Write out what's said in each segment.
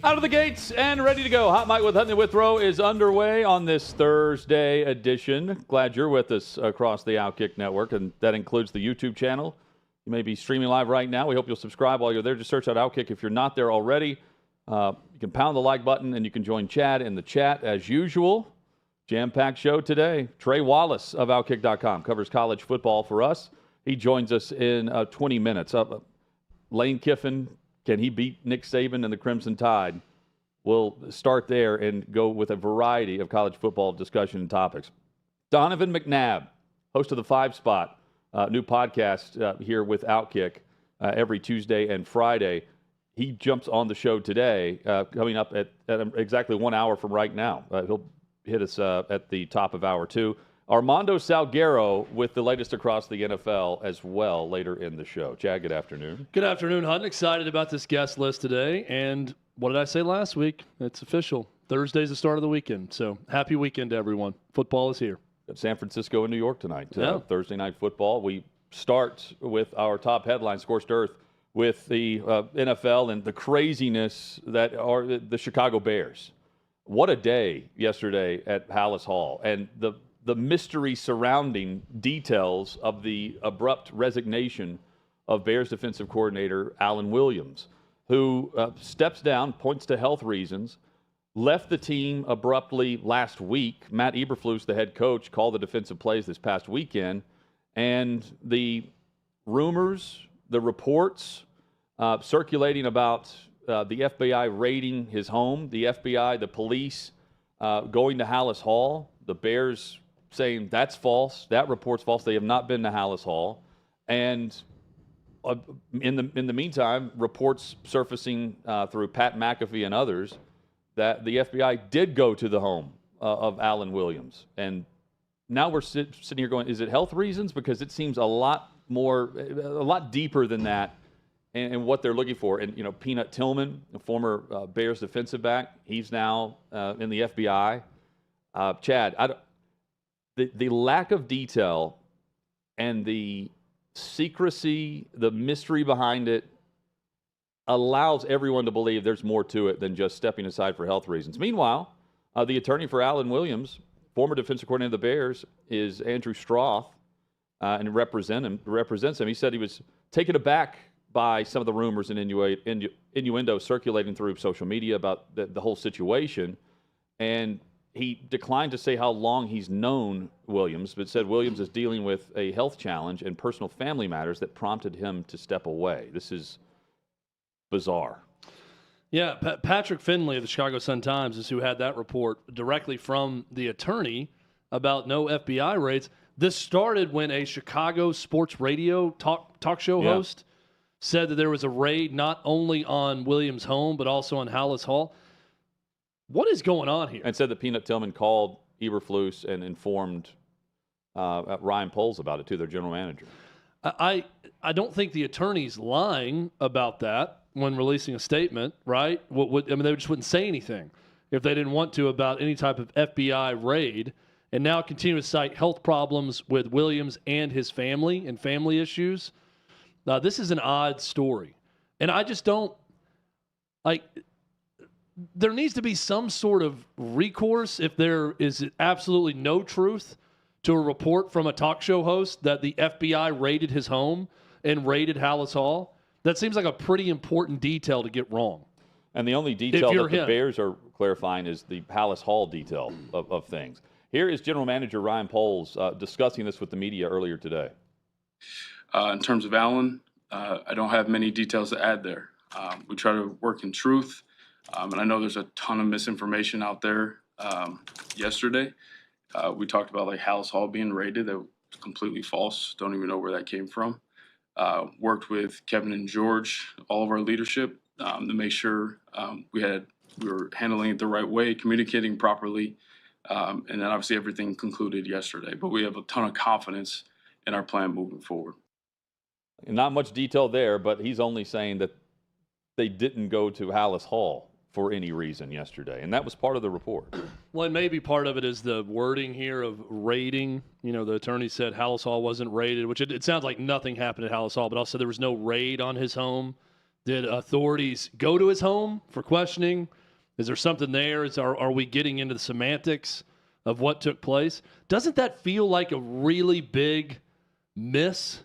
Out of the gates and ready to go. Hot Mic with Hutton and Withrow is underway on this Thursday edition. Glad you're with us across the OutKick network, and that includes the YouTube channel. You may be streaming live right now. We hope you'll subscribe while you're there. Just search out OutKick if you're not there already. You can pound the like button, and you can join Chad in the chat as usual. Jam-packed show today. Trey Wallace of OutKick.com covers college football for us. He joins us in 20 minutes. Lane Kiffin, can he beat Nick Saban and the Crimson Tide? We'll start there and go with a variety of college football discussion and topics. Donovan McNabb, host of the 5 Spot, new podcast here with OutKick every Tuesday and Friday. He jumps on the show today, coming up at exactly 1 hour from right now. He'll hit us at the top of hour 2. Armando Salguero with the latest across the NFL as well later in the show. Chad, good afternoon. Good afternoon, Hutton. Excited about this guest list today. And what did I say last week? It's official. Thursday's the start of the weekend. So happy weekend to everyone. Football is here. San Francisco and New York tonight. Yeah. Thursday night football. We start with our top headline, Scorched Earth, with the NFL and the craziness that are the Chicago Bears. What a day yesterday at Halas Hall. And the mystery surrounding details of the abrupt resignation of Bears defensive coordinator Alan Williams, who steps down, points to health reasons, left the team abruptly last week. Matt Eberflus, the head coach, called the defensive plays this past weekend, and the rumors, the reports circulating about the FBI raiding his home, the FBI, the police going to Halas Hall, the Bears saying that's false, that report's false, they have not been to Halas Hall. And in the meantime, reports surfacing through Pat McAfee and others that the FBI did go to the home of Alan Williams. And now we're sitting here going, is it health reasons? Because it seems a lot deeper than that and what they're looking for. And, Peanut Tillman, a former Bears defensive back, he's now in the FBI. Chad, the lack of detail and the secrecy, the mystery behind it allows everyone to believe there's more to it than just stepping aside for health reasons. Meanwhile, the attorney for Alan Williams, former defensive coordinator of the Bears, is Andrew Stroth, and represents him. He said he was taken aback by some of the rumors and innuendo circulating through social media about the whole situation. And he declined to say how long he's known Williams, but said Williams is dealing with a health challenge and personal family matters that prompted him to step away. This is bizarre. Yeah, Patrick Finley of the Chicago Sun-Times is who had that report directly from the attorney about no FBI raids. This started when a Chicago sports radio talk show host said that there was a raid not only on Williams' home but also on Halas Hall. What is going on here? And said that Peanut Tillman called Eberflus and informed Ryan Poles about it, too, their general manager. I don't think the attorney's lying about that when releasing a statement, right? They just wouldn't say anything if they didn't want to about any type of FBI raid, and now continue to cite health problems with Williams and his family and family issues. This is an odd story, and I just don't like. There needs to be some sort of recourse if there is absolutely no truth to a report from a talk show host that the FBI raided his home and raided Halas Hall. That seems like a pretty important detail to get wrong. And the only detail that the Bears are clarifying is the Halas Hall detail of things. Here is General Manager Ryan Poles discussing this with the media earlier today. In terms of Allen, I don't have many details to add there. We try to work in truth. And I know there's a ton of misinformation out there. Yesterday, we talked about Halas Hall being raided. That was completely false. Don't even know where that came from. Worked with Kevin and George, all of our leadership, to make sure we were handling it the right way, communicating properly, and then obviously everything concluded yesterday. But we have a ton of confidence in our plan moving forward. And not much detail there, but he's only saying that they didn't go to Halas Hall for any reason yesterday, and that was part of the report. Well, and maybe part of it is the wording here of raiding. The attorney said Halas Hall wasn't raided, which it sounds like nothing happened at Halas Hall, but also there was no raid on his home. Did authorities go to his home for questioning? Is there something there? Are we getting into the semantics of what took place? Doesn't that feel like a really big miss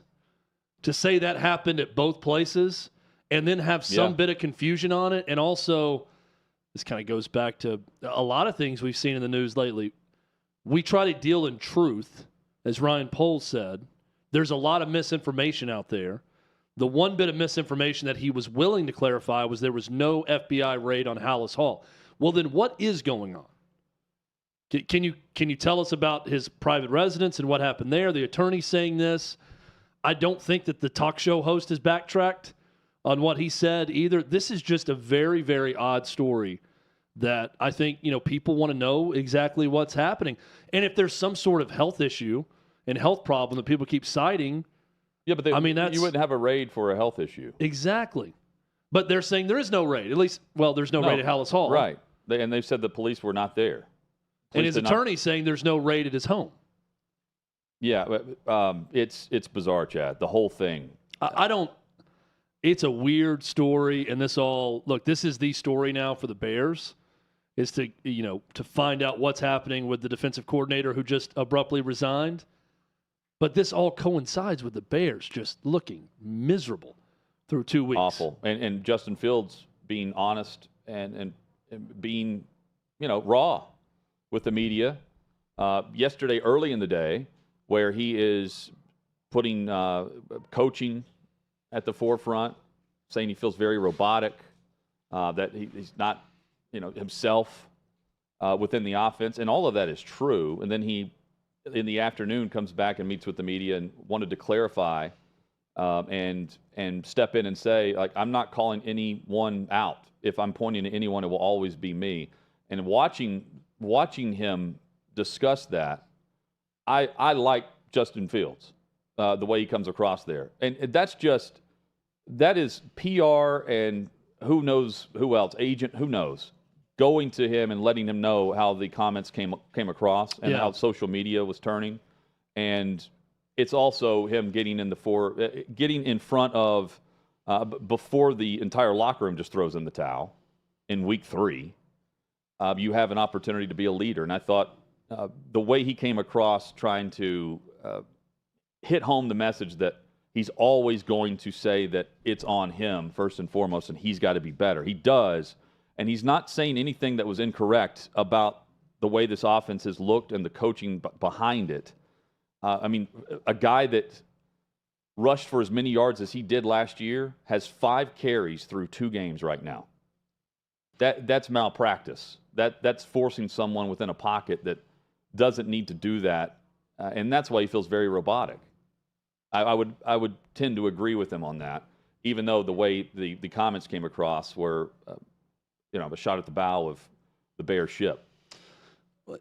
to say that happened at both places and then have some bit of confusion on it? And also, this kind of goes back to a lot of things we've seen in the news lately. We try to deal in truth, as Ryan Poles said. There's a lot of misinformation out there. The one bit of misinformation that he was willing to clarify was there was no FBI raid on Hallis Hall. Well, then what is going on? Can you tell us about his private residence and what happened there? The attorney saying this. I don't think that the talk show host has backtracked on what he said either. This is just a very, very odd story that I think, people want to know exactly what's happening. And if there's some sort of health issue and health problem that people keep citing, yeah, but you wouldn't have a raid for a health issue. Exactly. But they're saying there is no raid. At least, there's no raid at Hallis Hall. Right. They've said the police were not there. And his attorney saying there's no raid at his home. Yeah, but it's bizarre, Chad. The whole thing. It's a weird story, and this is the story now for the Bears, is to find out what's happening with the defensive coordinator who just abruptly resigned. But this all coincides with the Bears just looking miserable through 2 weeks. Awful. And Justin Fields being honest and being, raw with the media. Yesterday, early in the day, where he is putting coaching at the forefront, saying he feels very robotic, that he's not, himself within the offense. And all of that is true. And then he, in the afternoon, comes back and meets with the media and wanted to clarify and step in and say, like, I'm not calling anyone out. If I'm pointing to anyone, it will always be me. And watching him discuss that, I like Justin Fields, the way he comes across there. And that is PR and who knows who else, agent, who knows, going to him and letting him know how the comments came across and how social media was turning. And it's also him getting in front of, before the entire locker room just throws in the towel in week 3. You have an opportunity to be a leader. And I thought the way he came across trying to hit home the message that he's always going to say that it's on him first and foremost, and he's got to be better. He does. And he's not saying anything that was incorrect about the way this offense has looked and the coaching behind it. A guy that rushed for as many yards as he did last year has 5 carries through 2 games right now. That's malpractice. That's forcing someone within a pocket that doesn't need to do that, and that's why he feels very robotic. I would tend to agree with him on that, even though the way the comments came across were a shot at the bow of the Bears ship.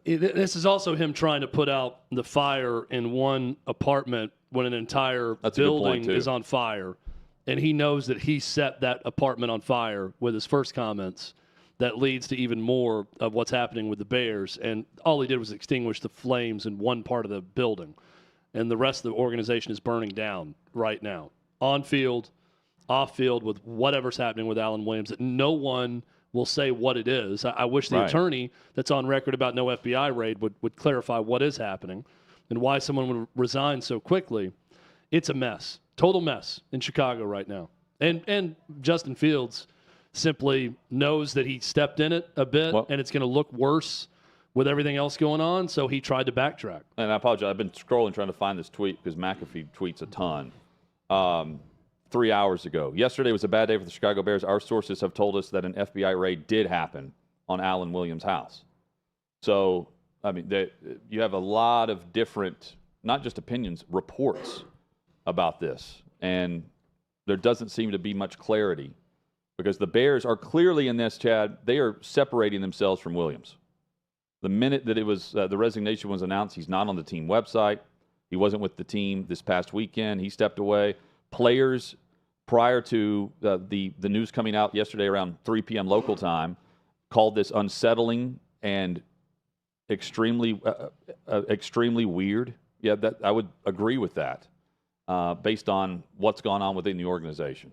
This is also him trying to put out the fire in one apartment when an entire building is on fire. And he knows that he set that apartment on fire with his first comments. That leads to even more of what's happening with the Bears. And all he did was extinguish the flames in one part of the building. And the rest of the organization is burning down right now. On field, off field, with whatever's happening with Alan Williams. That no one will say what it is. I wish the attorney that's on record about no FBI raid would clarify what is happening and why someone would resign so quickly. It's a mess. Total mess in Chicago right now. And Justin Fields simply knows that he stepped in it a bit, and it's going to look worse with everything else going on, so he tried to backtrack. And I apologize. I've been scrolling trying to find this tweet because McAfee tweets a ton. 3 hours ago. Yesterday was a bad day for the Chicago Bears. Our sources have told us that an FBI raid did happen on Alan Williams' house. So, you have a lot of different, not just opinions, reports about this. And there doesn't seem to be much clarity because the Bears are clearly in this, Chad, they are separating themselves from Williams. The minute that it was the resignation was announced, he's not on the team website. He wasn't with the team this past weekend. He stepped away. Players, prior to the news coming out yesterday around 3 p.m. local time, called this unsettling and extremely weird. Yeah, I would agree with that based on what's gone on within the organization.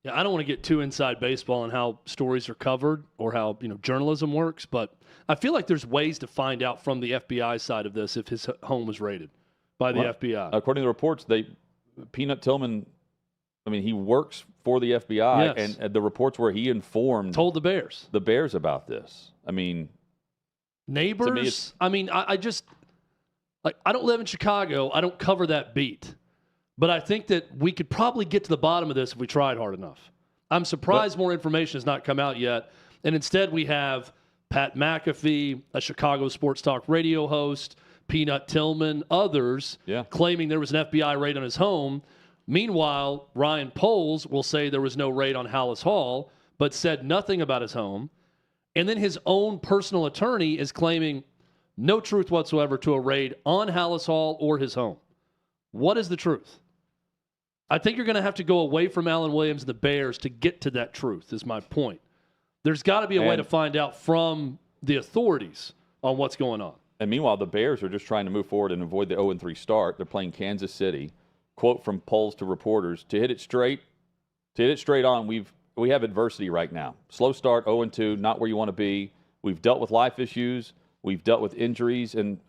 Yeah, I don't want to get too inside baseball on how stories are covered or how journalism works, but I feel like there's ways to find out from the FBI side of this if his home was raided by the FBI. According to the reports, Peanut Tillman, he works for the FBI, Yes. and the reports where he Told the Bears about this. Neighbors. I just I don't live in Chicago. I don't cover that beat. But I think that we could probably get to the bottom of this if we tried hard enough. I'm surprised more information has not come out yet. And instead we have Pat McAfee, a Chicago sports talk radio host, Peanut Tillman, others claiming there was an FBI raid on his home. Meanwhile, Ryan Poles will say there was no raid on Hallis Hall, but said nothing about his home. And then his own personal attorney is claiming no truth whatsoever to a raid on Hallis Hall or his home. What is the truth? I think you're going to have to go away from Alan Williams and the Bears to get to that truth, is my point. There's got to be a way to find out from the authorities on what's going on. And meanwhile, the Bears are just trying to move forward and avoid the 0-3 start. They're playing Kansas City. Quote from polls to reporters, to hit it straight on, we have adversity right now. Slow start, 0-2, not where you want to be. We've dealt with life issues. We've dealt with injuries, and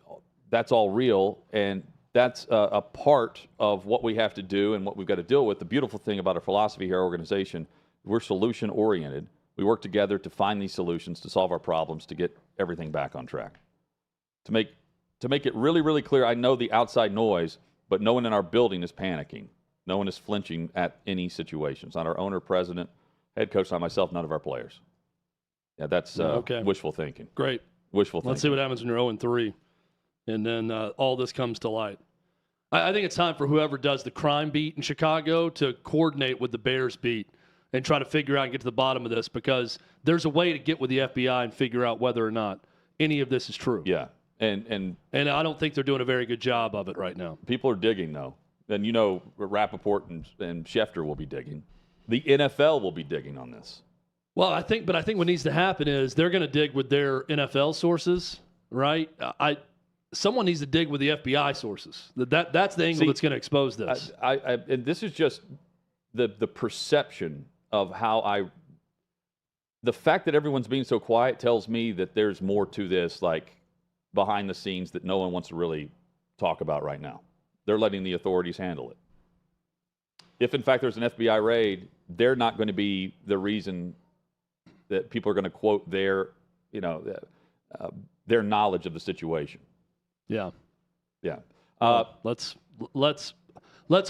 that's all real. And that's a part of what we have to do and what we've got to deal with. The beautiful thing about our philosophy here, our organization, we're solution-oriented. We work together to find these solutions, to solve our problems, to get everything back on track. To make it really, really clear, I know the outside noise, but no one in our building is panicking. No one is flinching at any situation. It's not our owner, president, head coach, not myself, none of our players. Yeah, that's wishful thinking. Great. Wishful thinking. Let's see what happens when you're 0-3. And then all this comes to light. I think it's time for whoever does the crime beat in Chicago to coordinate with the Bears beat and try to figure out and get to the bottom of this, because there's a way to get with the FBI and figure out whether or not any of this is true. Yeah. And I don't think they're doing a very good job of it right now. People are digging, though. And Rappaport and Schefter will be digging. The NFL will be digging on this. Well, I think what needs to happen is they're going to dig with their NFL sources, right? Someone needs to dig with the FBI sources. That's the angle that's going to expose this. And this is just the perception of how the fact that everyone's being so quiet tells me that there's more to this, like behind the scenes, that no one wants to really talk about right now. They're letting the authorities handle it. If in fact there's an FBI raid, they're not going to be the reason that people are going to quote their knowledge of the situation. Yeah. Let's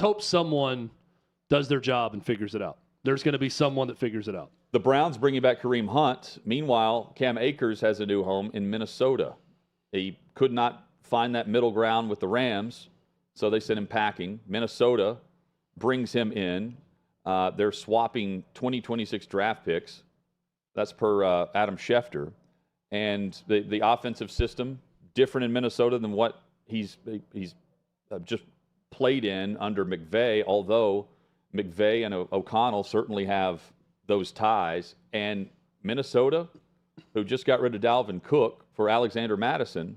hope someone does their job and figures it out. There's going to be someone that figures it out. The Browns bringing back Kareem Hunt. Meanwhile, Cam Akers has a new home in Minnesota. He could not find that middle ground with the Rams, so they sent him packing. Minnesota brings him in. They're swapping 2026 draft picks. That's per Adam Schefter. And the offensive system, different in Minnesota than what he's just played in under McVay, although McVay and O'Connell certainly have those ties. And Minnesota, who just got rid of Dalvin Cook for Alexander Madison,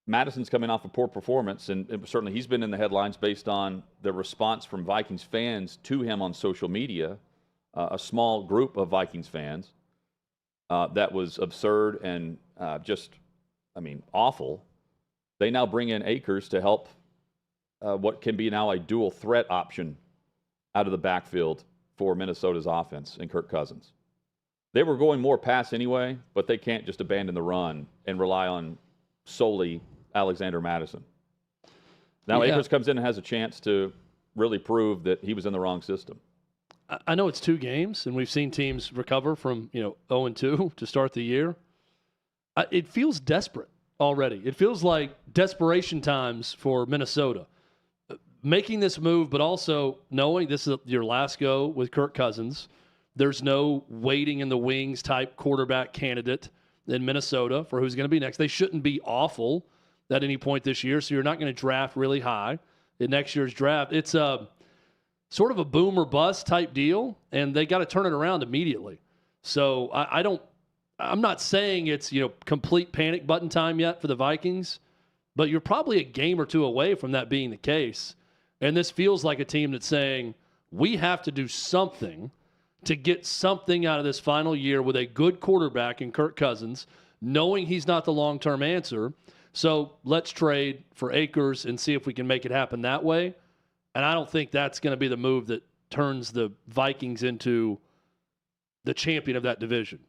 Madison's coming off a poor performance, and certainly he's been in the headlines based on the response from Vikings fans to him on social media, a small group of Vikings fans. That was absurd and awful. They now bring in Akers to help what can be now a dual threat option out of the backfield for Minnesota's offense and Kirk Cousins. They were going more pass anyway, but they can't just abandon the run and rely on solely Alexander Madison. Now Akers comes in and has a chance to really prove that he was in the wrong system. I know it's 2 games, and we've seen teams recover from 0-2 to start the year. It feels desperate already. It feels like desperation times for Minnesota. Making this move, but also knowing this is your last go with Kirk Cousins. There's no waiting in the wings type quarterback candidate in Minnesota for who's going to be next. They shouldn't be awful at any point this year, so you're not going to draft really high in next year's draft. It's a sort of a boom or bust type deal, and they got to turn it around immediately. So I'm not saying it's complete panic button time yet for the Vikings, but you're probably a game or 2 away from that being the case. And this feels like a team that's saying, we have to do something to get something out of this final year with a good quarterback in Kirk Cousins, knowing he's not the long-term answer. So let's trade for Akers and see if we can make it happen that way. And I don't think that's going to be the move that turns the Vikings into the champion of that division.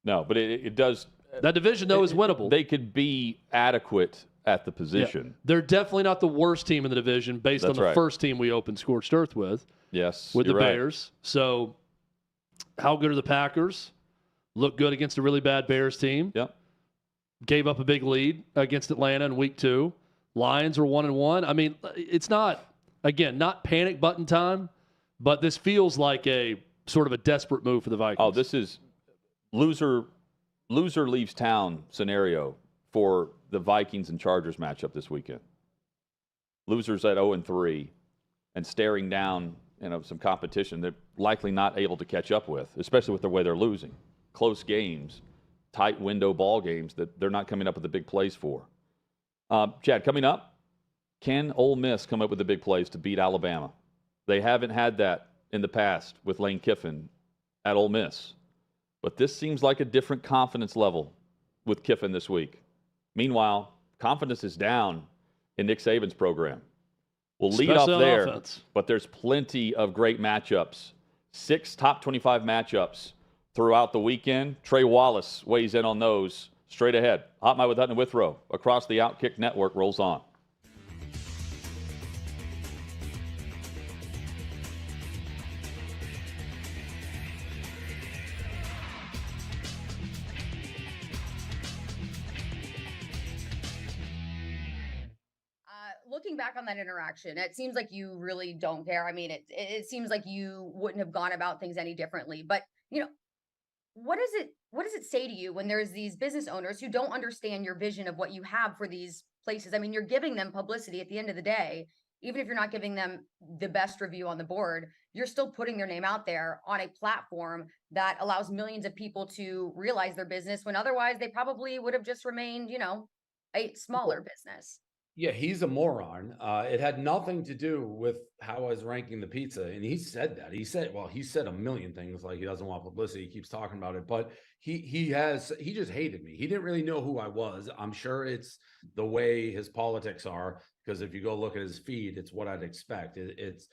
No, but it does. That division, though, is winnable. They could be adequate at the position. Yeah. They're definitely not the worst team in the division based on the first team we opened Scorched Earth with. Yes, with the right. Bears. So how good are the Packers? Look good against a really bad Bears team. Yep. Gave up a big lead against Atlanta in week 2. Lions are 1-1. I mean, it's not, again, not panic button time, but this feels like a sort of a desperate move for the Vikings. Oh, this is loser leaves town scenario for the Vikings and Chargers matchup this weekend. Losers at 0-3 and staring down, some competition they're likely not able to catch up with, especially with the way they're losing. Close games, tight window ball games that they're not coming up with the big plays for. Chad, coming up, can Ole Miss come up with the big plays to beat Alabama? They haven't had that in the past with Lane Kiffin at Ole Miss. But this seems like a different confidence level with Kiffin this week. Meanwhile, confidence is down in Nick Saban's program. We'll lead off there, but there's plenty of great matchups. 6 top 25 matchups throughout the weekend. Trey Wallace weighs in on those straight ahead. Hot Mic with Hutton and Withrow across the OutKick network rolls on. Looking back on that interaction, it seems like you really don't care. I mean, it seems like you wouldn't have gone about things any differently. But, what does it say to you when there's these business owners who don't understand your vision of what you have for these places? I mean, you're giving them publicity at the end of the day. Even if you're not giving them the best review on the board, you're still putting their name out there on a platform that allows millions of people to realize their business when otherwise they probably would have just remained, a smaller business. Yeah, he's a moron. It had nothing to do with how I was ranking the pizza. And he said that. He said a million things, like he doesn't want publicity. He keeps talking about it. But he just hated me. He didn't really know who I was. I'm sure it's the way his politics are, because if you go look at his feed, it's what I'd expect. It's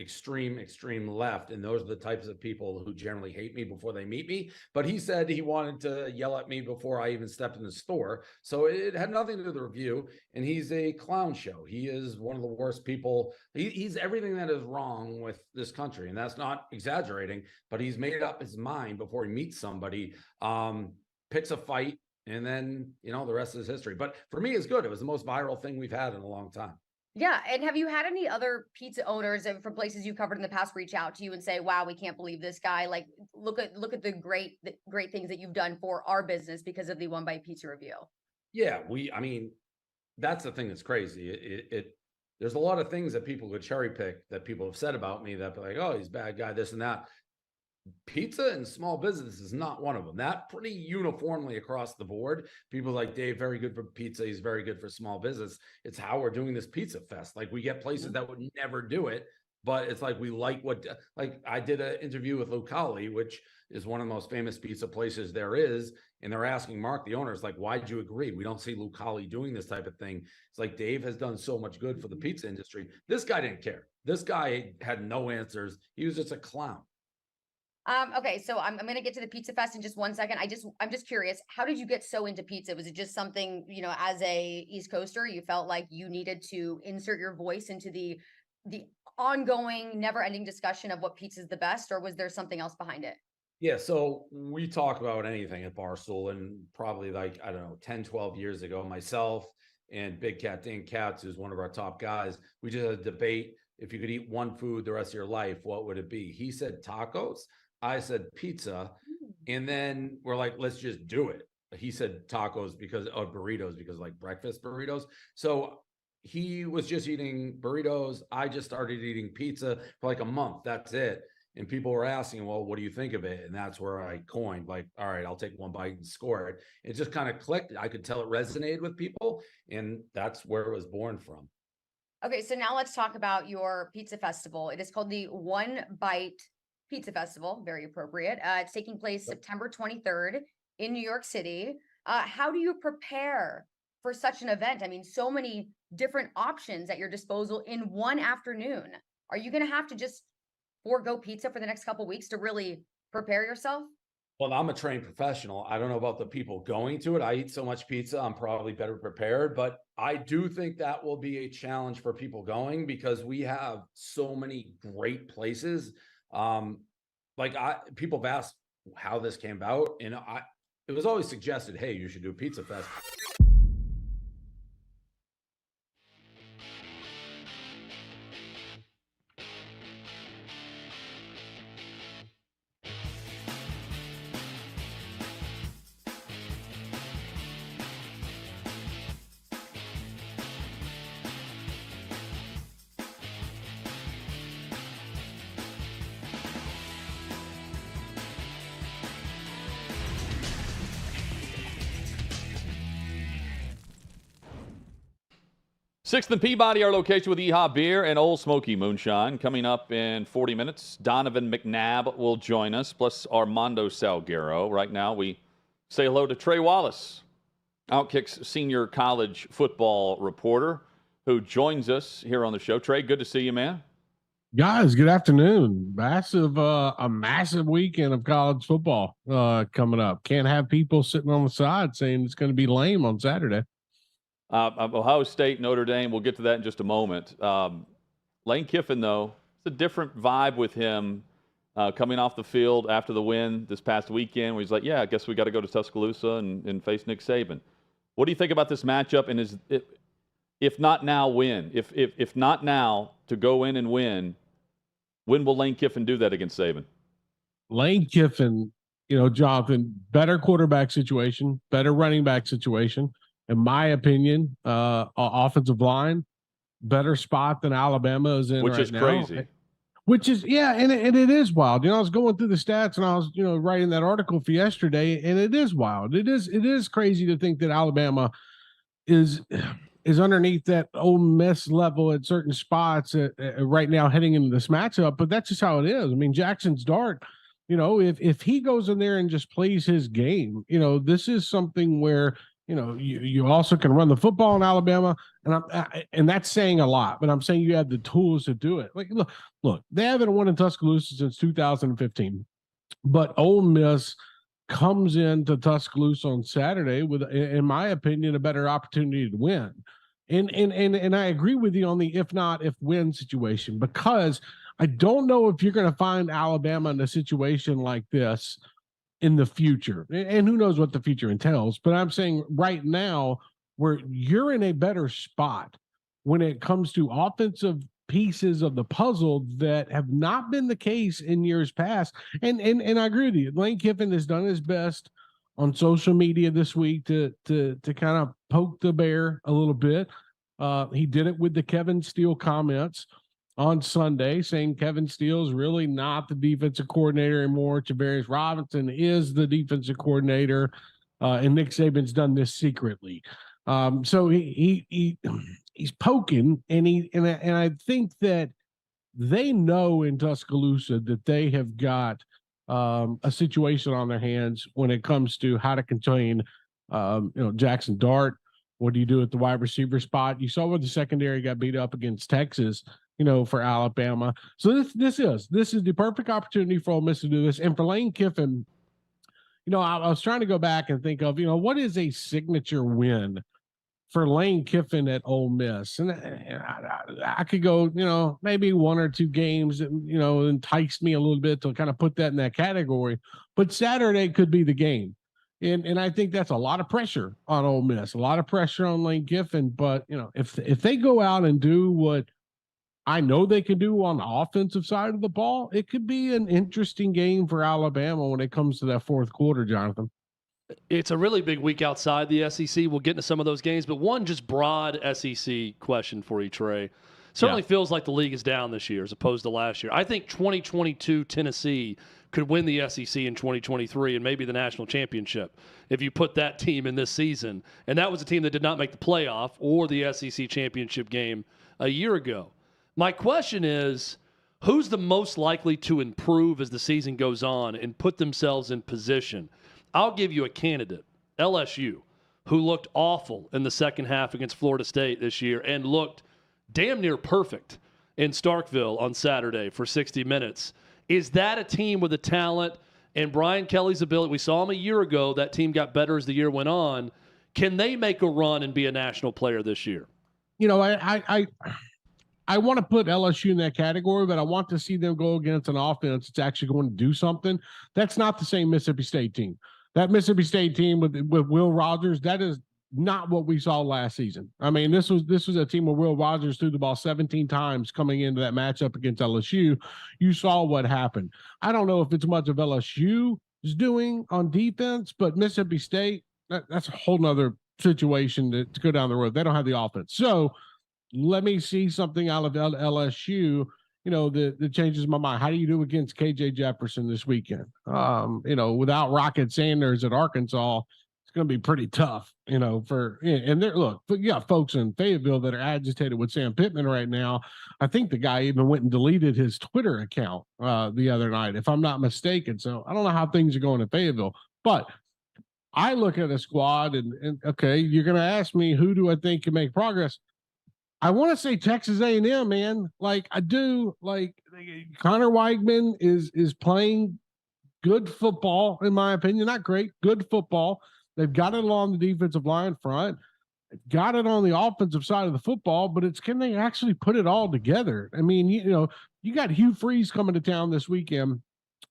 extreme left, and those are the types of people who generally hate me before they meet me. But he said he wanted to yell at me before I even stepped in the store, so it had nothing to do with the review. And he's a clown show. He is one of the worst people. He's everything that is wrong with this country, and that's not exaggerating. But he's made up his mind before he meets somebody, picks a fight, and then the rest is history. But for me, it's good. It was the most viral thing we've had in a long time. Yeah. And have you had any other pizza owners from places you covered in the past reach out to you and say, wow, we can't believe this guy? Like, look at the great things that you've done for our business because of the One Bite Pizza review. Yeah, that's the thing that's crazy. There's a lot of things that people could cherry pick that people have said about me that be like, oh, he's a bad guy, this and that. Pizza and small business is not one of them. That pretty uniformly across the board. People like Dave, very good for pizza. He's very good for small business. It's how we're doing this pizza fest. Like, we get places that would never do it, but it's like, we like I did an interview with Lucali, which is one of the most famous pizza places there is. And they're asking Mark, the owner, is like, why'd you agree? We don't see Lucali doing this type of thing. It's like, Dave has done so much good for the pizza industry. This guy didn't care. This guy had no answers. He was just a clown. Okay, so I'm going to get to the Pizza Fest in just one second. I'm just curious, how did you get so into pizza? Was it just something, as a East Coaster, you felt like you needed to insert your voice into the ongoing, never-ending discussion of what pizza is the best, or was there something else behind it? Yeah, so we talk about anything at Barstool, and probably 10, 12 years ago, myself and Big Cat Dan Katz, who's one of our top guys, we did a debate. If you could eat one food the rest of your life, what would it be? He said tacos. I said pizza, and then we're like, let's just do it. He said tacos burritos because like breakfast burritos. So he was just eating burritos. I just started eating pizza for like a month. That's it. And people were asking, well, what do you think of it? And that's where I coined, like, all right, I'll take one bite and score it. It just kind of clicked. I could tell it resonated with people, and that's where it was born from. Okay, so now let's talk about your pizza festival. It is called the One Bite Pizza Festival, very appropriate. It's taking place September 23rd in New York City. How do you prepare for such an event? I mean, so many different options at your disposal in one afternoon. Are you going to have to just forego pizza for the next couple weeks to really prepare yourself? Well, I'm a trained professional. I don't know about the people going to it. I eat so much pizza, I'm probably better prepared, but I do think that will be a challenge for people going because we have so many great places. People have asked how this came about, and it was always suggested, hey, you should do a pizza fest. Sixth and Peabody, our location with EHA Beer and Old Smoky Moonshine. Coming up in 40 minutes, Donovan McNabb will join us, plus Armando Salguero. Right now, we say hello to Trey Wallace, OutKick's senior college football reporter, who joins us here on the show. Trey, good to see you, man. Guys, good afternoon. A massive weekend of college football coming up. Can't have people sitting on the side saying it's going to be lame on Saturday. Ohio State, Notre Dame, we'll get to that in just a moment. Lane Kiffin, though, it's a different vibe with him coming off the field after the win this past weekend, where he's like, yeah, I guess we got to go to Tuscaloosa and face Nick Saban. What do you think about this matchup? And if not now, when? If not now to go in and win, when will Lane Kiffin do that against Saban? Lane Kiffin, Jonathan, better quarterback situation, better running back situation. In my opinion, offensive line, better spot than Alabama is in which right is now. Crazy. Which is, yeah, and it is wild. I was going through the stats and I was, writing that article for yesterday, and it is wild. It is crazy to think that Alabama is underneath that Ole Miss level at certain spots right now heading into this matchup, but that's just how it is. I mean, Jackson's Dart, if he goes in there and just plays his game, this is something where you also can run the football in Alabama, and that's saying a lot. But I'm saying you have the tools to do it. Like, look, they haven't won in Tuscaloosa since 2015, but Ole Miss comes into Tuscaloosa on Saturday with, in my opinion, a better opportunity to win. And I agree with you on the if not if win situation, because I don't know if you're going to find Alabama in a situation like this in the future, and who knows what the future entails. But I'm saying right now, where you're in a better spot when it comes to offensive pieces of the puzzle that have not been the case in years past. And I agree with you. Lane Kiffin has done his best on social media this week to kind of poke the bear a little bit. He did it with the Kevin Steele comments on Sunday, saying Kevin Steele is really not the defensive coordinator anymore. Tavarius Robinson is the defensive coordinator, and Nick Saban's done this secretly. So he's poking, and I think that they know in Tuscaloosa that they have got a situation on their hands when it comes to how to contain Jackson Dart. What do you do at the wide receiver spot? You saw where the secondary got beat up against Texas, for Alabama. So this is the perfect opportunity for Ole Miss to do this. And for Lane Kiffin, I was trying to go back and think of, what is a signature win for Lane Kiffin at Ole Miss? And I could go, maybe one or two games that, enticed me a little bit to kind of put that in that category. But Saturday could be the game. And I think that's a lot of pressure on Ole Miss, a lot of pressure on Lane Kiffin. But, if they go out and do what I know they can do on the offensive side of the ball, it could be an interesting game for Alabama when it comes to that fourth quarter, Jonathan. It's a really big week outside the SEC. We'll get into some of those games, but one just broad SEC question for you, Trey. Certainly feels like the league is down this year as opposed to last year. I think 2022 Tennessee could win the SEC in 2023 and maybe the national championship if you put that team in this season. And that was a team that did not make the playoff or the SEC championship game a year ago. My question is, who's the most likely to improve as the season goes on and put themselves in position? I'll give you a candidate, LSU, who looked awful in the second half against Florida State this year and looked damn near perfect in Starkville on Saturday for 60 minutes. Is that a team with the talent and Brian Kelly's ability? We saw him a year ago. That team got better as the year went on. Can they make a run and be a national player this year? You know, I want to put LSU in that category, but I want to see them go against an offense that's actually going to do something. That's not the same Mississippi State team. That Mississippi State team with Will Rogers, that is not what we saw last season. I mean, this was a team where Will Rogers threw the ball 17 times coming into that matchup against LSU. You saw what happened. I don't know if it's much of LSU is doing on defense, but Mississippi State, that's a whole nother situation to go down the road. They don't have the offense. So let me see something out of LSU, you know, that changes my mind. How do you do against KJ Jefferson this weekend? You know, without Rocket Sanders at Arkansas, it's going to be pretty tough, you know, and there, look, you got folks in Fayetteville that are agitated with Sam Pittman right now. I think the guy even went and deleted his Twitter account the other night, if I'm not mistaken. So I don't know how things are going in Fayetteville, but I look at a squad and okay, you're going to ask me, who do I think can make progress? I want to say Texas A&M, man. Like I do, like Connor Weigman is playing good football, in my opinion. Not great, good football. They've got it along the defensive line front. They've got it on the offensive side of the football, but it's, can they actually put it all together? I mean, you know, you got Hugh Freeze coming to town this weekend.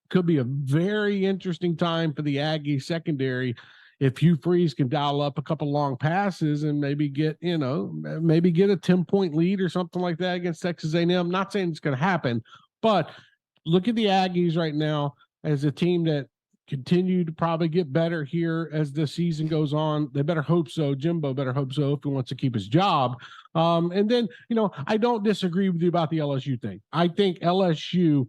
Could be a very interesting time for the Aggie secondary if Hugh Freeze can dial up a couple long passes and maybe get, you know, maybe get a 10-point lead or something like that against Texas A&M. Not saying it's going to happen, but look at the Aggies right now as a team that continue to probably get better here as the season goes on. They better hope so. Jimbo better hope so if he wants to keep his job. And then, you know, I don't disagree with you about the LSU thing. I think LSU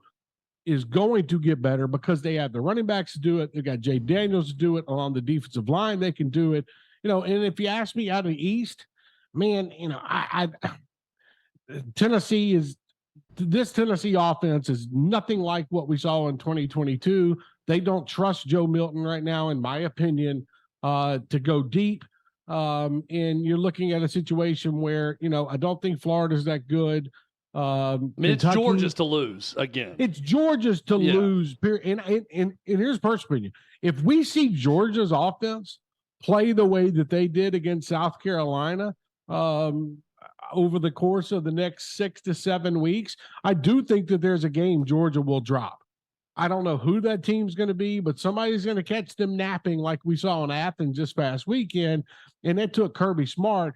is going to get better because they have the running backs to do it. They've got Jay Daniels to do it along the defensive line. They can do it, you know. And if you ask me, out of the East, man, you know, Tennessee offense is nothing like what we saw in 2022. They don't trust Joe Milton right now, in my opinion, to go deep. And you're looking at a situation where, you know, I don't think Florida's that good. I mean, it's Georgia's to lose again. It's Georgia's to lose. Period. And here's personal opinion: if we see Georgia's offense play the way that they did against South Carolina over the course of the next 6 to 7 weeks, I do think that there's a game Georgia will drop. I don't know who that team's going to be, but somebody's going to catch them napping like we saw in Athens this past weekend. And it took Kirby Smart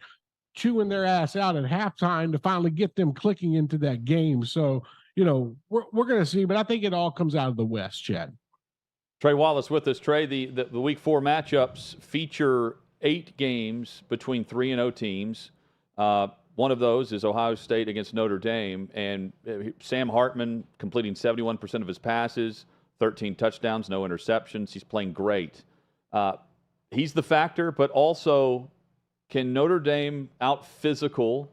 chewing their ass out at halftime to finally get them clicking into that game. So, you know, we're going to see, but I think it all comes out of the West, Chad. Trey Wallace with us. Trey, the week 4 matchups feature 8 games between 3-0 teams. One of those is Ohio State against Notre Dame, and Sam Hartman completing 71% of his passes, 13 touchdowns, no interceptions. He's playing great. He's the factor, but also, can Notre Dame out-physical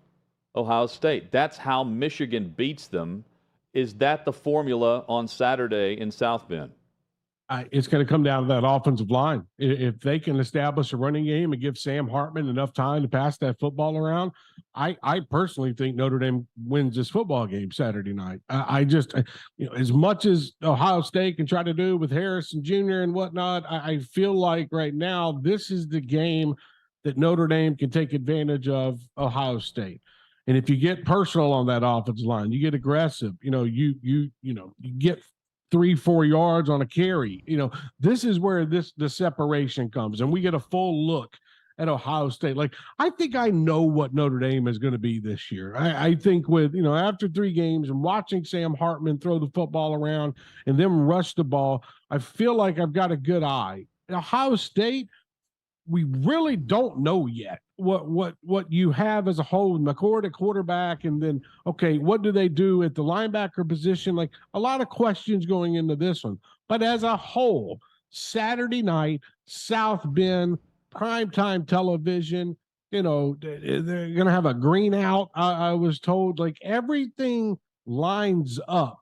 Ohio State? That's how Michigan beats them. Is that the formula on Saturday in South Bend? It's going to come down to that offensive line. If they can establish a running game and give Sam Hartman enough time to pass that football around, I personally think Notre Dame wins this football game Saturday night. I just, you know, as much as Ohio State can try to do with Harrison Jr. and whatnot, I feel like right now this is the game that Notre Dame can take advantage of Ohio State. And if you get personal on that offensive line, you get aggressive, you know, you get 3-4 yards on a carry. You know, this is where the separation comes, and we get a full look at Ohio State. Like, I think I know what Notre Dame is going to be this year. I think with, you know, after 3 games and watching Sam Hartman throw the football around and them rush the ball, I feel like I've got a good eye. Ohio State, we really don't know yet. what you have as a whole, McCord at quarterback, and then okay, what do they do at the linebacker position? Like a lot of questions going into this one. But as a whole, Saturday night, South Bend, primetime television, they're going to have a green out. I was told like everything lines up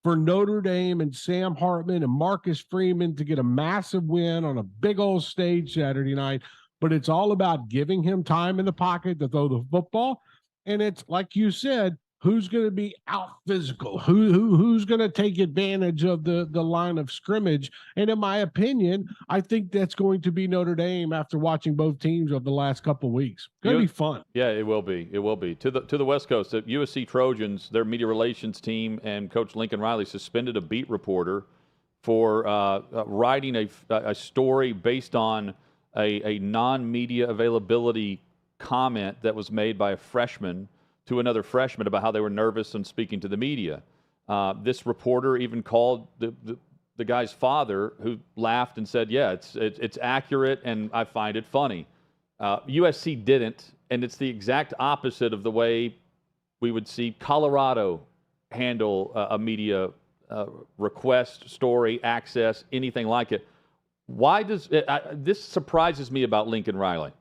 for Notre Dame and Sam Hartman and Marcus Freeman to get a massive win on a big old stage Saturday night. But it's all about giving him time in the pocket to throw the football. And it's like you said, who's going to be out physical? Who's going to take advantage of the line of scrimmage? And in my opinion, I think that's going to be Notre Dame after watching both teams over the last couple of weeks. It's going to be fun. Yeah, it will be. It will be. To the West Coast, the USC Trojans, their media relations team and Coach Lincoln Riley suspended a beat reporter for writing a story based on a non-media availability comment that was made by a freshman to another freshman about how they were nervous and speaking to the media. This reporter even called the guy's father, who laughed and said, yeah, it's accurate and I find it funny. USC didn't, and it's the exact opposite of the way we would see Colorado handle a media request, story, access, anything like it. Why does this surprises me about Lincoln Riley?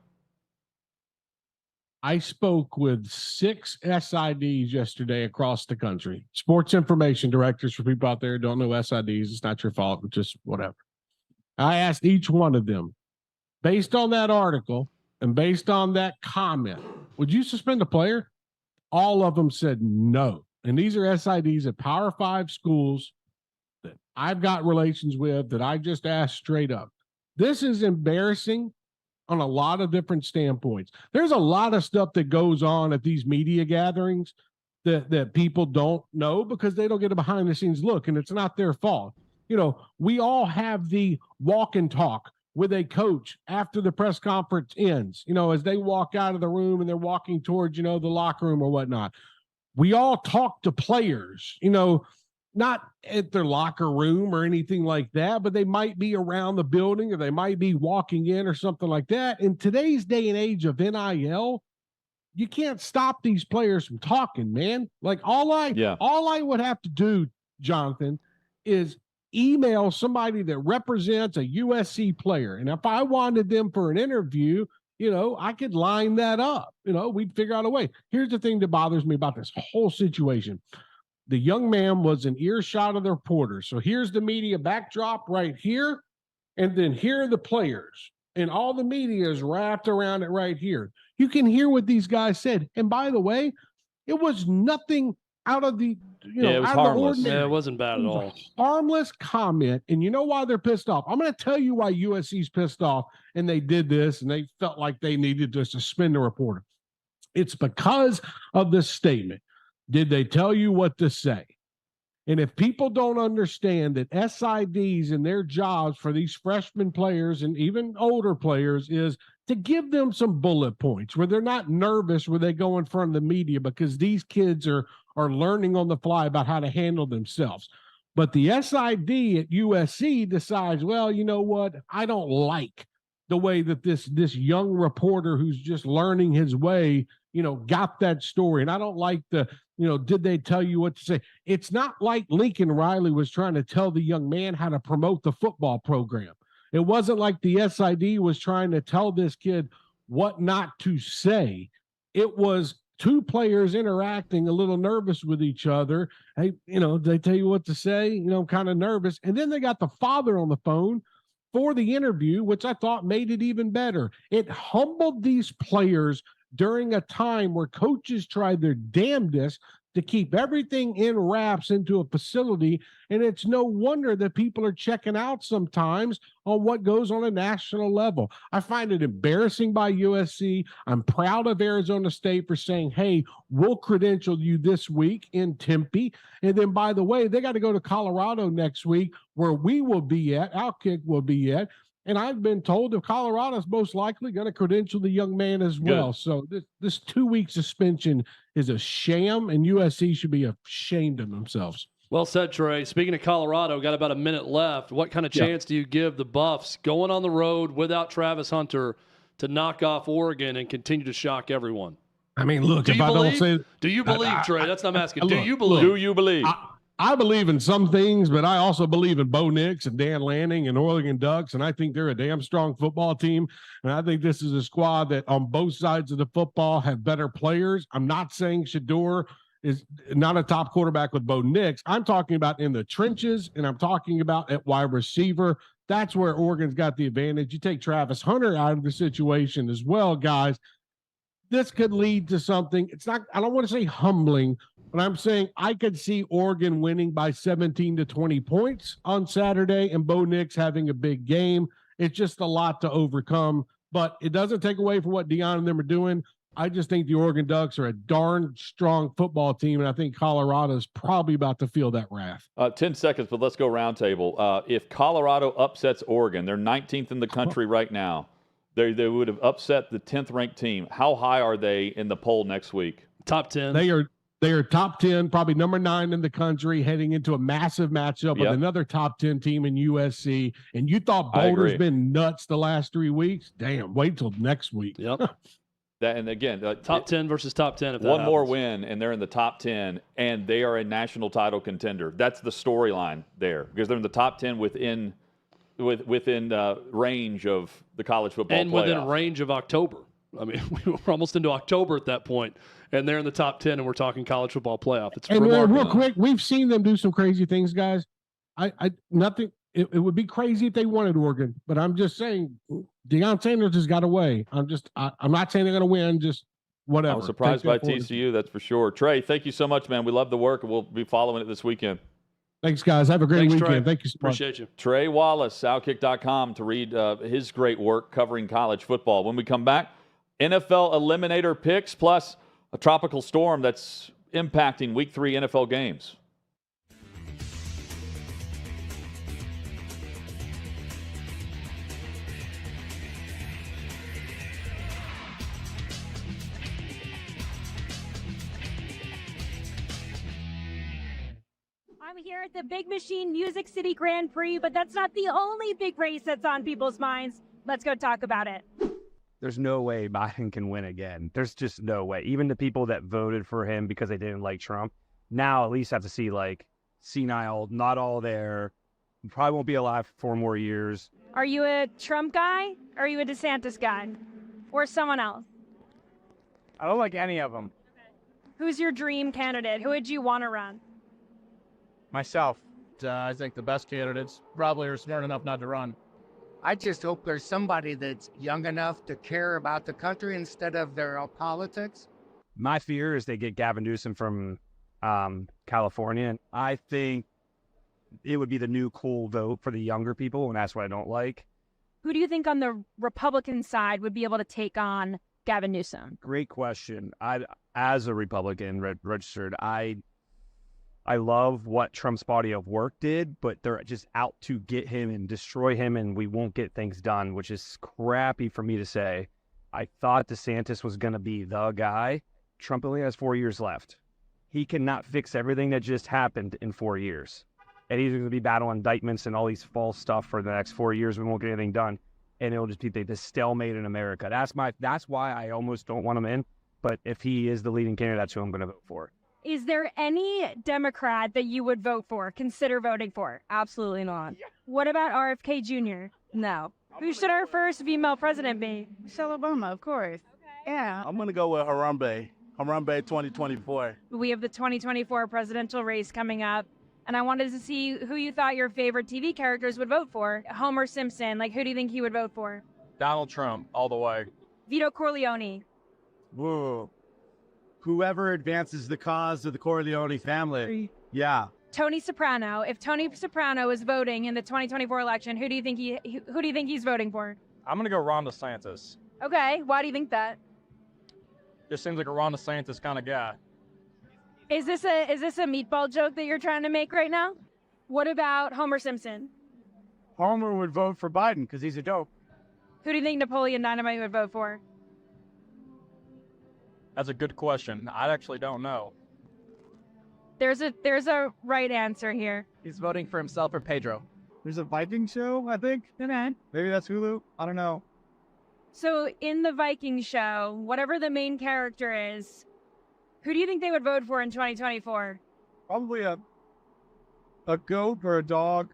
I spoke with 6 SIDs yesterday across the country. Sports information directors, for people out there who don't know SIDs. It's not your fault, it's just whatever. I asked each one of them, based on that article and based on that comment, would you suspend a player? All of them said no. And these are SIDs at Power 5 schools that I've got relations with that I just asked straight up. This is embarrassing on a lot of different standpoints. There's a lot of stuff that goes on at these media gatherings that people don't know because they don't get a behind the scenes look, and it's not their fault. We all have the walk and talk with a coach after the press conference ends, as they walk out of the room and they're walking towards, the locker room or whatnot. We all talk to players, not at their locker room or anything like that, but they might be around the building or they might be walking in or something like that. In today's day and age of NIL, you can't stop these players from talking, man. Like all I would have to do, Jonathan, is email somebody that represents a USC player. And if I wanted them for an interview, I could line that up. We'd figure out a way. Here's the thing that bothers me about this whole situation. The young man was in earshot of the reporter. So here's the media backdrop right here. And then here are the players. And all the media is wrapped around it right here. You can hear what these guys said. And by the way, it was nothing out of the, it was harmless. Yeah, it wasn't bad at all. Harmless comment. And you know why they're pissed off? I'm going to tell you why USC's pissed off and they did this and they felt like they needed to suspend the reporter. It's because of this statement. Did they tell you what to say? And if people don't understand that SIDs and their jobs for these freshman players and even older players is to give them some bullet points where they're not nervous where they go in front of the media, because these kids are learning on the fly about how to handle themselves. But the SID at USC decides, well, you know what? I don't like the way that this young reporter who's just learning his way, got that story. And I don't like did they tell you what to say? It's not like Lincoln Riley was trying to tell the young man how to promote the football program. It wasn't like the SID was trying to tell this kid what not to say. It was 2 players interacting a little nervous with each other. Hey, they tell you what to say, I'm kind of nervous. And then they got the father on the phone for the interview, which I thought made it even better. It humbled these players during a time where coaches tried their damnedest to keep everything in wraps into a facility. And it's no wonder that people are checking out sometimes on what goes on a national level. I find it embarrassing by USC. I'm proud of Arizona State for saying, hey, we'll credential you this week in Tempe. And then, by the way, they got to go to Colorado next week, where we will be at, OutKick will be at. And I've been told that Colorado's most likely going to credential the young man as well. Good. So this 2-week suspension is a sham, and USC should be ashamed of themselves. Well said, Trey. Speaking of Colorado, got about a minute left. What kind of chance do you give the Buffs going on the road without Travis Hunter to knock off Oregon and continue to shock everyone. I mean, look, Do if you I believe? don't say, Do you believe, Trey? That's not I'm asking. Do look, you believe? Do you believe? I believe in some things, but I also believe in Bo Nix and Dan Lanning and Oregon Ducks, and I think they're a damn strong football team. And I think this is a squad that on both sides of the football have better players. I'm not saying Shador is not a top quarterback with Bo Nix. I'm talking about in the trenches, and I'm talking about at wide receiver. That's where Oregon's got the advantage. You take Travis Hunter out of the situation as well, guys. This could lead to something. It's not, I don't want to say humbling, but I'm saying I could see Oregon winning by 17 to 20 points on Saturday and Bo Nix having a big game. It's just a lot to overcome, but it doesn't take away from what Deion and them are doing. I just think the Oregon Ducks are a darn strong football team, and I think Colorado's probably about to feel that wrath. 10 seconds, but let's go roundtable. If Colorado upsets Oregon, they're 19th in the country right now. They would have upset the 10th ranked team. How high are they in the poll next week? Top 10. They are top 10, probably number 9 in the country, heading into a massive matchup with another top 10 team in USC. And you thought Boulder's been nuts the last 3 weeks? Damn, wait till next week. Yep. And again, top 10 versus top 10. If one more win, and they're in the top 10, and they are a national title contender. That's the storyline there, because they're in the top 10 within range of the college football and playoff. within range of October. I mean, we were almost into October at that point, and they're in the top 10, and we're talking college football playoff. It's remarkable. Real quick, we've seen them do some crazy things, guys. It would be crazy if they wanted Oregon, but I'm just saying Deion Sanders has got away. I'm not saying they're going to win, just whatever. I was surprised by TCU, that's for sure. Trey, thank you so much, man. We love the work, and we'll be following it this weekend. Thanks, guys. Have a great weekend. Trey. Thank you so much. Appreciate you. Trey Wallace, OutKick.com, to read his great work covering college football. When we come back, NFL Eliminator picks, plus a tropical storm that's impacting Week 3 NFL games. I'm here at the Big Machine Music City Grand Prix, but that's not the only big race that's on people's minds. Let's go talk about it. There's no way Biden can win again. There's just no way. Even the people that voted for him because they didn't like Trump, now at least have to see like senile, not all there. Probably won't be alive for 4 more years. Are you a Trump guy? Or are you a DeSantis guy? Or someone else? I don't like any of them. Who's your dream candidate? Who would you want to run? Myself. I think the best candidates probably are smart enough not to run. I just hope there's somebody that's young enough to care about the country instead of their politics. My fear is they get Gavin Newsom from California. I think it would be the new cool vote for the younger people, and that's what I don't like. Who do you think on the Republican side would be able to take on Gavin Newsom? Great question. As a Republican registered, I love what Trump's body of work did, but they're just out to get him and destroy him, and we won't get things done, which is crappy for me to say. I thought DeSantis was going to be the guy. Trump only has 4 years left. He cannot fix everything that just happened in 4 years. And he's going to be battling indictments and all these false stuff for the next 4 years. We won't get anything done. And it'll just be the stalemate in America. That's why I almost don't want him in. But if he is the leading candidate, that's who I'm going to vote for. Is there any Democrat that you would vote for, consider voting for? Absolutely not. What about RFK Jr.? No. Who should our first female president be? Michelle Obama, of course. Okay. Yeah. I'm going to go with Harambe 2024. We have the 2024 presidential race coming up, and I wanted to see who you thought your favorite TV characters would vote for. Homer Simpson, who do you think he would vote for? Donald Trump, all the way. Vito Corleone. Whoa. Whoever advances the cause of the Corleone family. Yeah. Tony Soprano. If Tony Soprano is voting in the 2024 election, who do you think he's voting for? I'm going to go Ron DeSantis. Okay. Why do you think that? Just seems like a Ron DeSantis kind of guy. Is this a meatball joke that you're trying to make right now? What about Homer Simpson? Homer would vote for Biden because he's a dope. Who do you think Napoleon Dynamite would vote for? That's a good question. I actually don't know. There's a right answer here. He's voting for himself or Pedro. There's a Viking show, I think. Okay. Maybe that's Hulu. I don't know. So in the Vikings show, whatever the main character is, who do you think they would vote for in 2024? Probably a goat or a dog.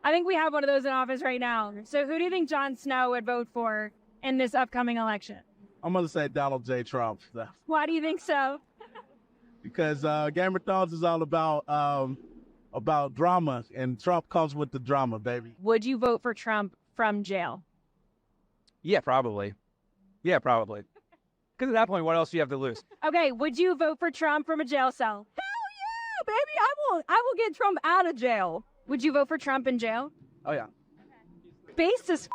I think we have one of those in office right now. So who do you think Jon Snow would vote for in this upcoming election? I'm going to say Donald J. Trump. Why do you think so? Because Game of Thrones is all about drama, and Trump comes with the drama, baby. Would you vote for Trump from jail? Yeah, probably. Yeah, probably. Because at that point, what else do you have to lose? Okay, would you vote for Trump from a jail cell? Hell yeah, baby. I will get Trump out of jail. Would you vote for Trump in jail? Oh, yeah. Based as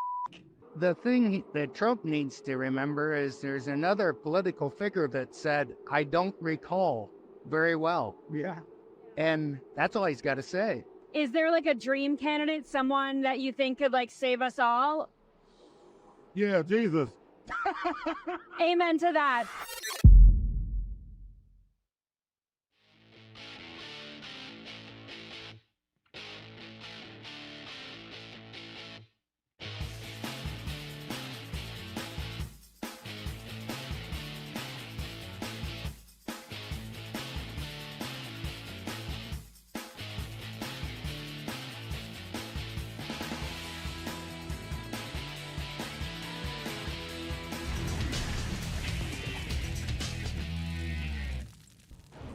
The thing that Trump needs to remember is there's another political figure that said, I don't recall very well. Yeah. And that's all he's got to say. Is there like a dream candidate, someone that you think could like save us all? Yeah, Jesus. Amen to that.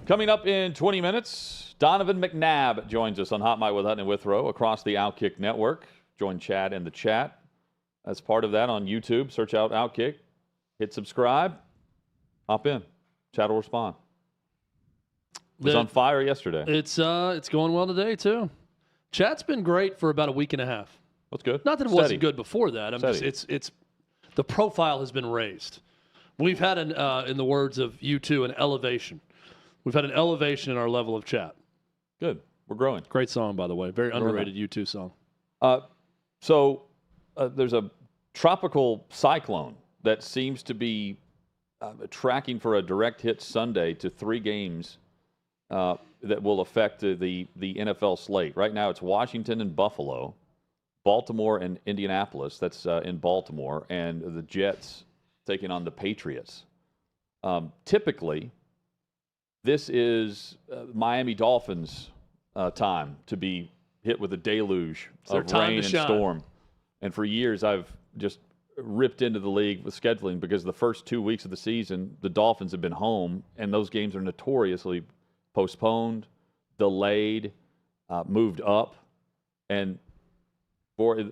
Coming up in 20 minutes, Donovan McNabb joins us on Hot Mic with Hutton and Withrow across the OutKick network. Join Chad in the chat. As part of that on YouTube, search out OutKick, hit subscribe, hop in. Chad will respond. It was on fire yesterday. It's going well today too. Chat's been great for about a week and a half. That's good. Not that it wasn't good before that. It's the profile has been raised. We've had in the words of U2, an elevation. We've had an elevation in our level of chat. Good. We're growing. Great song, by the way. Very underrated U2 song. So there's a tropical cyclone that seems to be tracking for a direct hit Sunday to 3 games that will affect the NFL slate. Right now it's Washington and Buffalo, Baltimore and Indianapolis. That's in Baltimore, and the Jets taking on the Patriots. Typically, this is Miami Dolphins' time to be hit with a deluge of rain and storm. And for years, I've just ripped into the league with scheduling because the first 2 weeks of the season, the Dolphins have been home, and those games are notoriously postponed, delayed, moved up, and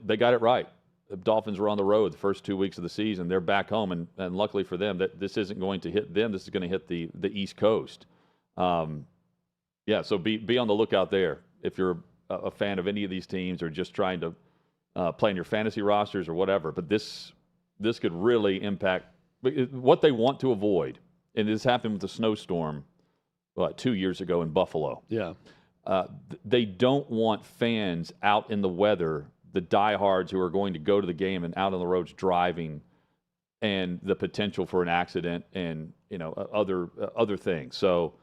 they got it right. The Dolphins were on the road the first 2 weeks of the season. They're back home, and luckily for them, that this isn't going to hit them. This is going to hit the East Coast. So be on the lookout there if you're a fan of any of these teams or just trying to play in your fantasy rosters or whatever. But this could really impact what they want to avoid. And this happened with the snowstorm 2 years ago in Buffalo. Yeah. They don't want fans out in the weather, the diehards who are going to go to the game and out on the roads driving, and the potential for an accident and other things. So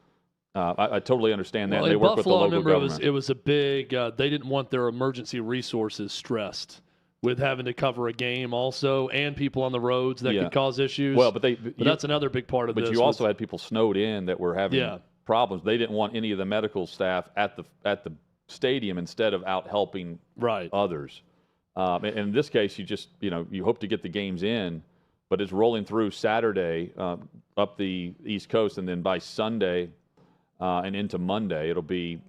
I totally understand that. Well, they work Buffalo, with the local government. It was a big. They didn't want their emergency resources stressed with having to cover a game also and people on the roads that could cause issues. Well, but that's another big part of this. But you also had people snowed in that were having problems. They didn't want any of the medical staff at the stadium instead of out helping others. And in this case, you hope to get the games in, but it's rolling through Saturday up the East Coast, and then by Sunday and into Monday, it'll be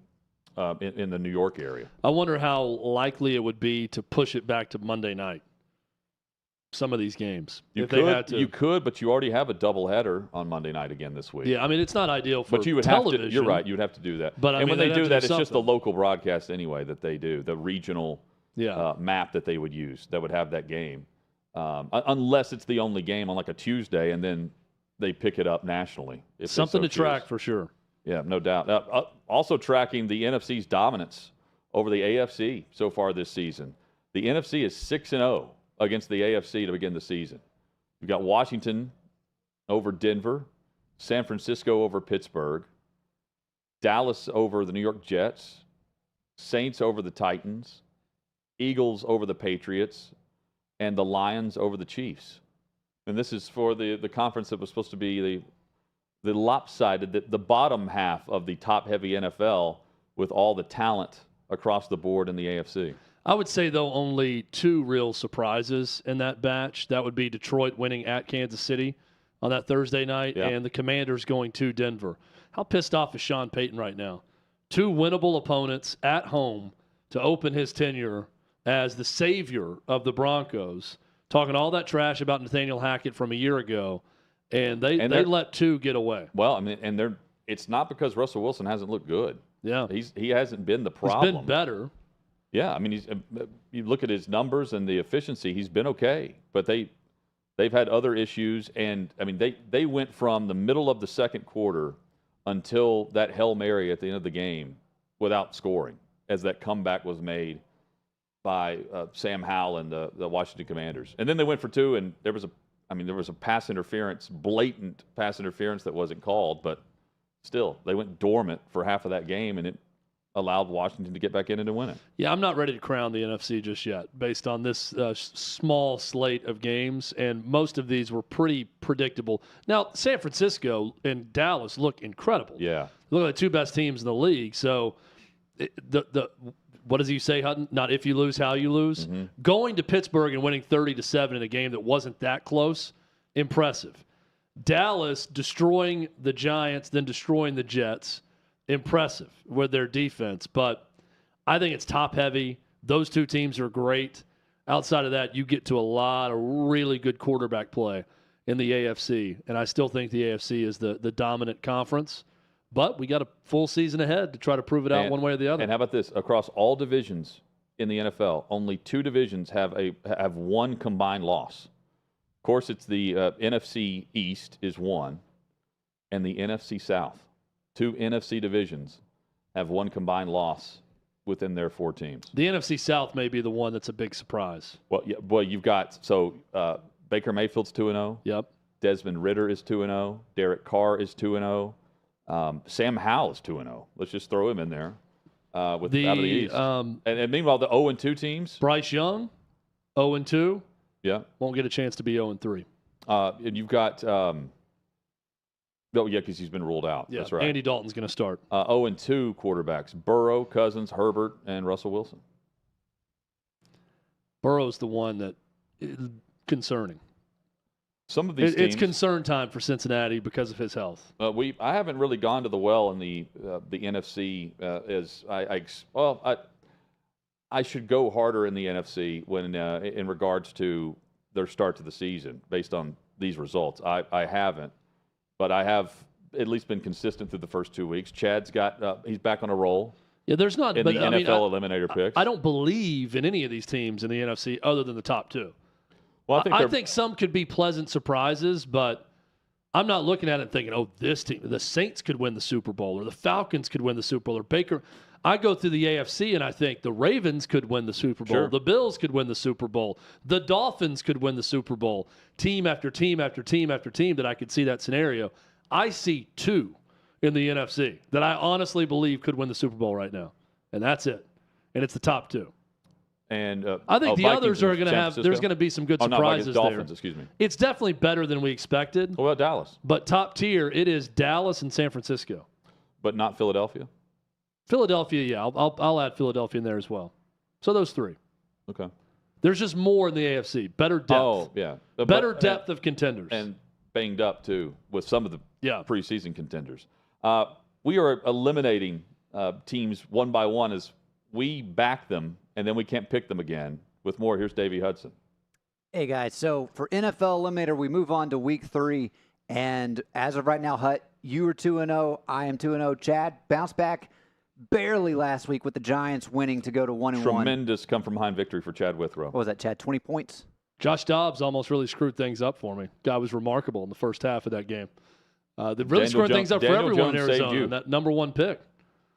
in the New York area. I wonder how likely it would be to push it back to Monday night. Some of these games. You could, but you already have a doubleheader on Monday night again this week. Yeah, I mean, it's not ideal for but you would television. Have to, you're right. You'd have to do that. But when they do that, it's just the something. local broadcast anyway that they do, the regional map that they would use that would have that game. Unless it's the only game on like a Tuesday, and then they pick it up nationally. Something to track for sure. Yeah, no doubt. Also tracking the NFC's dominance over the AFC so far this season. The NFC is 6-0 against the AFC to begin the season. You've got Washington over Denver, San Francisco over Pittsburgh, Dallas over the New York Jets, Saints over the Titans, Eagles over the Patriots, and the Lions over the Chiefs. And this is for the conference that was supposed to be the lopsided, the bottom half of the top-heavy NFL with all the talent across the board in the AFC. I would say, though, only 2 real surprises in that batch. That would be Detroit winning at Kansas City on that Thursday night and the Commanders going to Denver. How pissed off is Sean Payton right now? 2 winnable opponents at home to open his tenure as the savior of the Broncos, talking all that trash about Nathaniel Hackett from a year ago, and they let 2 get away. Well, I mean, and it's not because Russell Wilson hasn't looked good. Yeah. He hasn't been the problem. He's been better. Yeah, I mean, you look at his numbers and the efficiency, he's been okay. But they've had other issues, and, I mean, they went from the middle of the second quarter until that Hail Mary at the end of the game without scoring as that comeback was made by Sam Howell and the Washington Commanders. And then they went for 2, and there was a pass interference, blatant pass interference that wasn't called, but still, they went dormant for half of that game, and it allowed Washington to get back in and to win it. Yeah, I'm not ready to crown the NFC just yet based on this small slate of games, and most of these were pretty predictable. Now, San Francisco and Dallas look incredible. Yeah. Look at the 2 best teams in the league. So, what does he say, Hutton? Not if you lose, how you lose. Mm-hmm. Going to Pittsburgh and winning 30-7 in a game that wasn't that close, impressive. Dallas destroying the Giants, then destroying the Jets, impressive with their defense. But I think it's top-heavy. Those 2 teams are great. Outside of that, you get to a lot of really good quarterback play in the AFC. And I still think the AFC is the dominant conference. But we got a full season ahead to try to prove it out one way or the other. And how about this? Across all divisions in the NFL, only 2 divisions have 1 combined loss. Of course, it's the NFC East is 1, and the NFC South. 2 NFC divisions have 1 combined loss within their 4 teams. The NFC South may be the one that's a big surprise. Well, you've got Baker Mayfield's 2-0. Yep. Desmond Ridder is 2-0. Derek Carr is 2-0. Sam Howell is 2-0. Let's just throw him in there out of the East. And meanwhile, the 0-2 teams. Bryce Young, 0-2. Yeah. Won't get a chance to be 0-3. And you've got because he's been ruled out. Yeah, that's right. Andy Dalton's going to start. 0-2 quarterbacks: Burrow, Cousins, Herbert, and Russell Wilson. Burrow's the one that is concerning. Some of these teams, it's concern time for Cincinnati because of his health. I haven't really gone to the well in the NFC I should go harder in the NFC when in regards to their start to the season based on these results. I haven't, but I have at least been consistent through the first 2 weeks. Chad's got he's back on a roll. Yeah, there's not in the NFL Eliminator picks. I don't believe in any of these teams in the NFC other than the top 2. Well, I think some could be pleasant surprises, but I'm not looking at it and thinking, oh, this team, the Saints could win the Super Bowl, or the Falcons could win the Super Bowl, or Baker. I go through the AFC and I think the Ravens could win the Super Bowl. Sure. The Bills could win the Super Bowl. The Dolphins could win the Super Bowl. Team after team after team after team that I could see that scenario. I see 2 in the NFC that I honestly believe could win the Super Bowl right now. And that's it. And it's the top 2. And I think the Vikings others are going to have. There's going to be some good surprises Dolphins, there. Excuse me. It's definitely better than we expected. What about Dallas? But top tier, it is Dallas and San Francisco. But not Philadelphia? Philadelphia, yeah. I'll add Philadelphia in there as well. So those 3. Okay. There's just more in the AFC. Better depth. Oh, yeah. Better depth of contenders. And banged up, too, with some of the preseason contenders. We are eliminating teams one by one as we back them, and then we can't pick them again. With more, here's Davey Hudson. Hey, guys. So for NFL Eliminator, we move on to week 3. And as of right now, Hut, you are 2-0. I am 2-0. Chad, bounce back barely last week with the Giants winning to go to 1-1. Tremendous come-from-behind victory for Chad Withrow. What was that, Chad? 20 points? Josh Dobbs almost really screwed things up for me. Guy was remarkable in the first half of that game. They really screwed things up for everyone in Arizona. That number 1 pick.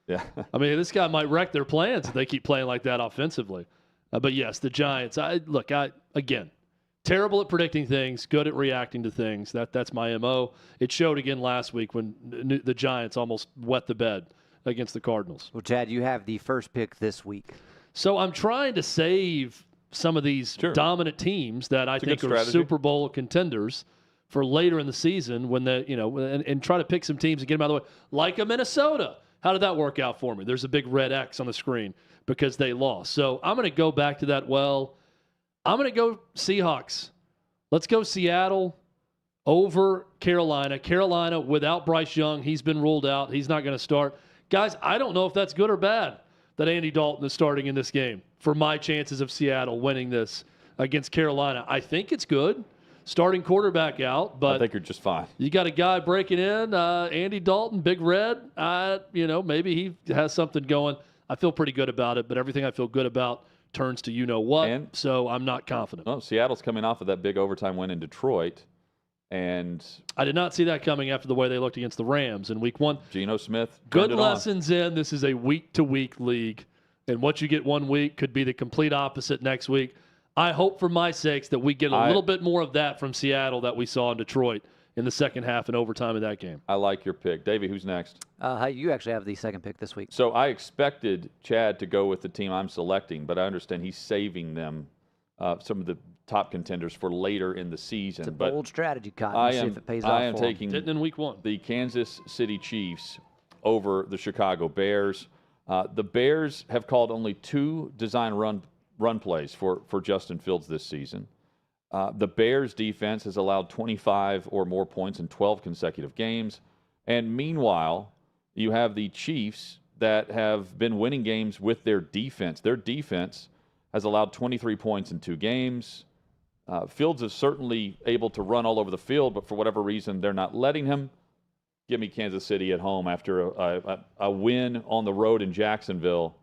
Yeah. I mean, this guy might wreck their plans if they keep playing like that offensively. But yes, the Giants. Again, terrible at predicting things, good at reacting to things. That's my MO. It showed again last week when the Giants almost wet the bed against the Cardinals. Well, Chad, you have the first pick this week. So I'm trying to save some of these dominant teams that I think are Super Bowl contenders for later in the season when and try to pick some teams and get them out of the way, like a Minnesota. How did that work out for me? There's a big red X on the screen because they lost. So I'm going to go back to that. I'm going to go Seahawks. Let's go Seattle over Carolina. Carolina without Bryce Young. He's been ruled out. He's not going to start. Guys, I don't know if that's good or bad that Andy Dalton is starting in this game for my chances of Seattle winning this against Carolina. I think it's good. Starting quarterback out, but I think you're just fine. You got a guy breaking in, Andy Dalton, Big Red. Maybe he has something going. I feel pretty good about it, but everything I feel good about turns to what. So I'm not confident. Well, Seattle's coming off of that big overtime win in Detroit, and I did not see that coming after the way they looked against the Rams in Week 1. Geno Smith. Good lessons in. This is a week-to-week league, and what you get one week could be the complete opposite next week. I hope for my sakes that we get a little bit more of that from Seattle that we saw in Detroit in the second half and overtime of that game. I like your pick. Davey, who's next? You actually have the second pick this week. So I expected Chad to go with the team I'm selecting, but I understand he's saving them, some of the top contenders, for later in the season. It's a bold strategy, Cotton. See if it pays off. I am taking in Week 1 the Kansas City Chiefs over the Chicago Bears. The Bears have called only 2 design run plays for Justin Fields this season. The Bears defense has allowed 25 or more points in 12 consecutive games. And meanwhile, you have the Chiefs that have been winning games with their defense. Their defense has allowed 23 points in 2 games. Fields is certainly able to run all over the field, but for whatever reason, they're not letting him. Give me Kansas City at home after a win on the road in Jacksonville.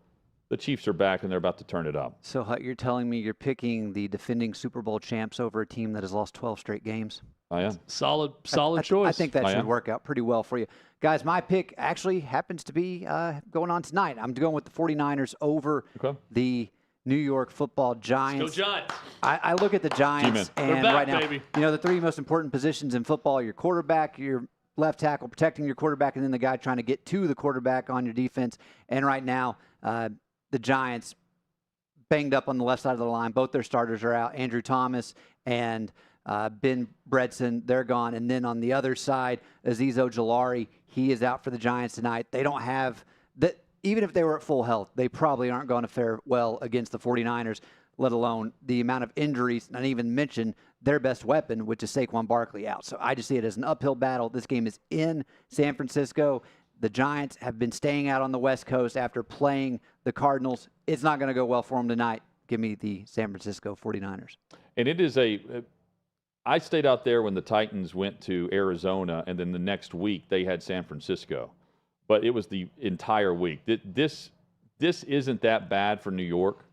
The Chiefs are back, and they're about to turn it up. So, Hut, you're telling me you're picking the defending Super Bowl champs over a team that has lost 12 straight games? I am. Solid choice. I think that should work out pretty well for you. Guys, my pick actually happens to be going on tonight. I'm going with the 49ers over the New York Football Giants. Let's go Giants. I look at the Giants, and They're back, right now, baby. the 3 most important positions in football: your quarterback, your left tackle protecting your quarterback, and then the guy trying to get to the quarterback on your defense. And right now, the Giants banged up on the left side of the line. Both their starters are out. Andrew Thomas and Ben Bredson, they're gone. And then on the other side, Azeez Ojulari, he is out for the Giants tonight. They don't have that. Even if they were at full health, they probably aren't going to fare well against the 49ers, let alone the amount of injuries, not even mention their best weapon, which is Saquon Barkley out. So I just see it as an uphill battle. This game is in San Francisco. The Giants have been staying out on the West Coast after playing the Cardinals. It's not going to go well for them tonight. Give me the San Francisco 49ers. And it is I stayed out there when the Titans went to Arizona, and then the next week they had San Francisco. But it was the entire week. This isn't that bad for New York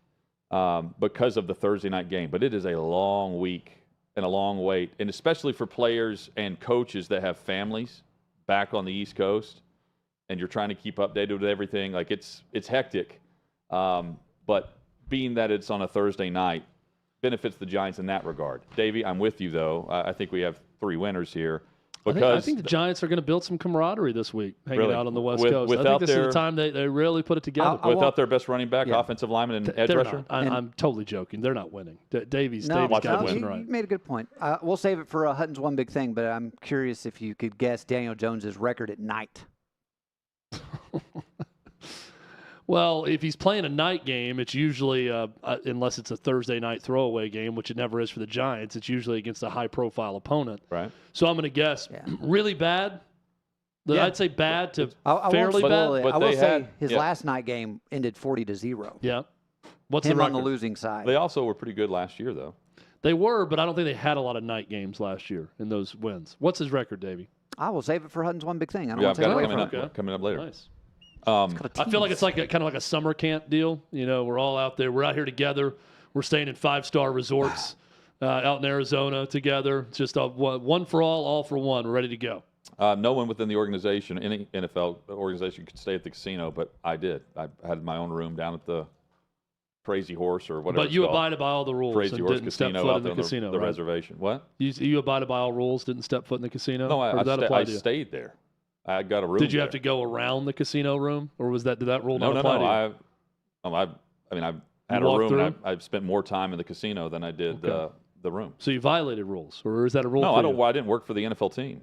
because of the Thursday night game. But it is a long week and a long wait, and especially for players and coaches that have families back on the East Coast. And you're trying to keep updated with everything. Like it's hectic. But being that it's on a Thursday night benefits the Giants in that regard. Davey, I'm with you, though. I think we have 3 winners here. I think the Giants are going to build some camaraderie this week, hanging out on the West Coast. I think this is the time they really put it together. Without their best running back, offensive lineman, and edge rusher? I'm totally joking. They're not winning. Davies got this one right. You made a good point. We'll save it for Hutton's one big thing, but I'm curious if you could guess Daniel Jones's record at night. Well, if he's playing a night game, it's usually, unless it's a Thursday night throwaway game, which it never is for the Giants, it's usually against a high-profile opponent. Right. So I'm going to guess really bad. I'd say bad to fairly bad. I will say his last night game ended 40-0. Yeah. What's him the on the losing side? They also were pretty good last year, though. They were, but I don't think they had a lot of night games last year in those wins. What's his record, Davey? I will save it for Hutton's one big thing. I don't want to take it away coming up later. Nice. I feel like it's like kind of like a summer camp deal. We're all out there. We're out here together. We're staying in 5-star resorts out in Arizona together. It's just a one for all for one. We're ready to go. No one within the organization, any NFL organization, could stay at the casino, but I did. I had my own room down at the Crazy Horse or whatever. But you abided by all the rules. Crazy Horse didn't step Casino foot out in there the casino. The reservation. What? You abided by all rules. Didn't step foot in the casino. No, I stayed there. I got a room. Did you have to go around the casino room, or did that rule not apply to you? I At You a walked room, through? and I've spent more time in the casino than I did Okay. the room. So you violated rules, or is that a rule? No, for I don't. you? I didn't work for the NFL team.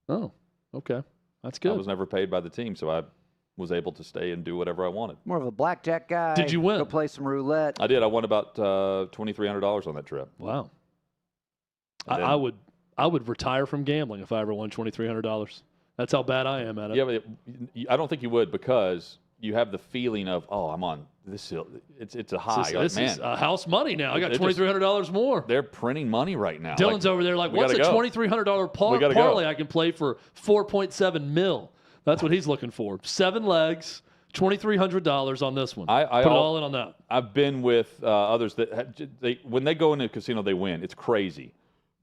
Oh, okay. That's I good. was never paid by the team, so I was able to stay and do whatever I wanted. More of a blackjack guy. Did you win? Go play some roulette. I did. I won about $2,300 on that trip. Wow. And then- I would retire from gambling if I ever won $2,300. That's how bad I am at it. Yeah, but I don't think you would, because you have the feeling of, oh, I'm on this hill. It's a high. This Like, is man, house money now. I got It just- $2,300 more. they're printing money right now. Dylan's over there like, we what's a gotta go. $2,300 We gotta go. parlay I can play for 4.7 mil? That's what he's looking for. 7 legs, $2,300 on this one. I Put it all in on that. I've been with others that when they go into a casino, they win. It's crazy,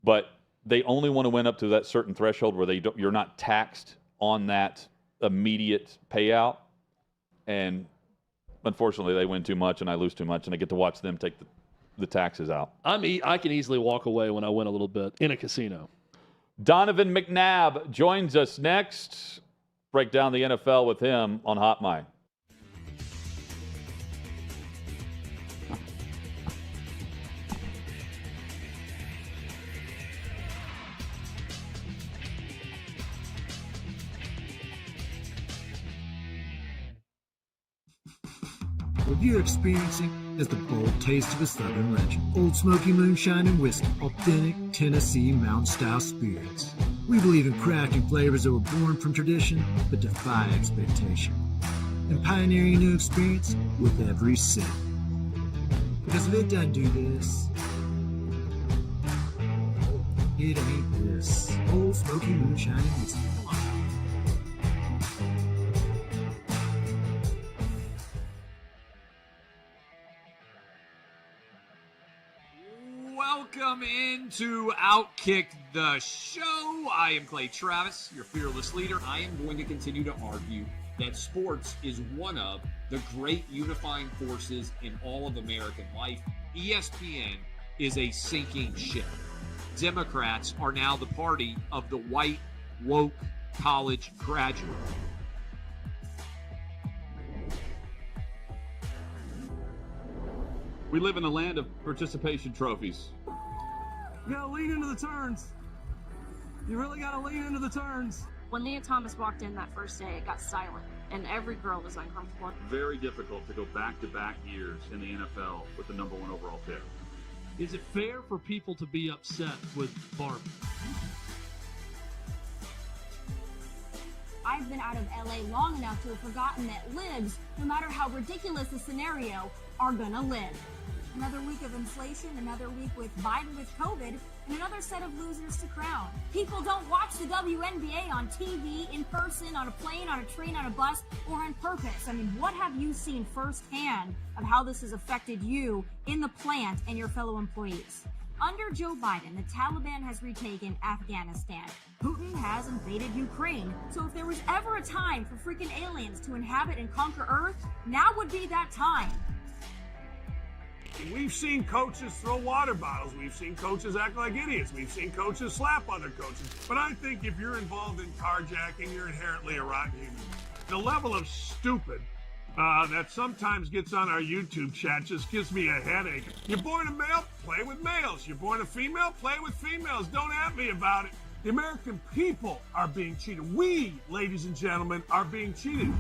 but they only want to win up to that certain threshold where you're not taxed on that immediate payout. And unfortunately, they win too much, and I lose too much, and I get to watch them take the taxes out. I can easily walk away when I win a little bit in a casino. Donovan McNabb joins us next. Break down the NFL with him on Hot Mic. What you're experiencing is the bold taste of a Southern legend. Old Smoky Moonshine and Whiskey, authentic Tennessee mountain-style spirits. We believe in crafting flavors that were born from tradition but defy expectation, and pioneering a new experience with every sip. Because if it doesn't do this, it ain't this. Old Smoky Moonshine and Whiskey. Welcome into OutKick the show. I am Clay Travis, your fearless leader. I am going to continue to argue that sports is one of the great unifying forces in all of American life. ESPN is a sinking ship. Democrats are now the party of the white, woke college graduate. We live in a land of participation trophies. You gotta lean into the turns. You really gotta lean into the turns. When Leah Thomas walked in that first day, it got silent, and every girl was uncomfortable. Very difficult to go back-to-back years in the NFL with the number 1 overall pick. Is it fair for people to be upset with Barbie? I've been out of LA long enough to have forgotten that libs, no matter how ridiculous the scenario, are gonna live. Another week of inflation, another week with Biden with COVID, and another set of losers to crown. People don't watch the WNBA on TV, in person, on a plane, on a train, on a bus, or on purpose. I mean, what have you seen firsthand of how this has affected you in the plant and your fellow employees? Under Joe Biden, the Taliban has retaken Afghanistan. Putin has invaded Ukraine. So if there was ever a time for freaking aliens to inhabit and conquer Earth, now would be that time. We've seen coaches throw water bottles. We've seen coaches act like idiots. We've seen coaches slap other coaches. But I think if you're involved in carjacking, you're inherently a rotten human. The level of stupid that sometimes gets on our YouTube chat just gives me a headache. You're born a male, play with males. You're born a female, play with females. Don't at me about it. The American people are being cheated. We, ladies and gentlemen, are being cheated.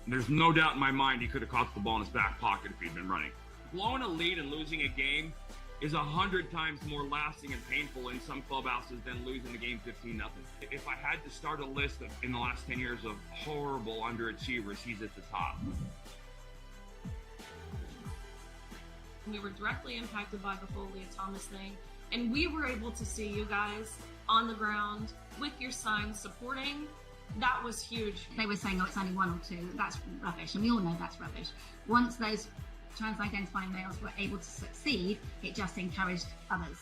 There's no doubt in my mind he could have caught the ball in his back pocket if he'd been running. Blowing a lead and losing a game is 100 times more lasting and painful in some clubhouses than losing the game 15-0. If I had to start a list in the last 10 years of horrible underachievers, he's at the top. We were directly impacted by the whole Leah Thomas thing, and we were able to see you guys on the ground with your signs supporting. That was huge. They were saying, oh, it's only 1 or 2. That's rubbish, and we all know that's rubbish. Once those trans-identifying males were able to succeed, it just encouraged others.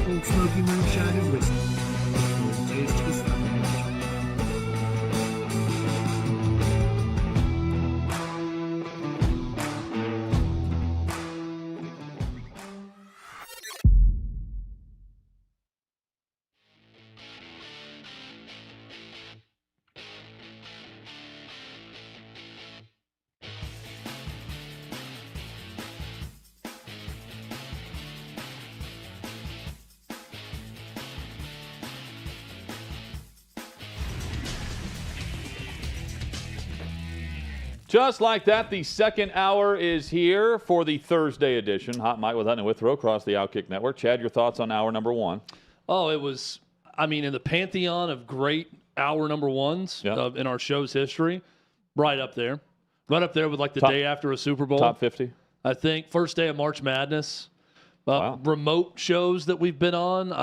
Old Smoky Moonshine and Whiskey. Taste of the Southern legend. Just like that, the second hour is here for the Thursday edition. Hot Mic with Hutton and Withrow across the OutKick Network. Chad, your thoughts on hour number one? Oh, it was, in the pantheon of great hour number ones in our show's history, right up there. Right up there with like the day after a Super Bowl. Top 50? I think. First day of March Madness. Remote shows that we've been on.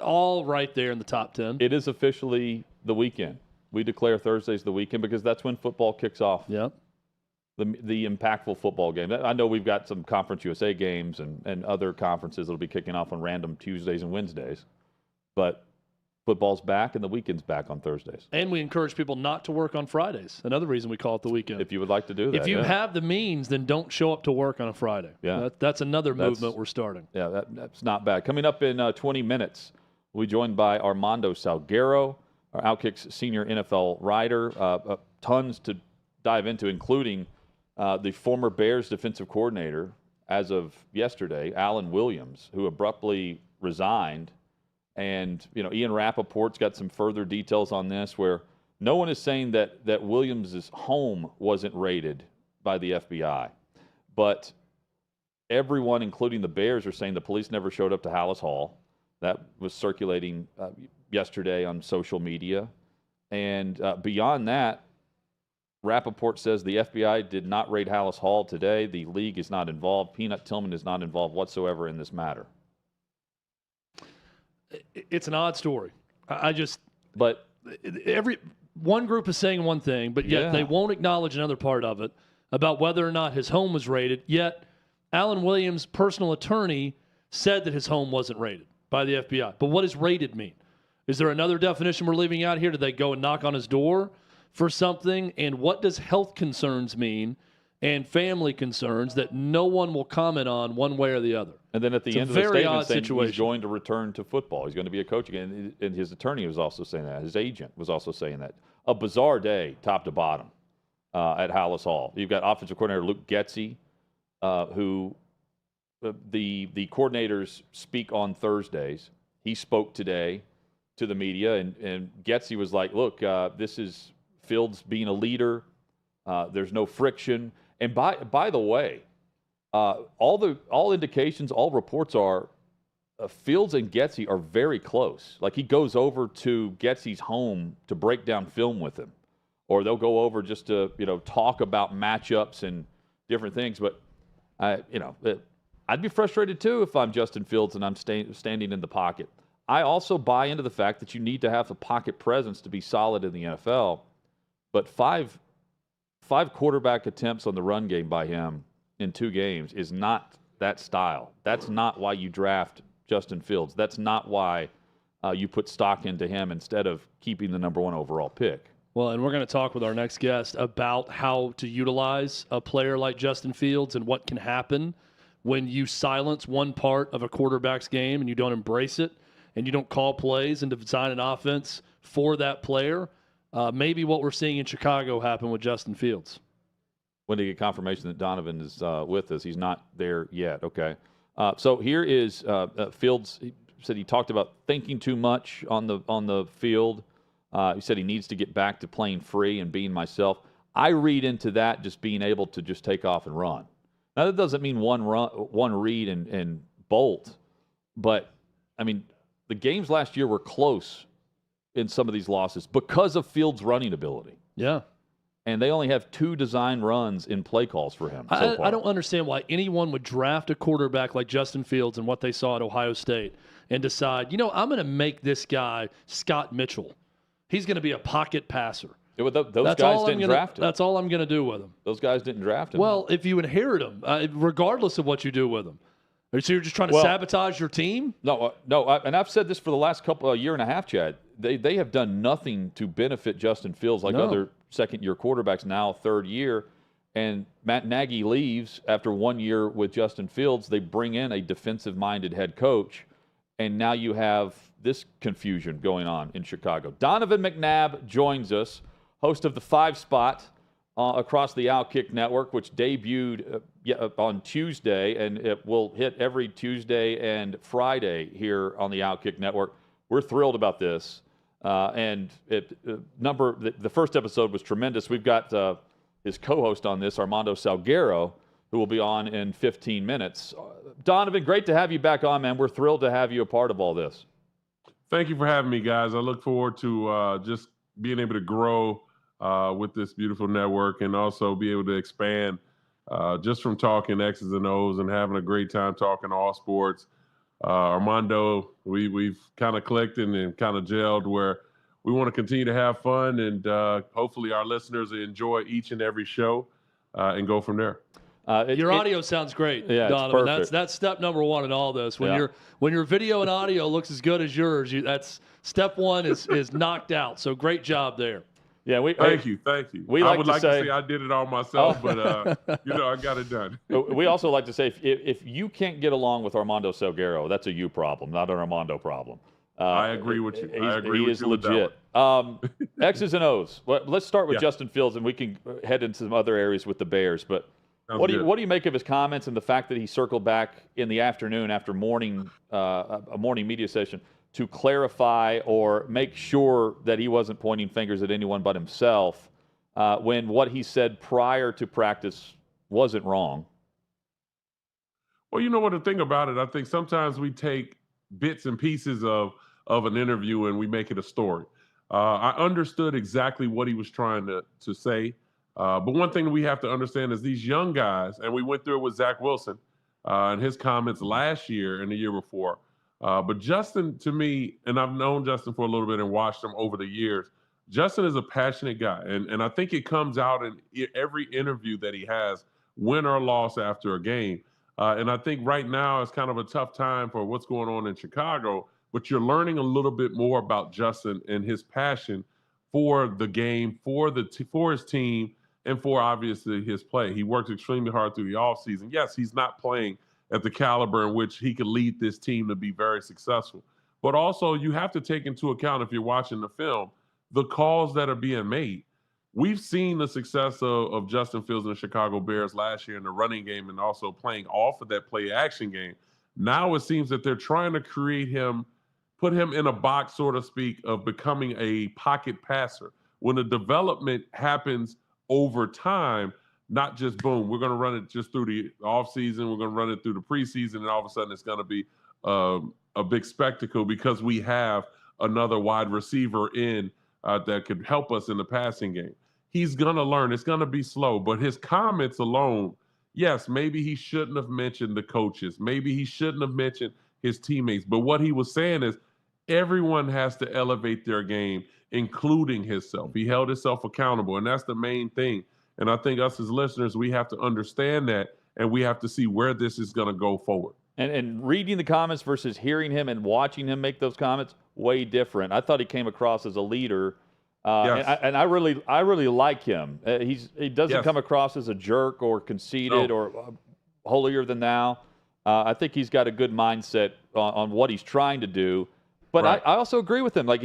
All right there in the top 10. It is officially the weekend. We declare Thursdays the weekend because that's when football kicks off. Yep. The impactful football game. I know we've got some Conference USA games and other conferences that'll be kicking off on random Tuesdays and Wednesdays. But football's back and the weekend's back on Thursdays. And we encourage people not to work on Fridays. Another reason we call it the weekend. If you would like to do that. If you have the means, then don't show up to work on a Friday. Yeah. That's another movement we're starting. Yeah, that's not bad. Coming up in 20 minutes, we'll be joined by Armando Salguero, our OutKick's senior NFL writer. Tons to dive into, including the former Bears defensive coordinator, as of yesterday, Alan Williams, who abruptly resigned. And, Ian Rappaport's got some further details on this where no one is saying that Williams' home wasn't raided by the FBI. But everyone, including the Bears, are saying the police never showed up to Hallis Hall. That was circulating yesterday on social media. And beyond that, Rappaport says the FBI did not raid Hallis Hall today. The league is not involved. Peanut Tillman is not involved whatsoever in this matter. It's an odd story. But every one group is saying one thing, but yet they won't acknowledge another part of it about whether or not his home was raided. Yet Alan Williams' personal attorney said that his home wasn't raided by the FBI. But what does raided mean? Is there another definition we're leaving out here? Did they go and knock on his door for something? And what does health concerns mean and family concerns that no one will comment on one way or the other? And then at the It's end a of the very statement odd saying situation. he's going to return to football. He's going to be a coach again. And his attorney was also saying that. His agent was also saying that. A bizarre day, top to bottom, at Hallis Hall. You've got offensive coordinator Luke Getsy, who the coordinators speak on Thursdays. He spoke today to the media, and Getsy was like, look, this is Fields being a leader. There's no friction. And by the way, all indications, all reports are Fields and Getsy are very close. Like he goes over to Getsy's home to break down film with him, or they'll go over just to talk about matchups and different things. But I'd be frustrated too if I'm Justin Fields and I'm standing in the pocket. I also buy into the fact that you need to have a pocket presence to be solid in the NFL. But five quarterback attempts on the run game by him in 2 games is not that style. That's not why you draft Justin Fields. That's not why you put stock into him instead of keeping the number 1 overall pick. Well, and we're going to talk with our next guest about how to utilize a player like Justin Fields and what can happen when you silence one part of a quarterback's game and you don't embrace it and you don't call plays and design an offense for that player. Maybe what we're seeing in Chicago happen with Justin Fields. When did you get confirmation that Donovan is with us? He's not there yet. Okay. So here is Fields. He said he talked about thinking too much on the field. He said he needs to get back to playing free and being myself. I read into that just being able to just take off and run. Now, that doesn't mean one read and bolt. But, the games last year were close in some of these losses because of Fields' running ability. Yeah. And they only have 2 design runs in play calls for him so far. I don't understand why anyone would draft a quarterback like Justin Fields and what they saw at Ohio State and decide, I'm going to make this guy Scott Mitchell. He's going to be a pocket passer. Yeah, well, those guys didn't draft him. That's all I'm going to do with him. Those guys didn't draft him. Well, if you inherit him, regardless of what you do with him. So you're just trying to sabotage your team? No, and I've said this for the last year and a half, Chad. They have done nothing to benefit Justin Fields like other second-year quarterbacks, now third year. And Matt Nagy leaves after 1 year with Justin Fields. They bring in a defensive-minded head coach, and now you have this confusion going on in Chicago. Donovan McNabb joins us, host of the 5 Spot across the OutKick Network, which debuted on Tuesday, and it will hit every Tuesday and Friday here on the OutKick Network. We're thrilled about this. And the first episode was tremendous. We've got his co-host on this, Armando Salguero, who will be on in 15 minutes. Donovan, great to have you back on, man. We're thrilled to have you a part of all this. Thank you for having me, guys. I look forward to just being able to grow with this beautiful network and also be able to expand just from talking X's and O's and having a great time talking all sports. Armando, we've kind of clicked and kind of gelled where we want to continue to have fun, and hopefully our listeners enjoy each and every show and go from there. Your audio sounds great, yeah, Donovan. That's step number one in all this. When your video and audio looks as good as yours, that's step one is knocked out. So great job there. Yeah, thank you. I would like to say I did it all myself, but I got it done. We also like to say if you can't get along with Armando Salguero, that's a you problem, not an Armando problem. I agree with you. He is legit. X's and O's. Well, let's start with Justin Fields, and we can head into some other areas with the Bears. But what do you make of his comments and the fact that he circled back in the afternoon after a morning media session to clarify or make sure that he wasn't pointing fingers at anyone but himself when what he said prior to practice wasn't wrong? Well, you know what the thing about it, I think sometimes we take bits and pieces of an interview and we make it a story. I understood exactly what he was trying to say. But one thing we have to understand is these young guys, and we went through it with Zach Wilson and his comments last year and the year before. But Justin, to me, and I've known Justin for a little bit and watched him over the years, Justin is a passionate guy. And I think it comes out in every interview that he has, win or loss after a game. And I think right now it's kind of a tough time for what's going on in Chicago, but you're learning a little bit more about Justin and his passion for the game, for his team, and for obviously his play. He worked extremely hard through the offseason. Yes, he's not playing at the caliber in which he could lead this team to be very successful. But also you have to take into account, if you're watching the film, the calls that are being made. We've seen the success of Justin Fields and the Chicago Bears last year in the running game and also playing off of that play-action game. Now it seems that they're trying to put him in a box, so to speak, of becoming a pocket passer. When the development happens over time, not just boom, we're going to run it just through the offseason, we're going to run it through the preseason, and all of a sudden it's going to be a big spectacle because we have another wide receiver in that could help us in the passing game. He's going to learn. It's going to be slow, but his comments alone, yes, maybe he shouldn't have mentioned the coaches. Maybe he shouldn't have mentioned his teammates. But what he was saying is everyone has to elevate their game, including himself. He held himself accountable, and that's the main thing. And I think us as listeners, we have to understand that, and we have to see where this is going to go forward. And reading the comments versus hearing him and watching him make those comments, way different. I thought he came across as a leader. Yes. And I really like him. He doesn't come across as a jerk or conceited or holier than thou. I think he's got a good mindset on what he's trying to do. But I also agree with him. Like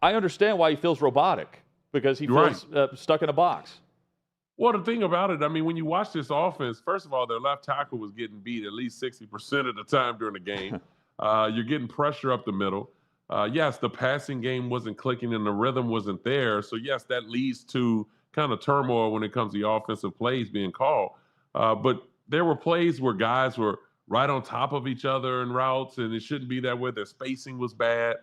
I understand why he feels robotic because he feels stuck in a box. Well, the thing about it, I mean, when you watch this offense, first of all, their left tackle was getting beat at least 60% of the time during the game. You're getting pressure up the middle. Yes, the passing game wasn't clicking and the rhythm wasn't there. So, yes, that leads to kind of turmoil when it comes to the offensive plays being called. But there were plays where guys were right on top of each other in routes, and it shouldn't be that way. Their spacing was bad.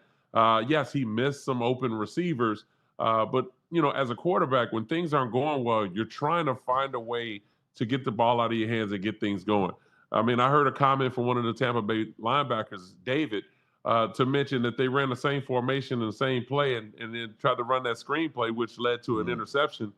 Yes, he missed some open receivers. But, you know, as a quarterback, when things aren't going well, you're trying to find a way to get the ball out of your hands and get things going. I mean, I heard a comment from one of the Tampa Bay linebackers, David, to mention that they ran the same formation and the same play and then tried to run that screenplay, which led to an interception.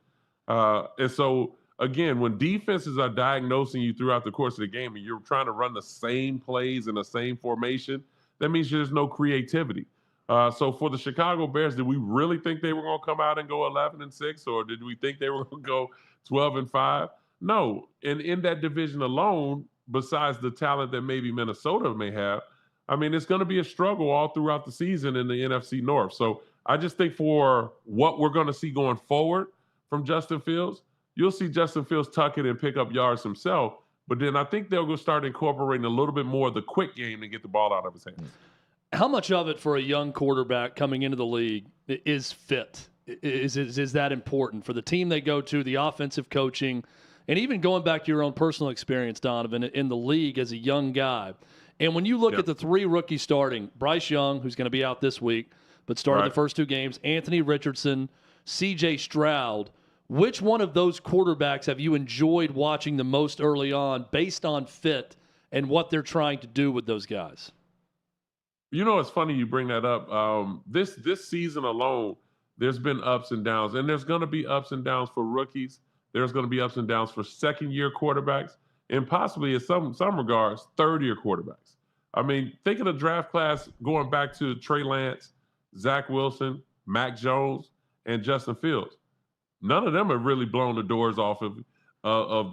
And so, again, when defenses are diagnosing you throughout the course of the game and you're trying to run the same plays in the same formation, that means there's no creativity. So for the Chicago Bears, did we really think they were going to come out and go 11-6, or did we think they were going to go 12-5? No. And in that division alone, besides the talent that maybe Minnesota may have, I mean, it's going to be a struggle all throughout the season in the NFC North. So I just think for what we're going to see going forward from Justin Fields, you'll see Justin Fields tuck it and pick up yards himself. But then I think they'll go start incorporating a little bit more of the quick game to get the ball out of his hands. How much of it for a young quarterback coming into the league is fit? is that important for the team they go to, the offensive coaching, and even going back to your own personal experience, Donovan, in the league as a young guy. And when you look at the 3 rookies starting, Bryce Young, who's going to be out this week, but started the first 2 games, Anthony Richardson, C.J. Stroud, which one of those quarterbacks have you enjoyed watching the most early on based on fit and what they're trying to do with those guys? You know, it's funny you bring that up. This season alone, there's been ups and downs, and there's going to be ups and downs for rookies. There's going to be ups and downs for second-year quarterbacks, and possibly in some regards, third-year quarterbacks. I mean, think of the draft class going back to Trey Lance, Zach Wilson, Mac Jones, and Justin Fields. None of them have really blown the doors off of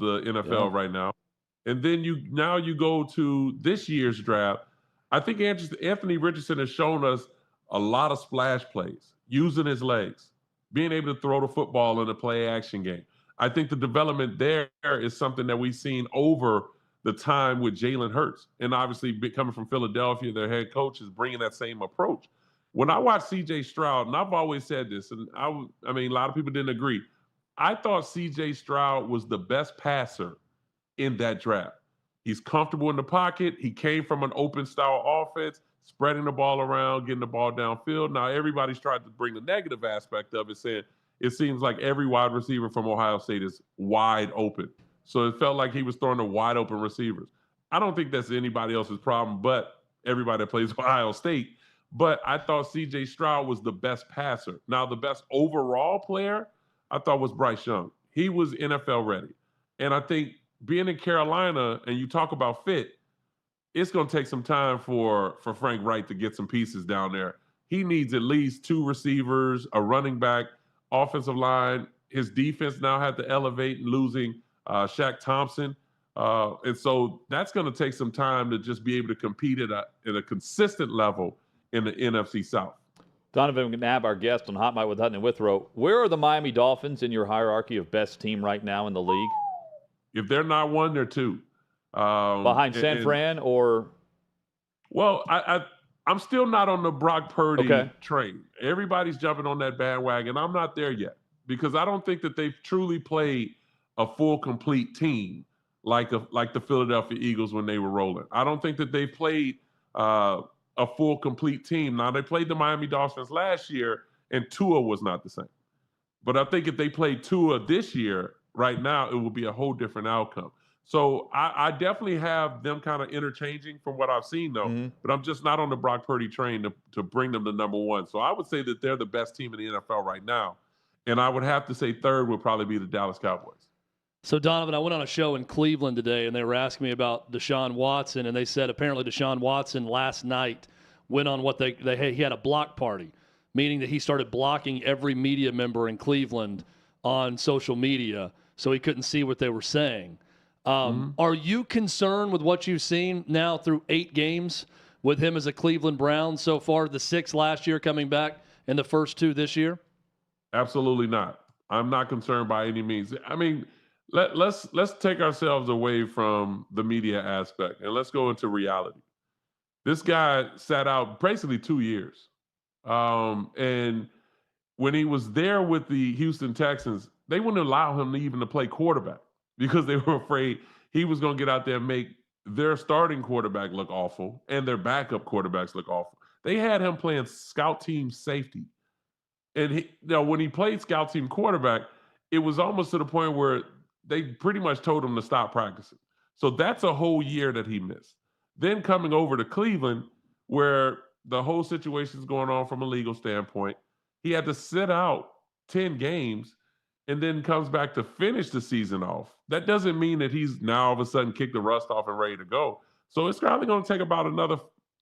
the NFL right now. And then you go to this year's draft. I think Anthony Richardson has shown us a lot of splash plays, using his legs, being able to throw the football in a play-action game. I think the development there is something that we've seen over the time with Jalen Hurts. And obviously, coming from Philadelphia, their head coach is bringing that same approach. When I watch C.J. Stroud, and I've always said this, and I mean, a lot of people didn't agree. I thought C.J. Stroud was the best passer in that draft. He's comfortable in the pocket. He came from an open style offense, spreading the ball around, getting the ball downfield. Now, everybody's tried to bring the negative aspect of it, saying it seems like every wide receiver from Ohio State is wide open. So it felt like he was throwing to wide open receivers. I don't think that's anybody else's problem, but everybody that plays Ohio State. But I thought C.J. Stroud was the best passer. Now, the best overall player, I thought was Bryce Young. He was NFL ready. And I think being in Carolina, and you talk about fit, it's going to take some time for Frank Wright to get some pieces down there. He needs at least 2 receivers, a running back, offensive line. His defense now had to elevate, losing Shaq Thompson. And so that's going to take some time to just be able to compete at a consistent level in the NFC South. Donovan McNabb, our guest on Hot Mic with Hutton and Withrow. Where are the Miami Dolphins in your hierarchy of best team right now in the league? If they're not 1, they're 2. Behind San Fran or? Well, I'm still not on the Brock Purdy train. Everybody's jumping on that bandwagon. I'm not there yet because I don't think that they've truly played a full, complete team like the Philadelphia Eagles when they were rolling. I don't think that they've played a full, complete team. Now, they played the Miami Dolphins last year, and Tua was not the same. But I think if they played Tua this year, right now, it will be a whole different outcome. So I definitely have them kind of interchanging from what I've seen, though. But I'm just not on the Brock Purdy train to bring them to number 1. So I would say that they're the best team in the NFL right now. And I would have to say third would probably be the Dallas Cowboys. So, Donovan, I went on a show in Cleveland today, and they were asking me about Deshaun Watson, and they said apparently Deshaun Watson last night went on what he had a block party, meaning that he started blocking every media member in Cleveland on social media so he couldn't see what they were saying. Are you concerned with what you've seen now through 8 games with him as a Cleveland Brown so far, the 6 last year coming back and the first 2 this year? Absolutely not. I'm not concerned by any means. I mean, let's take ourselves away from the media aspect and let's go into reality. This guy sat out basically 2 years. And when he was there with the Houston Texans, they wouldn't allow him even to play quarterback because they were afraid he was going to get out there and make their starting quarterback look awful and their backup quarterbacks look awful. They had him playing scout team safety. And when he played scout team quarterback, it was almost to the point where they pretty much told him to stop practicing. So that's a whole year that he missed. Then coming over to Cleveland, where the whole situation is going on from a legal standpoint, he had to sit out 10 games and then comes back to finish the season off. That doesn't mean that he's now all of a sudden kicked the rust off and ready to go. So it's probably going to take about another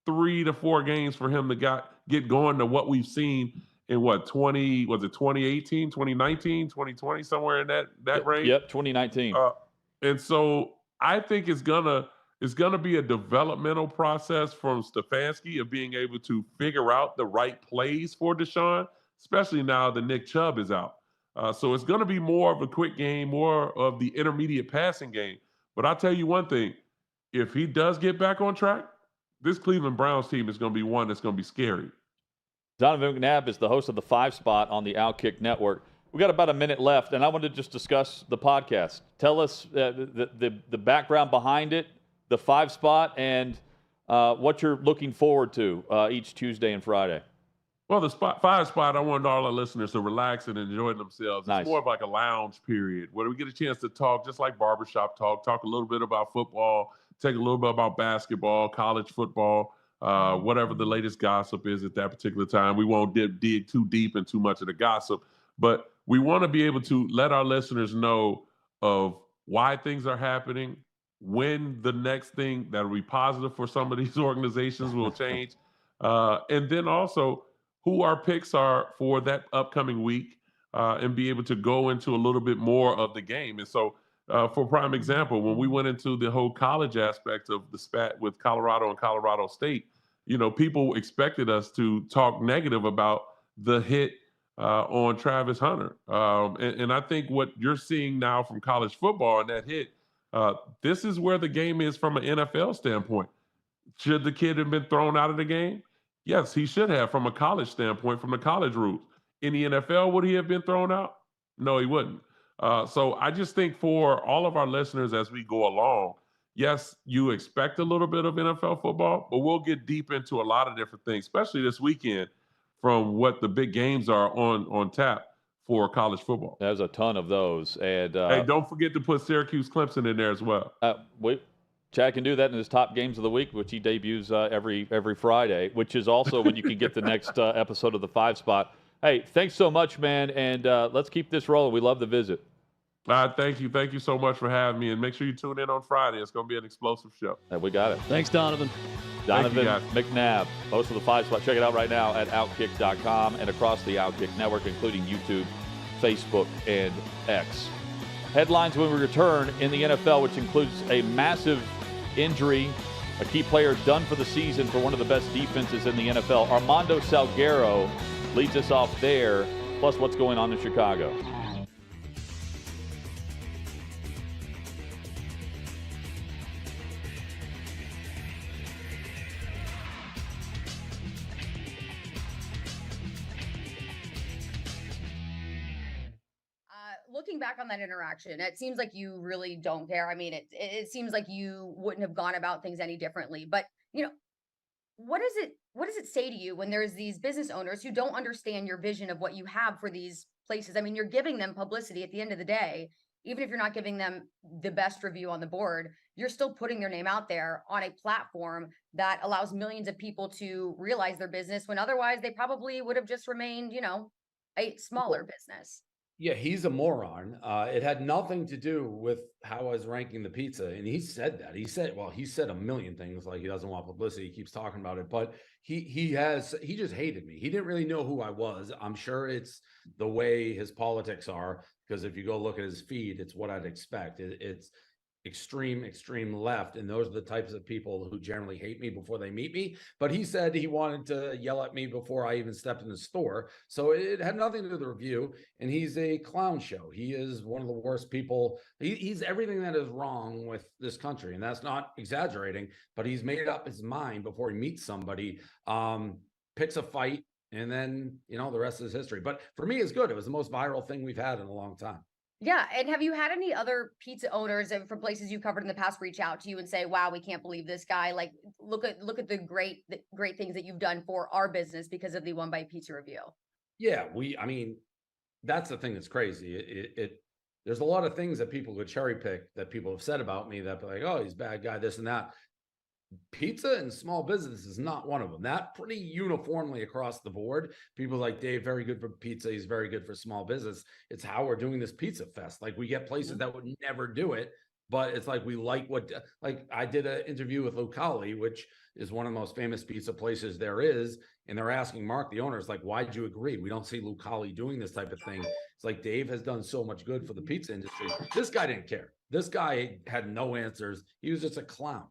3 to 4 games for him to get going to what we've seen in 2018, 2019, 2020, somewhere in that range? Yep, 2019. And so I think it's gonna be a developmental process from Stefanski of being able to figure out the right plays for Deshaun, especially now that Nick Chubb is out. So it's going to be more of a quick game, more of the intermediate passing game. But I'll tell you one thing. If he does get back on track, this Cleveland Browns team is going to be one that's going to be scary. Donovan McNabb is the host of the 5 Spot on the OutKick Network. We got about a minute left, and I want to just discuss the podcast. Tell us the background behind it, the 5 Spot, and what you're looking forward to each Tuesday and Friday. Well, the 5 Spot, I want all our listeners to relax and enjoy themselves. Nice. It's more of like a lounge period where we get a chance to talk, just like barbershop talk a little bit about football, take a little bit about basketball, college football, whatever the latest gossip is at that particular time. We won't dig too deep in too much of the gossip, but we want to be able to let our listeners know of why things are happening, when the next thing that will be positive for some of these organizations will change, and then also who our picks are for that upcoming week, and be able to go into a little bit more of the game. And so, for prime example, when we went into the whole college aspect of the spat with Colorado and Colorado State, people expected us to talk negative about the hit on Travis Hunter. And I think what you're seeing now from college football and that hit, this is where the game is from an NFL standpoint. Should the kid have been thrown out of the game? Yes, he should have from a college standpoint, from the college rules. In the NFL, would he have been thrown out? No, he wouldn't. So I just think for all of our listeners as we go along, yes, you expect a little bit of NFL football, but we'll get deep into a lot of different things, especially this weekend from what the big games are on tap for college football. There's a ton of those. And hey, don't forget to put Syracuse Clemson in there as well. Chad can do that in his top games of the week, which he debuts every Friday, which is also when you can get the next episode of the 5 Spot. Hey, thanks so much, man, and let's keep this rolling. We love the visit. Thank you. Thank you so much for having me, and make sure you tune in on Friday. It's going to be an explosive show. We got it. Thanks, Donovan. Donovan McNabb, host of the 5 Spot. Check it out right now at OutKick.com and across the OutKick Network, including YouTube, Facebook, and X. Headlines when we return in the NFL, which includes a massive injury, a key player done for the season for one of the best defenses in the NFL. Armando Salguero leads us off there, plus what's going on in Chicago. Looking back on that interaction, it seems like you really don't care. I mean, it seems like you wouldn't have gone about things any differently. But, what does it say to you when there's these business owners who don't understand your vision of what you have for these places? I mean, you're giving them publicity at the end of the day. Even if you're not giving them the best review on the board, you're still putting their name out there on a platform that allows millions of people to realize their business when otherwise they probably would have just remained, a smaller business. Yeah, he's a moron. It had nothing to do with how I was ranking the pizza. And he said that. He said a million things, like he doesn't want publicity. He keeps talking about it. But he just hated me. He didn't really know who I was. I'm sure it's the way his politics are, because if you go look at his feed, it's what I'd expect. It's extreme left, and those are the types of people who generally hate me before they meet me. But he said he wanted to yell at me before I even stepped in the store, so it had nothing to do with the review. And he's a clown show. He is one of the worst people. He's everything that is wrong with this country, and that's not exaggerating. But he's made up his mind before he meets somebody, picks a fight, and then the rest is history. But for me, it's good. It was the most viral thing we've had in a long time. Yeah. And have you had any other pizza owners from places you covered in the past reach out to you and say, wow, we can't believe this guy? Like, look at the great things that you've done for our business because of the One Bite Pizza review. Yeah, that's the thing that's crazy. There's a lot of things that people could cherry pick that people have said about me that be like, oh, he's a bad guy, this and that. Pizza and small business is not one of them. That pretty uniformly across the board. People like Dave, very good for pizza. He's very good for small business. It's how we're doing this pizza fest. Like, we get places that would never do it, but it's like, we like I did an interview with Lucali, which is one of the most famous pizza places there is. And they're asking Mark, the owner, is like, why'd you agree? We don't see Lucali doing this type of thing. It's like, Dave has done so much good for the pizza industry. This guy didn't care. This guy had no answers. He was just a clown.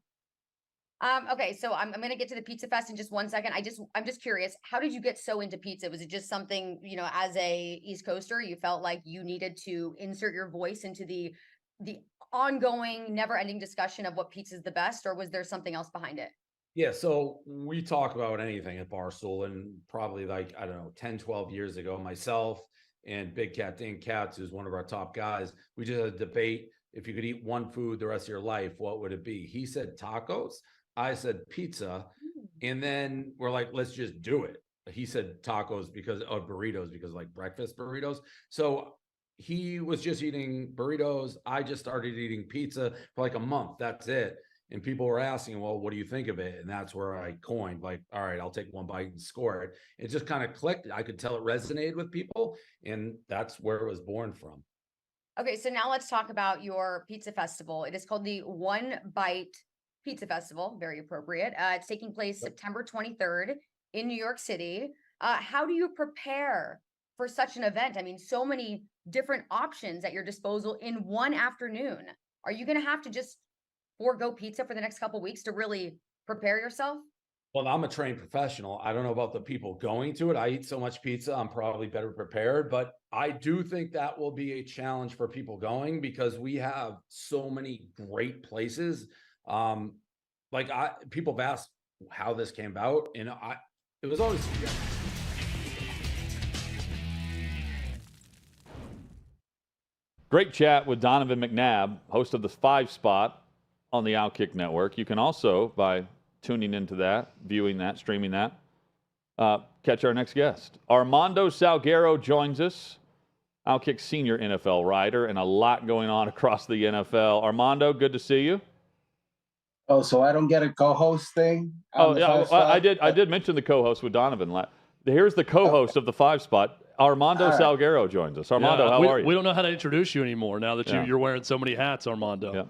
Okay, so I'm going to get to the Pizza Fest in just 1 second. I'm just curious, how did you get so into pizza? Was it just something, as a East Coaster, you felt like you needed to insert your voice into the ongoing, never-ending discussion of what pizza is the best, or was there something else behind it? Yeah, so we talk about anything at Barstool, and probably like, I don't know, 10, 12 years ago, myself and Big Cat Dan Katz, who's one of our top guys, we just had a debate. If you could eat one food the rest of your life, what would it be? He said tacos. I said pizza. And then we're like, let's just do it. He said tacos because of burritos, because like breakfast burritos. So he was just eating burritos. I just started eating pizza for like a month. That's it. And people were asking, well, what do you think of it? And that's where I coined, like, all right, I'll take one bite and score it. It just kind of clicked. I could tell it resonated with people. And that's where it was born from. Okay, so now let's talk about your pizza festival. It is called the One Bite Pizza Festival. Very appropriate. It's taking place September 23rd in New York City. How do you prepare for such an event? I mean, so many different options at your disposal in one afternoon. Are you going to have to just forego pizza for the next couple of weeks to really prepare yourself? Well, I'm a trained professional. I don't know about the people going to it. I eat so much pizza, I'm probably better prepared, but I do think that will be a challenge for people because we have so many great places. People have asked how this came about, and it was always. Great chat with Donovan McNabb, host of the 5 Spot on the OutKick Network. You can also, by tuning into that, viewing that, streaming that, catch our next guest. Armando Salguero joins us, OutKick senior NFL writer, and a lot going on across the NFL. Armando, good to see you. Oh, so I don't get a co-host thing? Oh, yeah, I did mention the co-host with Donovan. Here's the co-host of the 5 Spot. Armando Salguero joins us. Armando, how are you? We don't know how to introduce you anymore now that you're wearing so many hats, Armando. Yeah.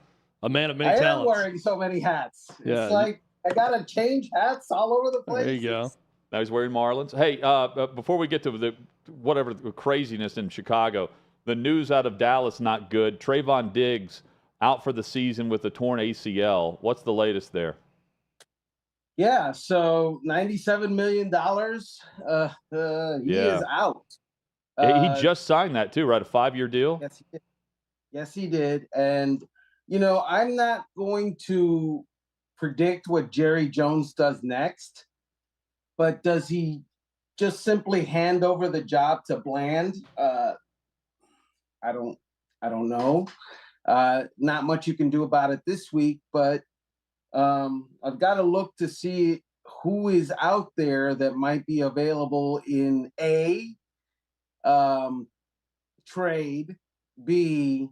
A man of many I talents. am wearing so many hats. Yeah. It's like I got to change hats all over the place. There you go. Now he's wearing Marlins. Hey, before we get to the craziness in Chicago, the news out of Dallas not good. Trevon Diggs out for the season with a torn ACL. What's the latest there? Yeah, so $97 million. He is out. He just signed that too, right? A 5-year deal? Yes, he did. Yes, he did. And, I'm not going to predict what Jerry Jones does next, but does he just simply hand over the job to Bland? I don't know. Not much you can do about it this week, but I've got to look to see who is out there that might be available in A, trade, B,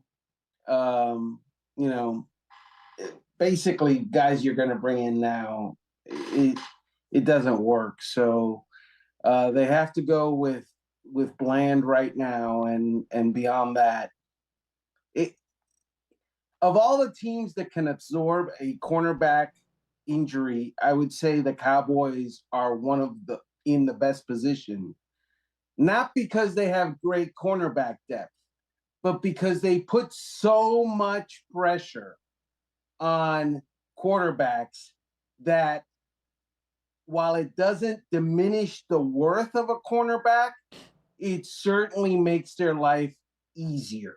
basically guys you're going to bring in now. It doesn't work. So they have to go with Bland right now, and beyond that, of all the teams that can absorb a cornerback injury, I would say the Cowboys are in the best position, not because they have great cornerback depth, but because they put so much pressure on quarterbacks that while it doesn't diminish the worth of a cornerback, it certainly makes their life easier.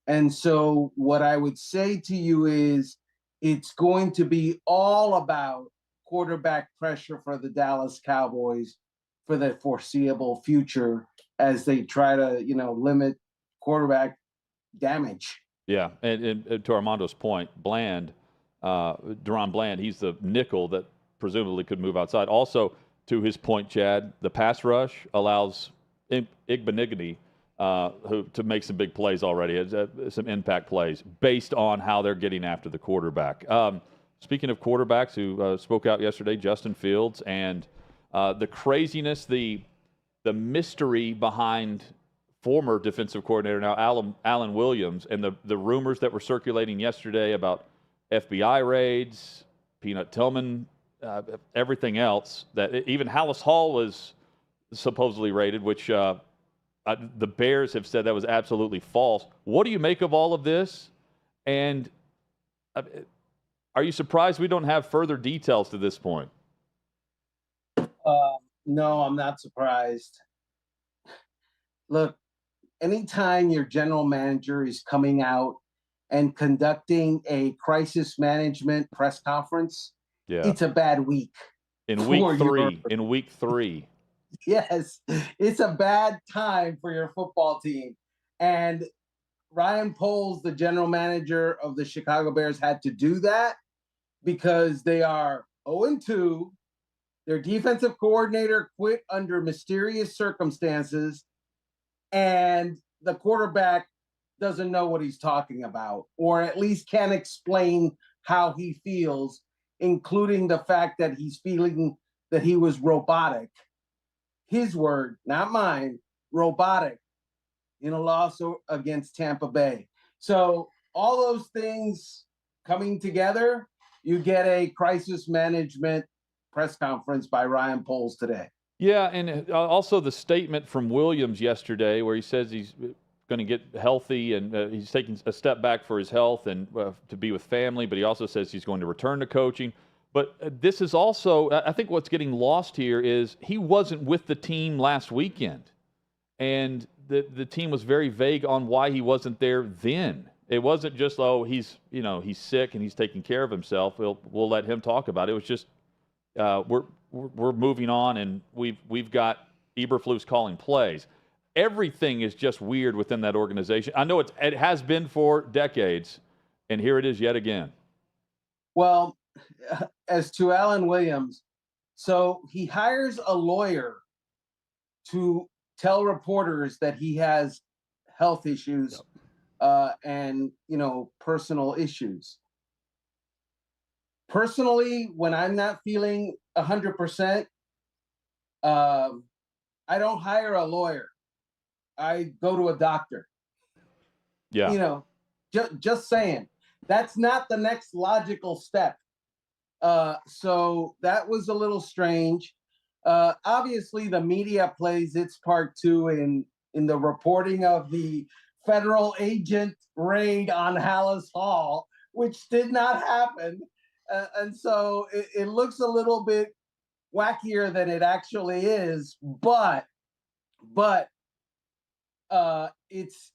And so what I would say to you is it's going to be all about quarterback pressure for the Dallas Cowboys for the foreseeable future as they try to, limit quarterback damage. Yeah, and to Armando's point, Bland, Deron Bland, he's the nickel that presumably could move outside. Also, to his point, Chad, the pass rush allows Igbenigany to make some big plays already, some impact plays based on how they're getting after the quarterback. Speaking of quarterbacks who spoke out yesterday, Justin Fields, and the craziness, the mystery behind former defensive coordinator, now Alan Williams, and the rumors that were circulating yesterday about FBI raids, Peanut Tillman, everything else, that even Hallis Hall was supposedly raided, which the Bears have said that was absolutely false. What do you make of all of this? And are you surprised we don't have further details to this point? No, I'm not surprised. Look, anytime your general manager is coming out and conducting a crisis management press conference, Yeah. it's a bad week. In week three. Yes, it's a bad time for your football team. And Ryan Poles, the general manager of the Chicago Bears, had to do that because they are 0-2. Their defensive coordinator quit under mysterious circumstances, and the quarterback doesn't know what he's talking about, or at least can't explain how he feels, including the fact that he's feeling that he was robotic. His word, not mine, robotic, in a loss against Tampa Bay. So all those things coming together, you get a crisis management press conference by Ryan Poles today. Yeah, and also the statement from Williams yesterday where he says he's going to get healthy and he's taking a step back for his health and to be with family, but he also says he's going to return to coaching. But this is also, I think what's getting lost here is he wasn't with the team last weekend. And the team was very vague on why he wasn't there then. It wasn't just, he's sick and he's taking care of himself. We'll let him talk about it. It was just we're moving on, and we've got Eberflus calling plays. Everything is just weird within that organization. I know it has been for decades, and here it is yet again. Well, as to Alan Williams, so he hires a lawyer to tell reporters that he has health issues and personal issues. Personally, when I'm not feeling 100%, I don't hire a lawyer. I go to a doctor. Yeah. Just saying. That's not the next logical step. So that was a little strange. Obviously, the media plays its part too in the reporting of the federal agent raid on Hallis Hall, which did not happen. And so it looks a little bit wackier than it actually is, but it's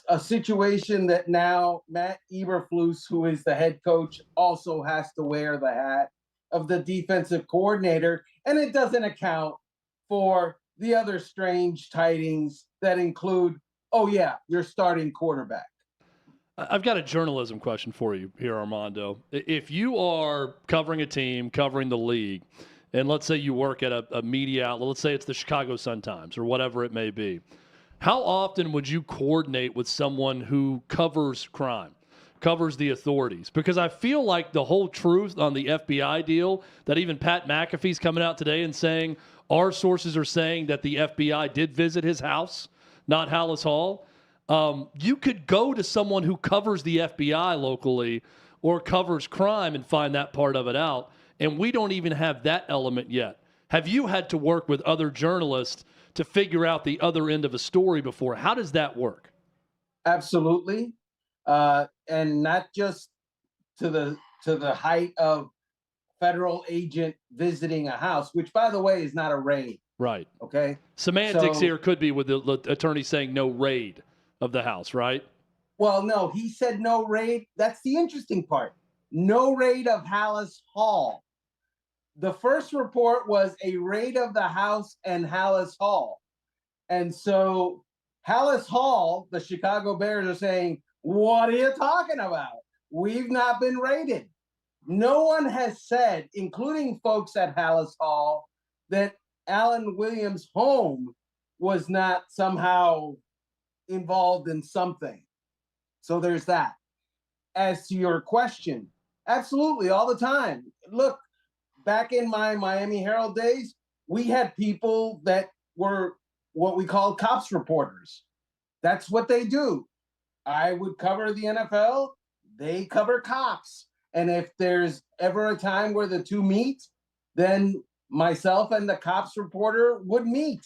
a situation that now Matt Eberflus, who is the head coach, also has to wear the hat of the defensive coordinator, and it doesn't account for the other strange tidings that include, your starting quarterback. I've got a journalism question for you here, Armando. If you are covering a team, covering the league, and let's say you work at a media outlet, let's say it's the Chicago Sun-Times or whatever it may be, how often would you coordinate with someone who covers crime, covers the authorities? Because I feel like the whole truth on the FBI deal, that even Pat McAfee's coming out today and saying our sources are saying that the FBI did visit his house, not Hallis Hall. You could go to someone who covers the FBI locally or covers crime and find that part of it out. And we don't even have that element yet. Have you had to work with other journalists to figure out the other end of a story before? How does that work? Absolutely. And not just to the height of federal agent visiting a house, which, by the way, is not a raid. Right. Okay. Semantics here could be with the attorney saying no raid of the house, right? Well, no, he said no raid. That's the interesting part. No raid of Hallis Hall. The first report was a raid of the house and Hallis Hall. And so Hallis Hall, the Chicago Bears are saying, what are you talking about? We've not been raided. No one has said, including folks at Hallis Hall, that Alan Williams' home was not somehow involved in something. So there's that. As to your question, absolutely, all the time. Look, back in my Miami Herald days, we had people that were what we call cops reporters. That's what they do. I would cover the NFL, they cover cops. And if there's ever a time where the two meet, then myself and the cops reporter would meet.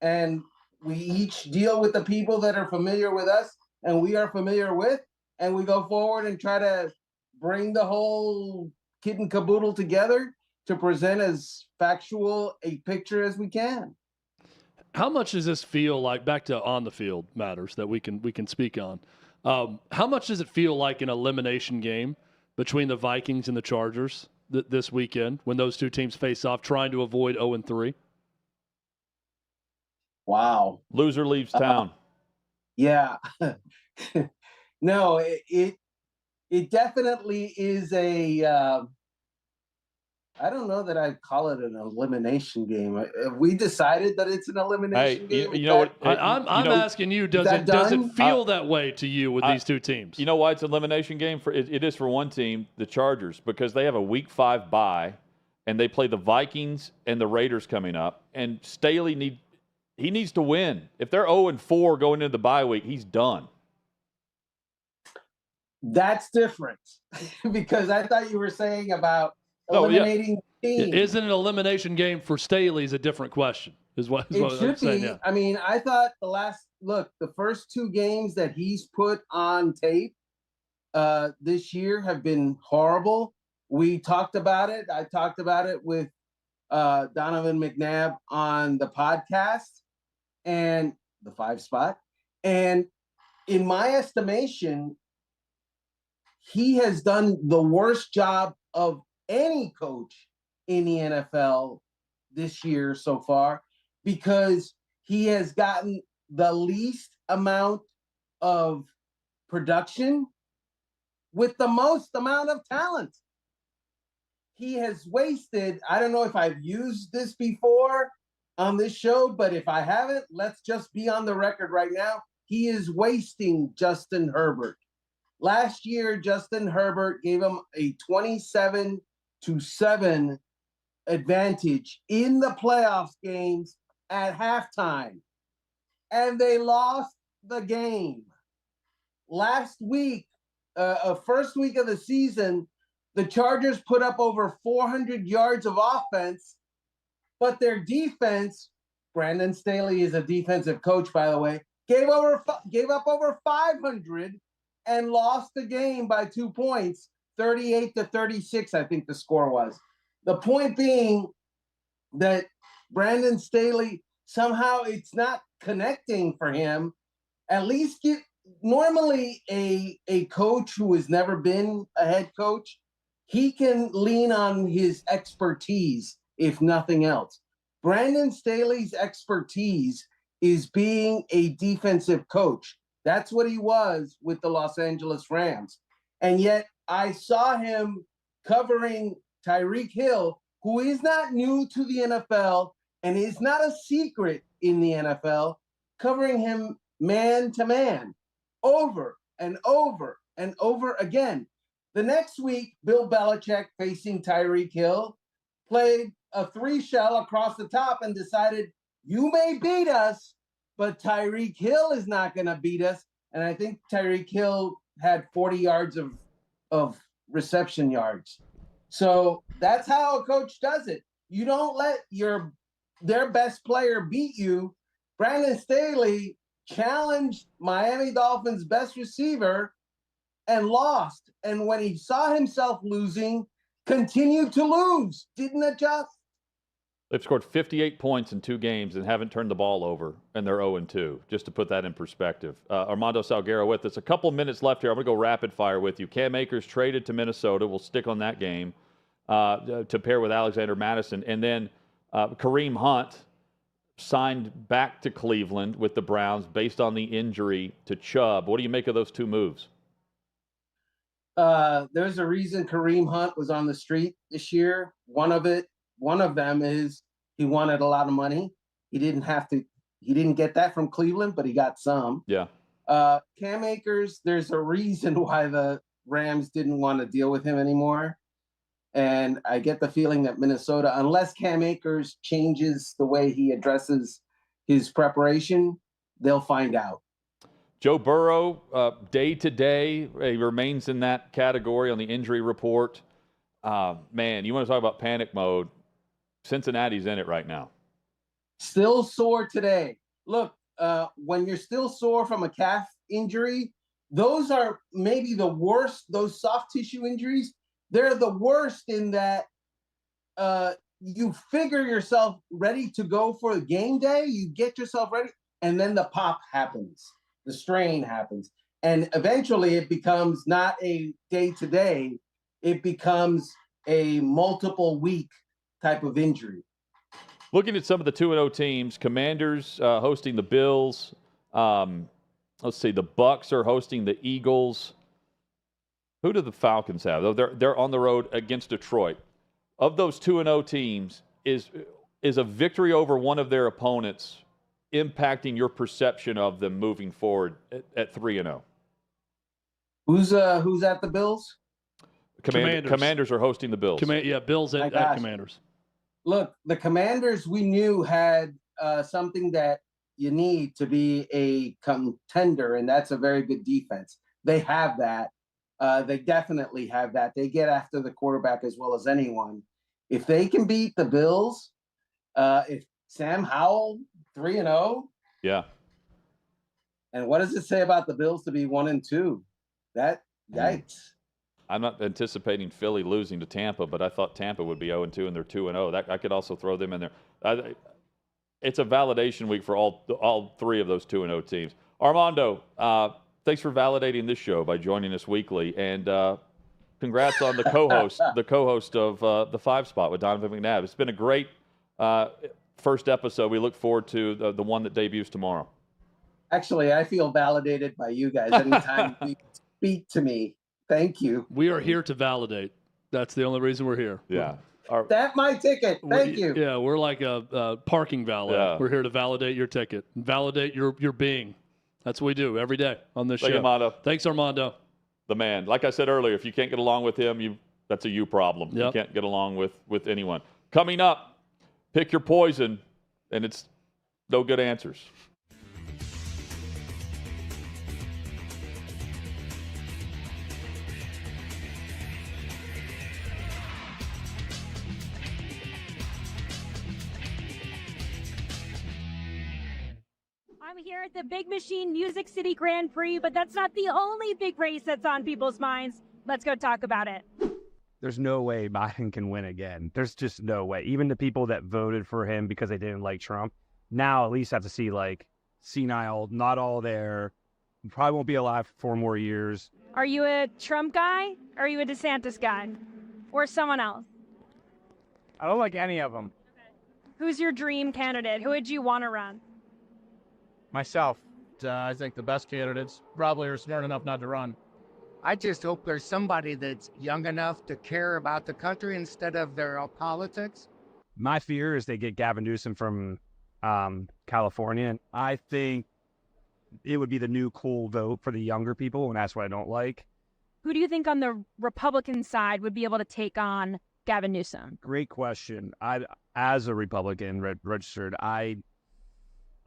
And we each deal with the people that are familiar with us and we are familiar with, and we go forward and try to bring the whole kit and caboodle together to present as factual a picture as we can. How much does this feel like, back to on the field matters that we can speak on, how much does it feel like an elimination game between the Vikings and the Chargers? this weekend when those two teams face off, trying to avoid 0-3? Wow. Loser leaves town. Yeah. No, it definitely is a I don't know that I'd call it an elimination game. Have we decided that it's an elimination game? You know what? I'm asking you, does it feel that way to you with these two teams? You know why it's an elimination game? It is for one team, the Chargers, because they have a Week 5 bye, and they play the Vikings and the Raiders coming up. And Staley needs to win. If they're 0-4 going into the bye week, he's done. That's different because I thought you were saying about eliminating teams. Isn't an elimination game for Staley is a different question, is what I'm saying. Yeah. I mean, I thought the first two games that he's put on tape this year have been horrible. We talked about it. I talked about it with Donovan McNabb on the podcast and the 5 spot. And in my estimation, he has done the worst job of any coach in the NFL this year so far because he has gotten the least amount of production with the most amount of talent. He has wasted, I don't know if I've used this before on this show, but if I haven't, let's just be on the record right now. He is wasting Justin Herbert. Last year, Justin Herbert gave him a 27-7 advantage in the playoffs games at halftime, and they lost the game. Last week, first week of the season, the Chargers put up over 400 yards of offense, but their defense, Brandon Staley is a defensive coach, by the way, gave up over 500 and lost the game by 2 points, 38-36, I think the score was. The point being that Brandon Staley, somehow it's not connecting for him. At least normally a coach who has never been a head coach, he can lean on his expertise, if nothing else. Brandon Staley's expertise is being a defensive coach. That's what he was with the Los Angeles Rams. And yet I saw him covering Tyreek Hill, who is not new to the NFL and is not a secret in the NFL, covering him man to man over and over and over again. The next week, Bill Belichick facing Tyreek Hill played a 3-shell across the top and decided, you may beat us, but Tyreek Hill is not going to beat us. And I think Tyreek Hill had 40 yards of reception yards. So that's how a coach does it. You don't let their best player beat you. Brandon Staley challenged Miami Dolphins' best receiver and lost. And when he saw himself losing, continued to lose, didn't adjust. They've scored 58 points in 2 games and haven't turned the ball over, and they're 0-2, just to put that in perspective. Armando Salguero with us. A couple minutes left here. I'm going to go rapid fire with you. Cam Akers traded to Minnesota. We'll stick on that game to pair with Alexander Madison. And then Kareem Hunt signed back to Cleveland with the Browns based on the injury to Chubb. What do you make of those 2 moves? There's a reason Kareem Hunt was on the street this year. One of them is he wanted a lot of money. He didn't get that from Cleveland, but he got some. Yeah. Cam Akers, there's a reason why the Rams didn't want to deal with him anymore. And I get the feeling that Minnesota, unless Cam Akers changes the way he addresses his preparation, they'll find out. Joe Burrow, day to day, he remains in that category on the injury report. Man, you want to talk about panic mode? Cincinnati's in it right now. Still sore today. Look, when you're still sore from a calf injury, those are maybe the worst, those soft tissue injuries. They're the worst in that you figure yourself ready to go for the game day, you get yourself ready, and then the pop happens. The strain happens. And eventually it becomes not a day-to-day, it becomes a multiple week type of injury. Looking at some of the 2-0 teams, Commanders hosting the Bills. Let's see, the Bucks are hosting the Eagles. Who do the Falcons have? Though they're on the road against Detroit. Of those 2-0 teams, is a victory over one of their opponents impacting your perception of them moving forward at 3-0? Who's at the Bills? Commanders are hosting the Bills. Bills at Commanders. Look, the Commanders we knew had something that you need to be a contender, and that's a very good defense. They have that. They definitely have that. They get after the quarterback as well as anyone. If they can beat the Bills, if Sam Howell 3-0, yeah. And what does it say about the Bills to be 1-2? That yikes. I'm not anticipating Philly losing to Tampa, but I thought Tampa would be 0-2 and they're 2-0. That I could also throw them in there. It's a validation week for all three of those 2-0 teams. Armando, thanks for validating this show by joining us weekly, and congrats on the co-host of the 5 Spot with Donovan McNabb. It's been a great first episode. We look forward to the one that debuts tomorrow. Actually, I feel validated by you guys anytime you speak to me. Thank you. We are here to validate. That's the only reason we're here. Yeah. That's my ticket. Thank you. Yeah, we're like a parking valet. Yeah. We're here to validate your ticket, validate your being. That's what we do every day on this show. Armando. Thanks, Armando. The man. Like I said earlier, if you can't get along with him, that's a you problem. Yep. You can't get along with anyone. Coming up, pick your poison, and it's no good answers. I'm here at the Big Machine Music City Grand Prix, but that's not the only big race that's on people's minds. Let's go talk about it. There's no way Biden can win again. There's just no way. Even the people that voted for him because they didn't like Trump, now at least have to see like senile, not all there. Probably won't be alive for 4 more years. Are you a Trump guy? Or are you a DeSantis guy? Or someone else? I don't like any of them. Who's your dream candidate? Who would you want to run? Myself. I think the best candidates probably are smart enough not to run. I just hope there's somebody that's young enough to care about the country instead of their politics. My fear is they get Gavin Newsom from California. And I think it would be the new cool vote for the younger people, and that's what I don't like. Who do you think on the Republican side would be able to take on Gavin Newsom? Great question. As a Republican registered,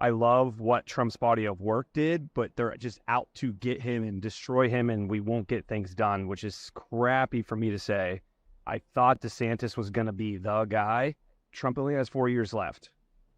I love what Trump's body of work did, but they're just out to get him and destroy him, and we won't get things done, which is crappy for me to say. I thought DeSantis was going to be the guy. Trump only has 4 years left.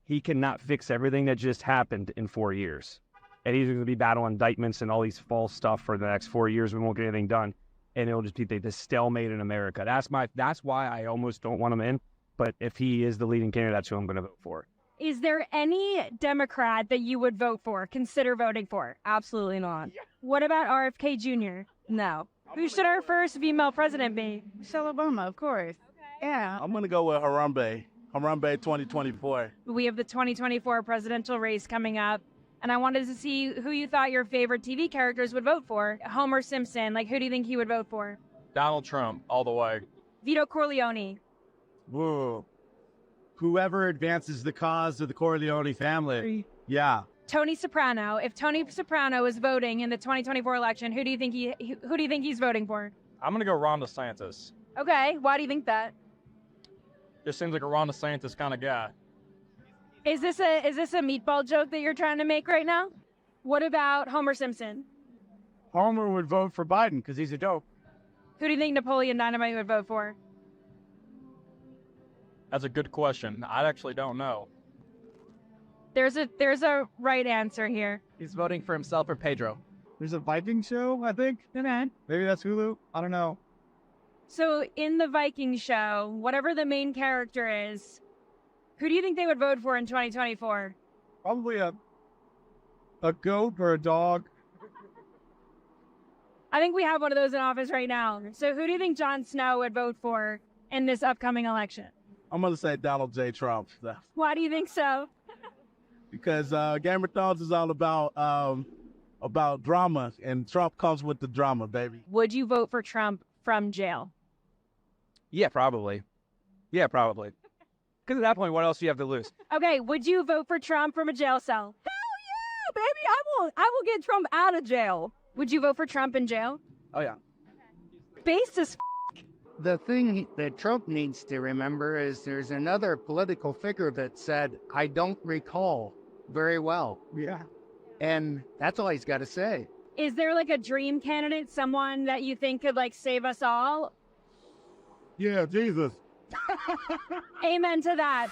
He cannot fix everything that just happened in 4 years. And he's going to be battling indictments and all these false stuff for the next 4 years. We won't get anything done. And it'll just be the stalemate in America. That's why I almost don't want him in. But if he is the leading candidate, that's who I'm going to vote for. Is there any Democrat that you would vote for, consider voting for? Absolutely not. What about RFK Jr.? No. Who should our first female president be? Michelle Obama, of course. Okay. Yeah. I'm going to go with Harambe 2024. We have the 2024 presidential race coming up, and I wanted to see who you thought your favorite TV characters would vote for. Homer Simpson, who do you think he would vote for? Donald Trump, all the way. Vito Corleone. Whoa. Whoever advances the cause of the Corleone family. Yeah. Tony Soprano. If Tony Soprano is voting in the 2024 election, who do you think he's voting for? I'm gonna go Ron DeSantis. Okay. Why do you think that? Just seems like a Ron DeSantis kind of guy. Is this a meatball joke that you're trying to make right now? What about Homer Simpson? Homer would vote for Biden because he's a dope. Who do you think Napoleon Dynamite would vote for? That's a good question. I actually don't know. There's a right answer here. He's voting for himself or Pedro. There's a Viking show, I think. Okay. Maybe that's Hulu. I don't know. So in the Viking show, whatever the main character is, who do you think they would vote for in 2024? Probably a goat or a dog. I think we have one of those in office right now. So who do you think Jon Snow would vote for in this upcoming election? I'm going to say Donald J. Trump. Why do you think so? Because Game of Thrones is all about drama, and Trump comes with the drama, baby. Would you vote for Trump from jail? Yeah, probably. Yeah, probably. Because at that point, what else do you have to lose? Okay, would you vote for Trump from a jail cell? Yeah, baby, I will get Trump out of jail. Would you vote for Trump in jail? Oh, yeah. Based as The thing that Trump needs to remember is there's another political figure that said, I don't recall very well. Yeah. And that's all he's got to say. Is there like a dream candidate, someone that you think could like save us all? Yeah, Jesus. Amen to that.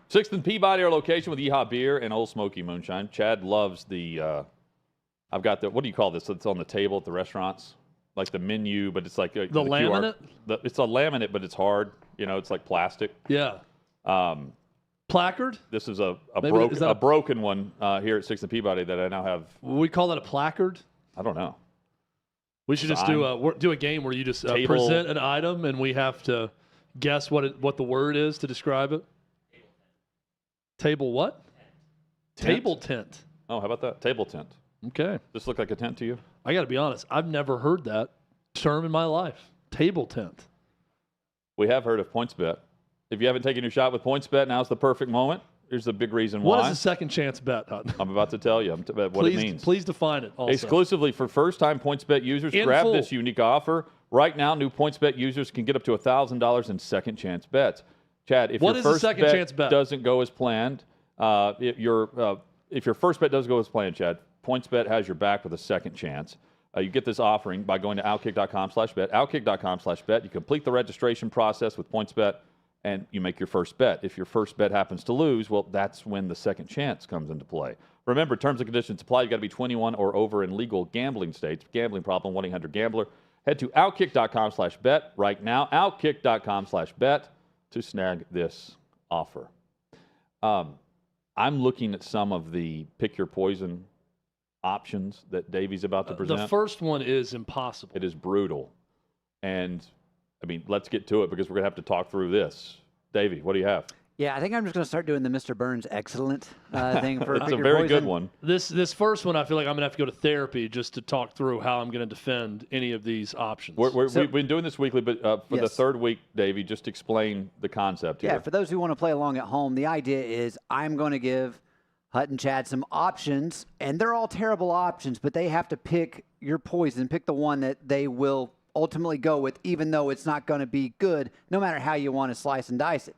Sixth and Peabody, our location with Yeehaw Beer and Old Smoky Moonshine. Chad loves the, I've got the, what do you call this? It's on the table at the restaurants. Like the menu, but it's like the laminate? It's a laminate, but it's hard. You know, it's like plastic. Yeah. Placard? This is a Maybe, broken one here at Sixth and Peabody that I now have. We call that a placard? I don't know. We should just do a game where you just present an item and we have to guess what the word is to describe it. Table what? Tent? Table tent. Oh, how about that? Table tent. Okay. This look like a tent to you? I got to be honest. I've never heard that term in my life. Table tent. We have heard of PointsBet. If you haven't taken your shot with PointsBet, now's the perfect moment. Here's the big reason why. What is a second chance bet, Hutton? I'm about to tell you what it means. Please define it also. Exclusively for first-time PointsBet users, grab this unique offer. Right now, new PointsBet users can get up to $1,000 in second chance bets. Chad, if your first bet doesn't go as planned, if your first bet doesn't go as planned, Chad, PointsBet has your back with a second chance. You get this offering by going to OutKick.com/bet. OutKick.com/bet. You complete the registration process with PointsBet, and you make your first bet. If your first bet happens to lose, well, that's when the second chance comes into play. Remember, terms and conditions apply. You got to be 21 or over in legal gambling states. Gambling problem, 1-800-GAMBLER. Head to OutKick.com/bet right now. OutKick.com/bet. to snag this offer. I'm looking at some of the pick your poison options that Davey's about to present. The first one is impossible. It is brutal. And, I mean, let's get to it because we're going to have to talk through this. Davey, what do you have? Yeah, I think I'm just going to start doing the Mr. Burns excellent thing for That's a very good one. This first one, I feel like I'm going to have to go to therapy just to talk through how I'm going to defend any of these options. We've been doing this weekly, but for the third week, Davey, just explain the concept here. Yeah, for those who want to play along at home, the idea is I'm going to give Hutton Chad some options, and they're all terrible options, but they have to pick your poison, pick the one that they will ultimately go with, even though it's not going to be good, no matter how you want to slice and dice it.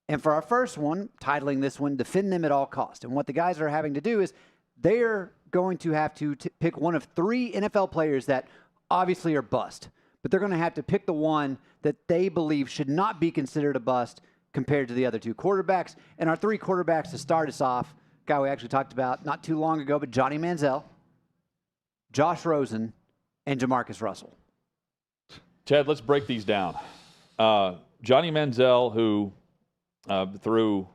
And for our first one, titling this one, Defend Them at All Costs. And what the guys are having to do is they're going to have to pick one of three NFL players that obviously are bust. But they're going to have to pick the one that they believe should not be considered a bust compared to the other two quarterbacks. And our three quarterbacks to start us off, guy we actually talked about not too long ago, but Johnny Manziel, Josh Rosen, and Jamarcus Russell. Chad, let's break these down. Johnny Manziel, who... through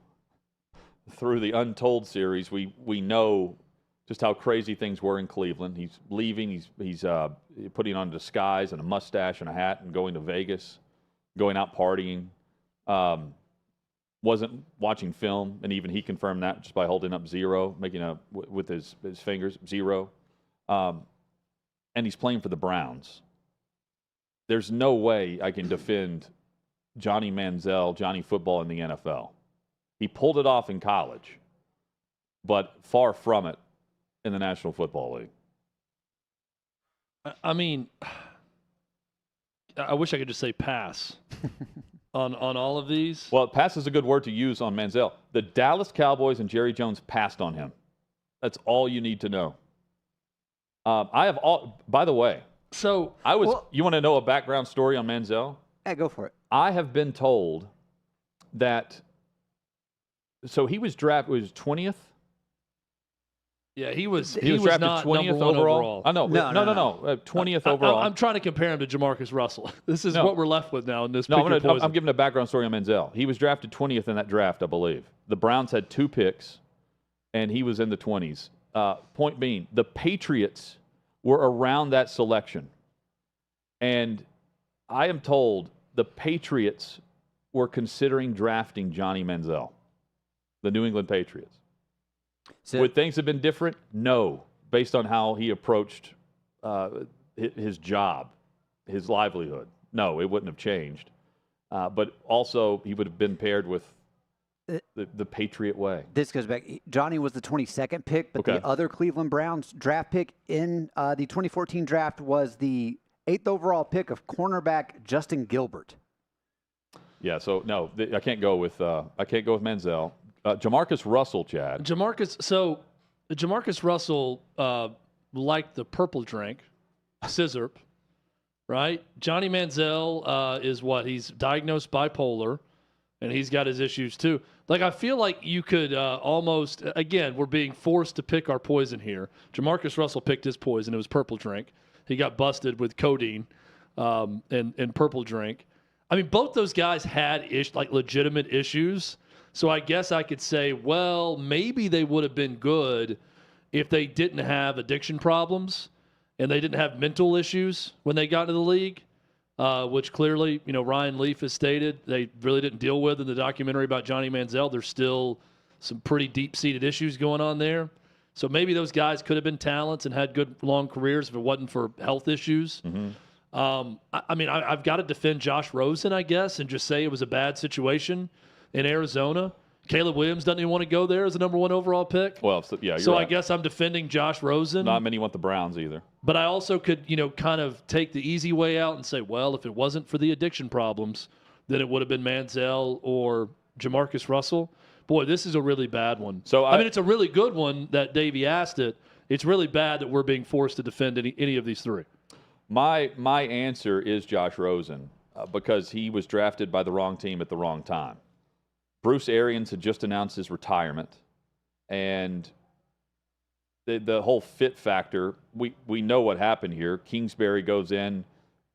the Untold series, we know just how crazy things were in Cleveland. He's leaving. He's putting on a disguise and a mustache and a hat and going to Vegas, going out partying. Wasn't watching film, and even he confirmed that just by holding up zero, making with his fingers 0. And he's playing for the Browns. There's no way I can defend Johnny Manziel, Johnny Football in the NFL. He pulled it off in college, but far from it in the National Football League. I mean, I wish I could just say pass on all of these. Well, pass is a good word to use on Manziel. The Dallas Cowboys and Jerry Jones passed on him. That's all you need to know. By the way, So you want to know a background story on Manziel? Yeah, go for it. I have been told that. So he was drafted. Was 20th? Yeah, he was drafted not 20th number one overall. I know. No. 20th overall. I'm trying to compare him to Jamarcus Russell. This is what we're left with now in this. No, I'm giving a background story on Manziel. He was drafted 20th in that draft, I believe. The Browns had 2 picks, and he was in the 20s. Point being, the Patriots were around that selection. And I am told the Patriots were considering drafting Johnny Manziel, the New England Patriots. Would things have been different? No, based on how he approached his job, his livelihood. No, it wouldn't have changed. But also, he would have been paired with the Patriot way. This goes back. Johnny was the 22nd pick, but the other Cleveland Browns draft pick in the 2014 draft was the 8th overall pick of cornerback Justin Gilbert. Yeah, so no, I can't go with Manziel. Jamarcus Russell, Chad. Jamarcus Russell liked the purple drink, scissor, right? Johnny Manziel is what? He's diagnosed bipolar, and he's got his issues too. Like, I feel like you could almost, again, we're being forced to pick our poison here. Jamarcus Russell picked his poison. It was purple drink. He got busted with codeine and purple drink. I mean, both those guys had legitimate issues. So I guess I could say, well, maybe they would have been good if they didn't have addiction problems and they didn't have mental issues when they got into the league, which clearly, Ryan Leaf has stated they really didn't deal with in the documentary about Johnny Manziel. There's still some pretty deep-seated issues going on there. So maybe those guys could have been talents and had good long careers if it wasn't for health issues. Mm-hmm. I've got to defend Josh Rosen, I guess, and just say it was a bad situation in Arizona. Caleb Williams doesn't even want to go there as a number 1 overall pick. Well, you're so right. I guess I'm defending Josh Rosen. Not many want the Browns either. But I also could, kind of take the easy way out and say, well, if it wasn't for the addiction problems, then it would have been Manziel or Jamarcus Russell. Boy, this is a really bad one. So I mean, it's a really good one that Davey asked it. It's really bad that we're being forced to defend any of these 3. My answer is Josh Rosen because he was drafted by the wrong team at the wrong time. Bruce Arians had just announced his retirement, and the whole fit factor, we know what happened here. Kingsbury goes in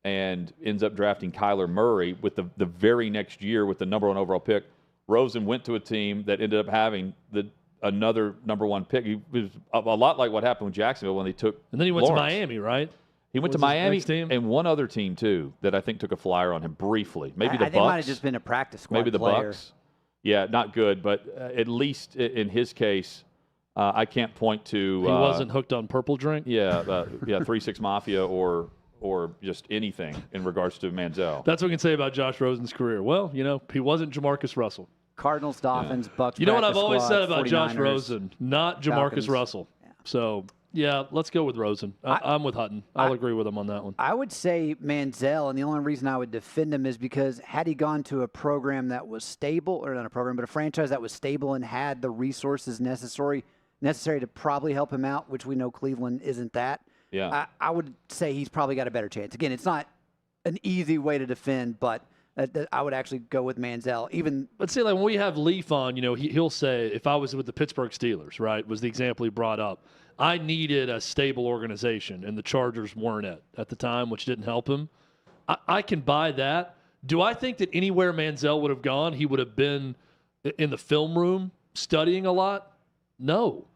and ends up drafting Kyler Murray with the very next year with the number 1 overall pick. Rosen went to a team that ended up having another number 1 pick. He was a lot like what happened with Jacksonville when they took And then he went Lawrence. to Miami, right? He went to Miami and one other team, too, that I think took a flyer on him briefly. Maybe the Bucs. They might have just been a practice squad Maybe the player. Bucs. Yeah, not good, but at least in his case, I can't point to. He wasn't hooked on purple drink? Yeah, 3-6 Mafia or just anything in regards to Manziel. That's what we can say about Josh Rosen's career. Well, he wasn't Jamarcus Russell. Cardinals, Dolphins, Bucs. You know what I've always squad, said about 49ers, Josh Rosen? Not Jamarcus Falcons. Russell. Yeah. So, yeah, let's go with Rosen. I'm with Hutton. I'll agree with him on that one. I would say Manziel, and the only reason I would defend him is because had he gone to a program that was stable, or not a program, but a franchise that was stable and had the resources necessary to probably help him out, which we know Cleveland isn't that. Yeah. I would say he's probably got a better chance. Again, it's not an easy way to defend, but I would actually go with Manziel. Let's say, like, when we have Leaf on, he'll say, if I was with the Pittsburgh Steelers, right, was the example he brought up, I needed a stable organization, and the Chargers weren't it at the time, which didn't help him. I can buy that. Do I think that anywhere Manziel would have gone, he would have been in the film room studying a lot? No.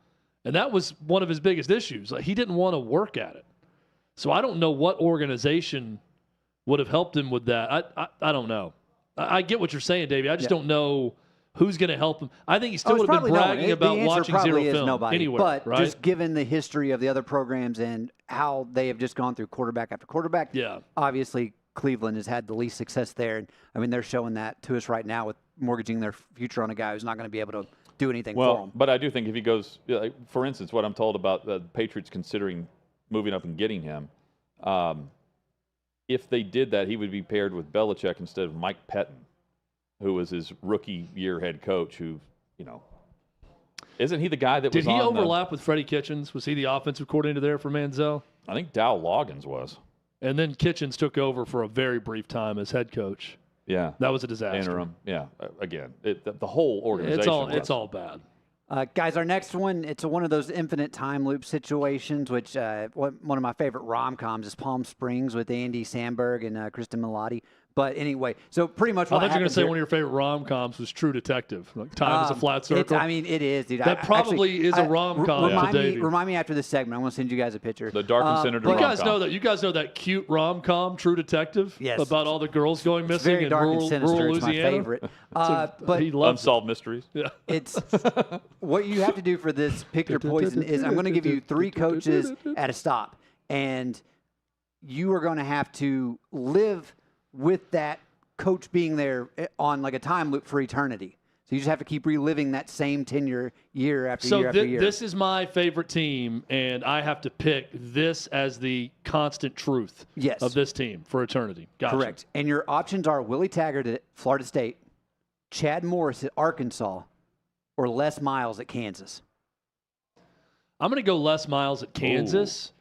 And that was one of his biggest issues. Like, he didn't want to work at it. So I don't know what organization would have helped him with that. I don't know. I get what you're saying, Davey. I just don't know who's going to help him. I think he still would have been bragging about watching zero film anywhere. But right? just given the history of the other programs and how they have just gone through quarterback after quarterback, obviously Cleveland has had the least success there. And I mean, they're showing that to us right now with mortgaging their future on a guy who's not going to be able to do anything for them. But I do think if he goes, for instance, what I'm told about the Patriots considering moving up and getting him, if they did that, he would be paired with Belichick instead of Mike Pettin, who was his rookie year head coach, who, isn't he the guy that was on Did he overlap with Freddie Kitchens? Was he the offensive coordinator there for Manziel? I think Dow Loggins was. And then Kitchens took over for a very brief time as head coach. Yeah. That was a disaster. Interim. Yeah. Again, the whole organization. It's all bad. Guys, our next one, it's one of those infinite time loop situations, which one of my favorite rom-coms is Palm Springs with Andy Samberg and Kristen Milotti. But anyway, so pretty much what I thought you were going to say here, one of your favorite rom-coms was True Detective. Like Time is a Flat Circle. It is, dude. That probably is a rom-com to Davey. Remind me after this segment. I'm going to send you guys a picture. The Dark and Senator rom-com. You guys know that cute rom-com, True Detective? Yes. About all the girls going missing very in dark rural, and sinister. rural It's Louisiana? my favorite. But he loves Unsolved Mysteries. Yeah. It's what you have to do for this pick your poison is I'm going to give you 3 coaches at a stop, and you are going to have to live with that coach being there on like a time loop for eternity. So you just have to keep reliving that same tenure year after year after year. This is my favorite team, and I have to pick this as the constant truth of this team for eternity. Gotcha. Correct. And your options are Willie Taggart at Florida State, Chad Morris at Arkansas, or Les Miles at Kansas. I'm going to go Les Miles at Kansas,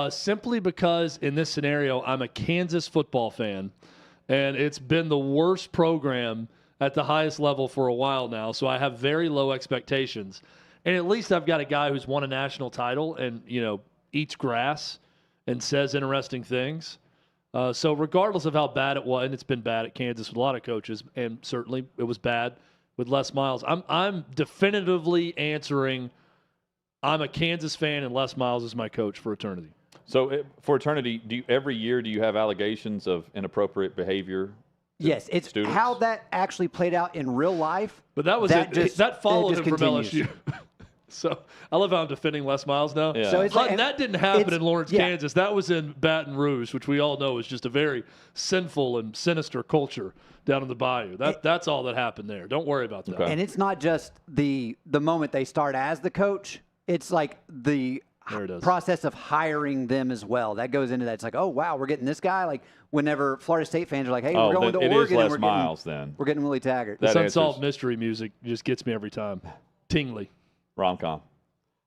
simply because in this scenario, I'm a Kansas football fan, and it's been the worst program at the highest level for a while now, so I have very low expectations. And at least I've got a guy who's won a national title and, eats grass and says interesting things. So regardless of how bad it was, and it's been bad at Kansas with a lot of coaches, and certainly it was bad with Les Miles, I'm definitively answering I'm a Kansas fan and Les Miles is my coach for eternity. So for eternity, every year do you have allegations of inappropriate behavior? Yes, it's students? how that actually played out in real life. But that was that followed him from LSU. So I love how I'm defending Les Miles now. Yeah. So it's Hutton, that didn't happen in Lawrence, yeah. Kansas. That was in Baton Rouge, which we all know is just a very sinful and sinister culture down in the bayou. That's all that happened there. Don't worry about that. And it's not just the moment they start as the coach. It's like the process of hiring them as well. That goes into that. It's like, oh, wow, we're getting this guy. Like whenever Florida State fans are like, hey, we're going to Oregon. It is Les Miles then. We're getting Willie Taggart. This unsolved mystery music just gets me every time. Tingly. Rom-com.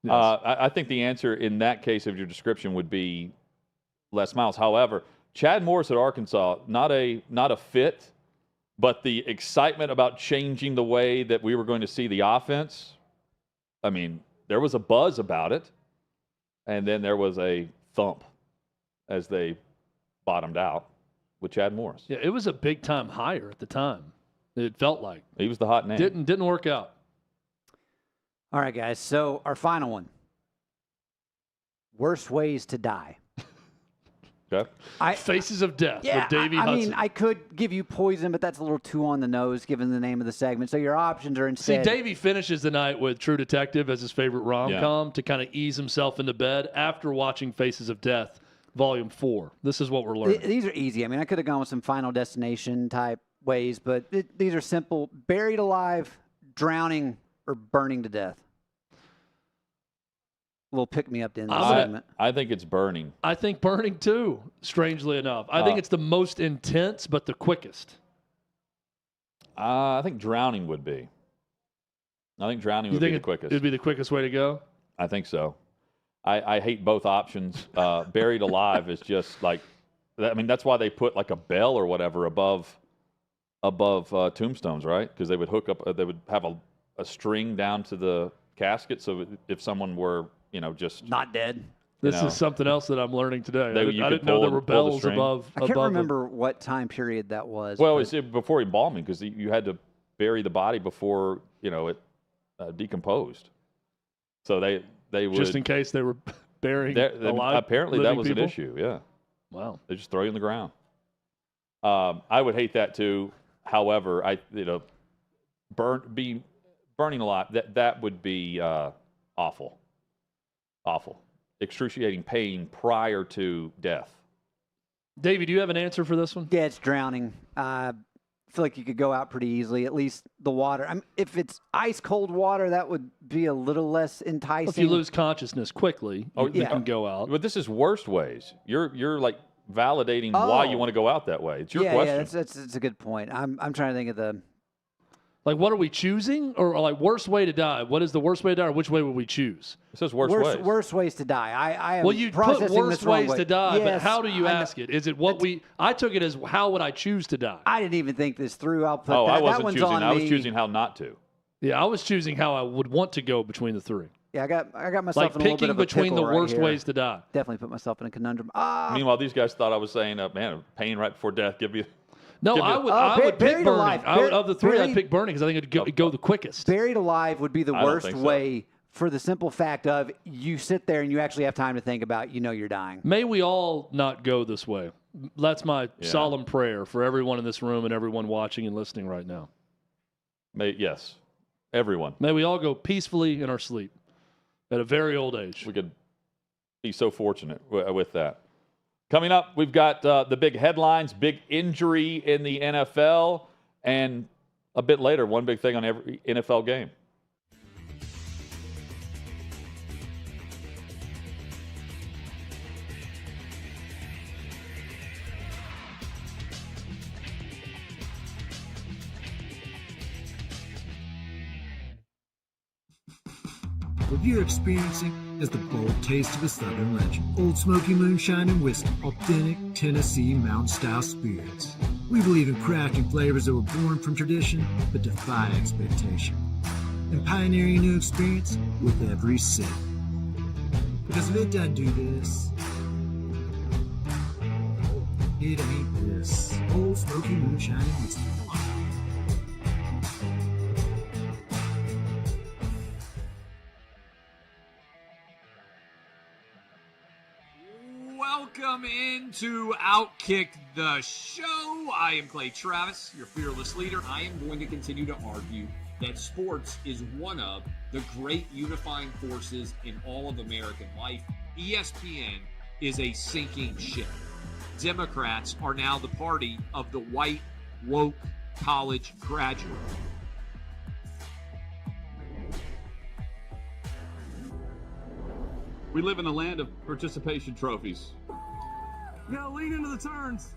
Yes. I think the answer in that case of your description would be Les Miles. However, Chad Morris at Arkansas, not a fit, but the excitement about changing the way that we were going to see the offense. I mean, there was a buzz about it, and then there was a thump as they bottomed out with Chad Morris. Yeah, it was a big-time hire at the time. It felt like. He was the hot name. Didn't work out. All right, guys. So our final one. Worst ways to die. Okay. Faces of Death Yeah, with Davey I Hudson. mean, I could give you poison, but that's a little too on the nose given the name of the segment. So your options are See, instead. Davey finishes the night with True Detective as his favorite rom-com to kind of ease himself into bed after watching Faces of Death, Volume 4. This is what we're learning. These are easy. I mean, I could have gone with some Final Destination type ways, but these are simple. Buried alive, drowning, or burning to death. A little pick-me-up at the end of the segment. I think it's burning. I think burning too, strangely enough. I think it's the most intense, but the quickest. I think drowning would be. I think drowning would be the quickest. It'd be the quickest way to go? I think so. I hate both options. Buried alive is just like, I mean, that's why they put like a bell or whatever above tombstones, right? Because they would hook up, they would have a string down to the casket, so if someone were, just not dead. This is something else that I'm learning today. I didn't know pull there were bells above. I can't remember what time period that was. Well, it's before embalming, because you had to bury the body before it decomposed. So they would, just in case they were burying alive. Apparently, that was people? an issue. Yeah. Wow. They just throw you in the ground. I would hate that too. However, burning alive. That would be awful. Awful. Excruciating pain prior to death. Davey, do you have an answer for this one? Yeah, it's drowning. I feel like you could go out pretty easily. At least the water. If it's ice cold water, that would be a little less enticing. If you lose consciousness quickly, you can go out. But this is worst ways. You're like validating why you want to go out that way. It's your question. Yeah, that's a good point. I'm trying to think of Like, what are we choosing? Or like, worst way to die? What is the worst way to die, or which way would we choose? It says worst ways. Worst ways to die. I am Well, you put processing worst this wrong ways way. to die, but Yes, how do you ask it? Is it what we? I took it as how would I choose to die? I didn't even think this through. I'll put Oh, that. I That wasn't one's choosing. on I was me. choosing how not to. Yeah, I was choosing how I would want to go between the three. Yeah, I got myself Like in a little bit picking of a between the pickle right worst here. ways to die. Definitely put myself in a conundrum. Meanwhile, these guys thought I was saying, man, pain right before death. No, I would pick buried burning. alive. Of the three, I'd Buried- pick burning because I think it'd go the quickest. Buried alive would be the I don't worst think so. way for the simple fact of you sit there and you actually have time to think about, you're dying. May we all not go this way. That's my solemn prayer for everyone in this room and everyone watching and listening right now. Yes, everyone. May we all go peacefully in our sleep at a very old age. We could be so fortunate with that. Coming up, we've got the big headlines, big injury in the NFL, and a bit later, one big thing on every NFL game. What you're experiencing is the bold taste of a Southern legend. Old Smoky Moonshine and Whiskey, authentic Tennessee mountain-style spirits. We believe in crafting flavors that were born from tradition but defy expectation, and pioneering a new experience with every sip. Because if it doesn't do this, it ain't this. Old Smoky Moonshine and Whiskey. Welcome into OutKick, the show. I am Clay Travis, your fearless leader. I am going to continue to argue that sports is one of the great unifying forces in all of American life. ESPN is a sinking ship. Democrats are now the party of the white, woke college graduate. We live in a land of participation trophies. You gotta lean into the turns.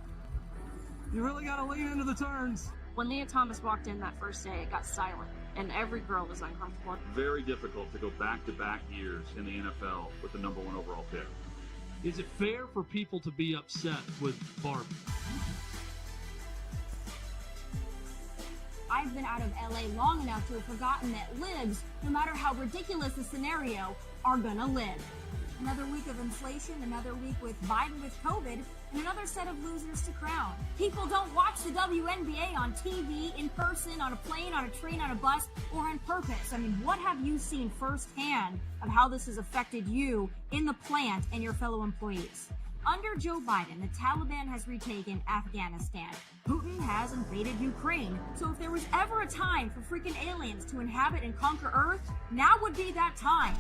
You really gotta lean into the turns. When Leah Thomas walked in that first day, it got silent, and every girl was uncomfortable. Very difficult to go back-to-back years in the NFL with the number 1 overall pick. Is it fair for people to be upset with Barbie? I've been out of LA long enough to have forgotten that libs, no matter how ridiculous the scenario, are gonna live. Another week of inflation, another week with Biden with COVID, and another set of losers to crown. People don't watch the WNBA on TV, in person, on a plane, on a train, on a bus, or on purpose. I mean, what have you seen firsthand of how this has affected you in the plant and your fellow employees? Under Joe Biden, the Taliban has retaken Afghanistan. Putin has invaded Ukraine. So if there was ever a time for freaking aliens to inhabit and conquer Earth, now would be that time.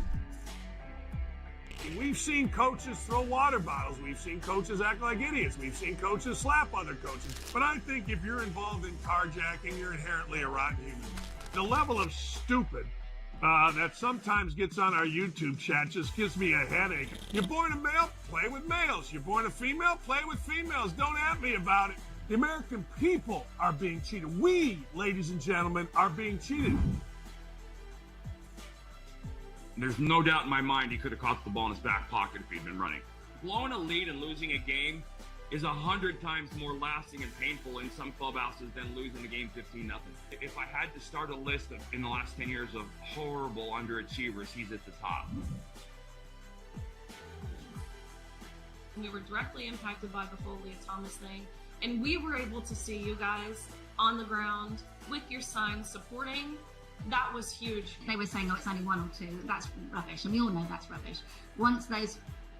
We've seen coaches throw water bottles. We've seen coaches act like idiots. We've seen coaches slap other coaches. But I think if you're involved in carjacking, you're inherently a rotten human. The level of stupid that sometimes gets on our YouTube chat just gives me a headache. You're born a male, play with males. You're born a female, play with females. Don't at me about it. The American people are being cheated. We, ladies and gentlemen, are being cheated. There's no doubt in my mind he could have caught the ball in his back pocket if he'd been running. Blowing a lead and losing a game is 100 times more lasting and painful in some clubhouses than losing the game 15-0. If I had to start a list in the last 10 years of horrible underachievers, he's at the top. We were directly impacted by the whole Leah Thomas thing, and we were able to see you guys on the ground with your signs supporting. That was huge. They were saying, oh, it's only 1 or 2. That's rubbish, and we all know that's rubbish. Once those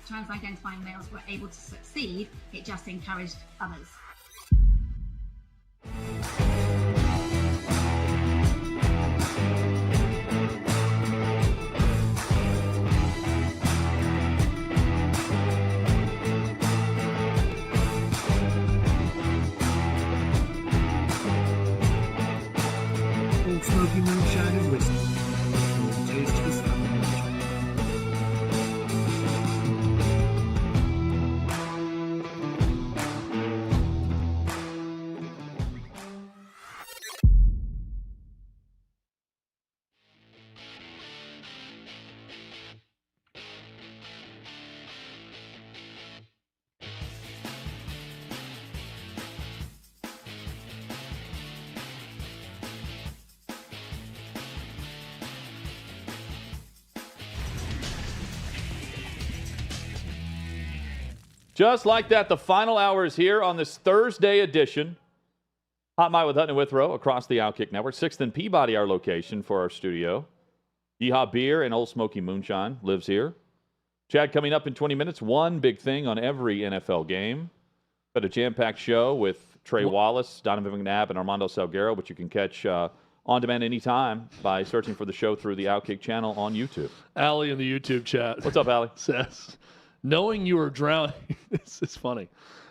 trans-identifying males were able to succeed, it just encouraged others. Old Smoky Moonshine and Whiskey. Bold taste of a Southern legend. Just like that, the final hour is here on this Thursday edition. Hot Mic with Hutton and Withrow across the OutKick Network. 6th and Peabody, our location for our studio. Yeehaw Beer and Old Smoky Moonshine lives here. Chad, coming up in 20 minutes, one big thing on every NFL game. Got a jam-packed show with Trey Wallace, Donovan McNabb, and Armando Salguero, which you can catch on demand anytime by searching for the show through the OutKick channel on YouTube. Allie in the YouTube chat. What's up, Allie? Says, knowing you are drowning, this is funny.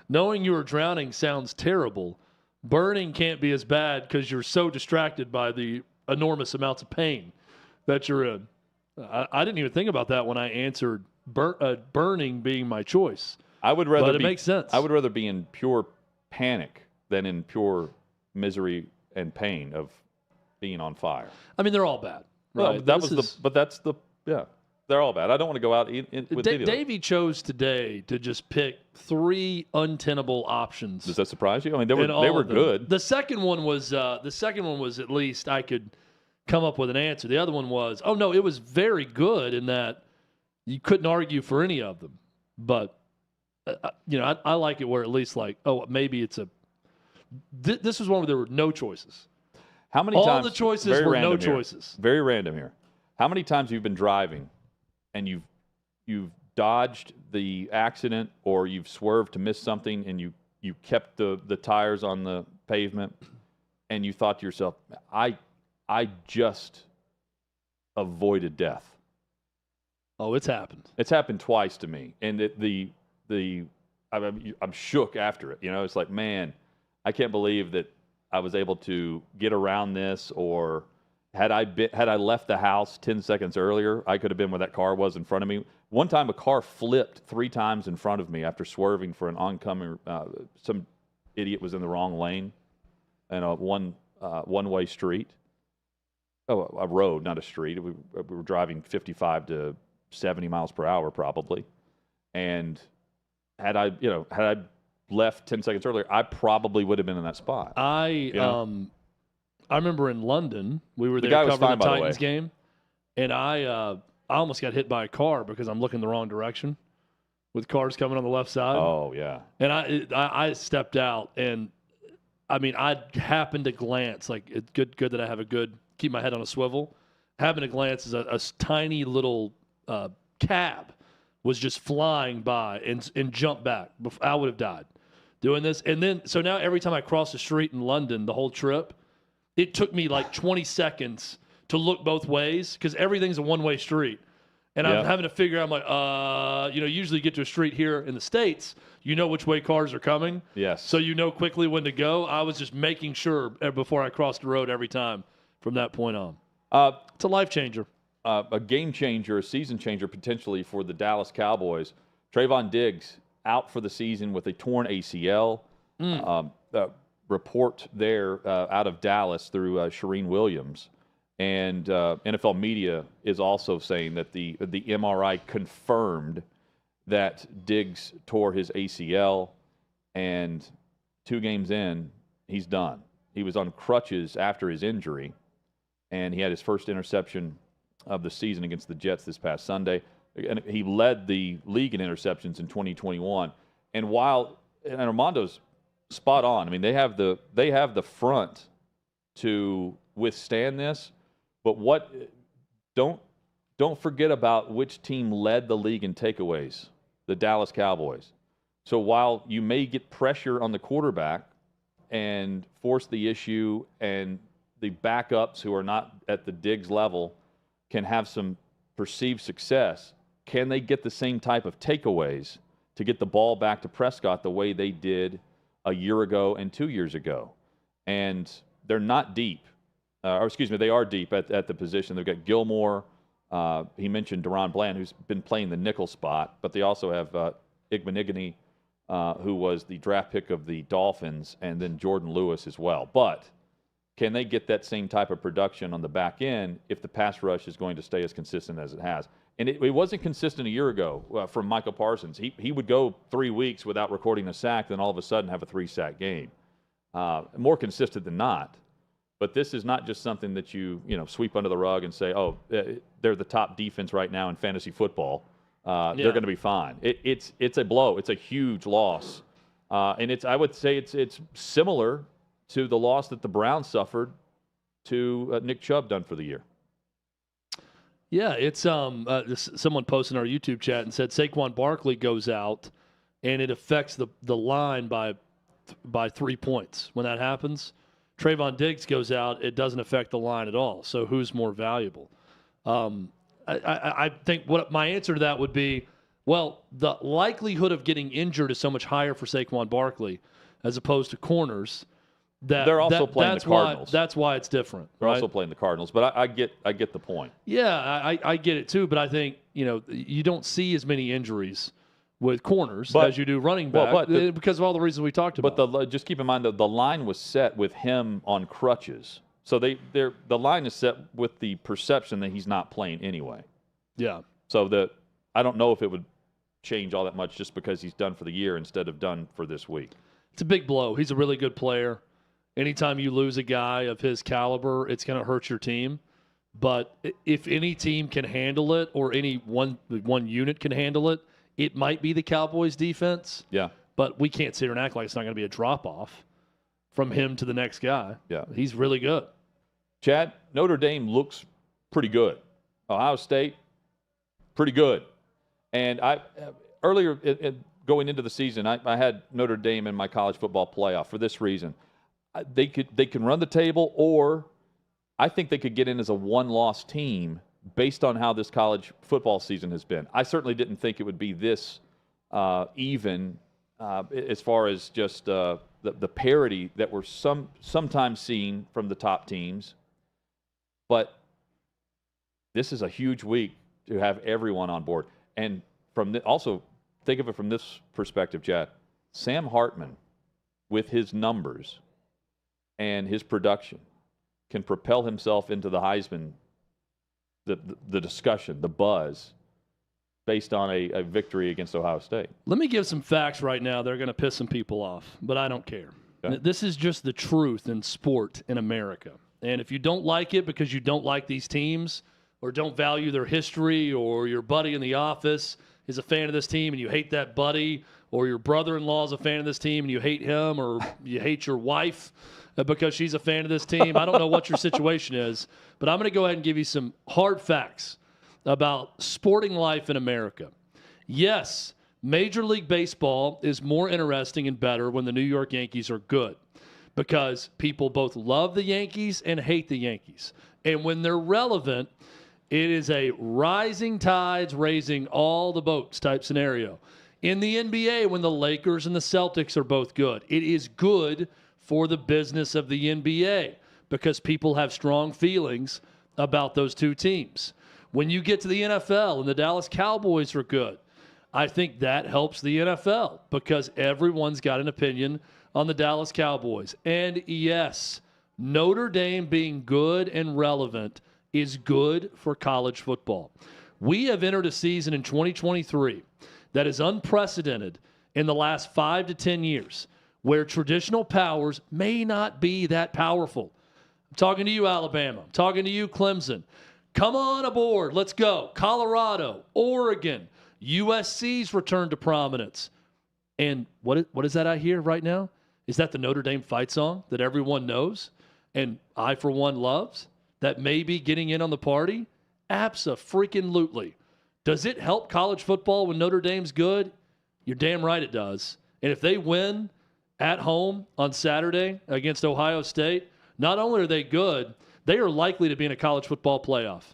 Knowing you are drowning sounds terrible. Burning can't be as bad because you're so distracted by the enormous amounts of pain that you're in. I didn't even think about that when I answered burning being my choice. I would rather but it makes sense. I would rather be in pure panic than in pure misery and pain of being on fire. I mean, they're all bad. Right? Well, they're all bad. I don't want to go out with Davey chose today to just pick 3 untenable options. Does that surprise you? I mean, they were good. The second one was at least I could come up with an answer. The other one was, oh no, it was very good in that you couldn't argue for any of them. But I like it where at least like, oh, maybe it's a. This was one where there were no choices. How many All times? the choices were no choices. Very random here. How many times have you been driving and you've dodged the accident or you've swerved to miss something and you kept the tires on the pavement and you thought to yourself, I just avoided death. Oh, it's happened. It's happened twice to me, and I'm shook after it. It's like, man, I can't believe that I was able to get around this. Or had I left the house 10 seconds earlier, I could have been where that car was in front of me. One time, a car flipped 3 times in front of me after swerving for an oncoming. Some idiot was in the wrong lane, and a one-way street. Oh, a road, not a street. We were driving 55 to 70 miles per hour probably. And had I left 10 seconds earlier, I probably would have been in that spot. I remember in London, we were there covering the Titans game, and I almost got hit by a car because I'm looking the wrong direction with cars coming on the left side. Oh, yeah. And I stepped out, and I mean, I happened to glance. Like, it's good that I have keep my head on a swivel. Happened to glance as a tiny little cab was just flying by and jumped back. I would have died doing this. And then, so now every time I cross the street in London, the whole trip, it took me like 20 seconds to look both ways because everything's a one-way street. And I'm having to figure out, I'm like, usually you get to a street here in the States, you know which way cars are coming. Yes. So you know quickly when to go. I was just making sure before I crossed the road every time from that point on. It's a life changer. A game changer, a season changer potentially for the Dallas Cowboys. Trevon Diggs out for the season with a torn ACL. Report there out of Dallas through Shereen Williams. And NFL media is also saying that the MRI confirmed that Diggs tore his ACL, and 2 games in, he's done. He was on crutches after his injury, and he had his first interception of the season against the Jets this past Sunday. And he led the league in interceptions in 2021. And Armando's spot on. I mean, they have the front to withstand this. But don't forget about which team led the league in takeaways, the Dallas Cowboys. So while you may get pressure on the quarterback and force the issue, and the backups who are not at the Diggs level can have some perceived success, can they get the same type of takeaways to get the ball back to Prescott the way they did a year ago and 2 years ago? And they're not deep. They are deep at the position. They've got Gilmore. He mentioned Deron Bland, who's been playing the nickel spot. But they also have Igbenegany, who was the draft pick of the Dolphins, and then Jordan Lewis as well. But can they get that same type of production on the back end if the pass rush is going to stay as consistent as it has? And it wasn't consistent a year ago from Michael Parsons. He would go 3 weeks without recording a sack, then all of a sudden have a 3-sack game. More consistent than not. But this is not just something that you sweep under the rug and say, oh, they're the top defense right now in fantasy football. they're going to be fine. It's a blow. It's a huge loss. And I would say it's similar to the loss that the Browns suffered to Nick Chubb done for the year. Yeah, it's someone posted in our YouTube chat and said Saquon Barkley goes out and it affects the line by 3 points. When that happens, Trevon Diggs goes out, it doesn't affect the line at all. So who's more valuable? I think what my answer to that would be, well, the likelihood of getting injured is so much higher for Saquon Barkley as opposed to corners. They're also playing the Cardinals. That's why it's different. They're right? also playing the Cardinals, but I get the point. Yeah, I get it too, but I think you don't see as many injuries with corners as you do running back because of all the reasons we talked about. But just keep in mind that the line was set with him on crutches, so the line is set with the perception that he's not playing anyway. Yeah. So I don't know if it would change all that much just because he's done for the year instead of done for this week. It's a big blow. He's a really good player. Anytime you lose a guy of his caliber, it's going to hurt your team. But if any team can handle it or any one unit can handle it, it might be the Cowboys defense. Yeah. But we can't sit here and act like it's not going to be a drop-off from him to the next guy. Yeah. He's really good. Chad, Notre Dame looks pretty good. Ohio State, pretty good. And earlier going into the season, I had Notre Dame in my college football playoff for this reason. They can run the table, or I think they could get in as a one-loss team based on how this college football season has been. I certainly didn't think it would be this even as far as just the parity that we're sometimes seeing from the top teams. But this is a huge week to have everyone on board. And also think of it from this perspective, Chad. Sam Hartman, with his numbers and his production, can propel himself into the Heisman, the discussion, the buzz, based on a victory against Ohio State. Let me give some facts right now. They're going to piss some people off, but I don't care. Okay. This is just the truth in sport in America. And if you don't like it because you don't like these teams or don't value their history, or your buddy in the office is a fan of this team and you hate that buddy, or your brother-in-law is a fan of this team and you hate him, or you hate your wife because she's a fan of this team. I don't know what your situation is, but I'm going to go ahead and give you some hard facts about sporting life in America. Yes, Major League Baseball is more interesting and better when the New York Yankees are good, because people both love the Yankees and hate the Yankees. And when they're relevant, it is a rising tides raising all the boats type scenario. In the NBA, when the Lakers and the Celtics are both good, it is good for the business of the NBA because people have strong feelings about those two teams. When you get to the NFL and the Dallas Cowboys are good, I think that helps the NFL because everyone's got an opinion on the Dallas Cowboys. And yes, Notre Dame being good and relevant is good for college football. We have entered a season in 2023 that is unprecedented in the last 5 to 10 years, where traditional powers may not be that powerful. I'm talking to you, Alabama. I'm talking to you, Clemson. Come on aboard. Let's go. Colorado, Oregon, USC's return to prominence. And what is that I hear right now? Is that the Notre Dame fight song that everyone knows and I, for one, loves, that may be getting in on the party? Abso-freaking-lutely. Does it help college football when Notre Dame's good? You're damn right it does. And if they win at home on Saturday against Ohio State, not only are they good, they are likely to be in a college football playoff.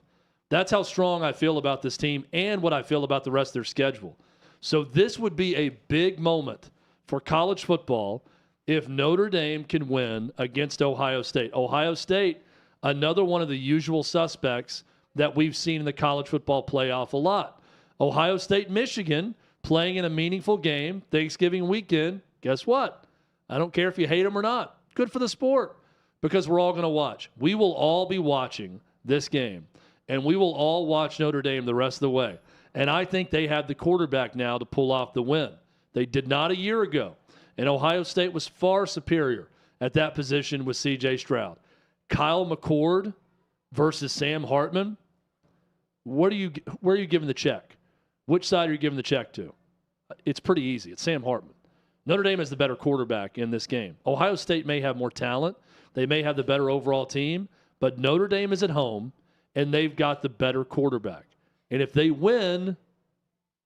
That's how strong I feel about this team and what I feel about the rest of their schedule. So this would be a big moment for college football if Notre Dame can win against Ohio State. Ohio State, another one of the usual suspects that we've seen in the college football playoff a lot. Ohio State, Michigan, playing in a meaningful game, Thanksgiving weekend. Guess what? I don't care if you hate them or not. Good for the sport because we're all going to watch. We will all be watching this game, and we will all watch Notre Dame the rest of the way. And I think they have the quarterback now to pull off the win. They did not a year ago, and Ohio State was far superior at that position with C.J. Stroud. Kyle McCord versus Sam Hartman. Where are you giving the check? which side are you giving the check to? It's pretty easy. It's Sam Hartman. Notre Dame is the better quarterback in this game. Ohio State may have more talent. They may have the better overall team, but Notre Dame is at home, and they've got the better quarterback. And if they win,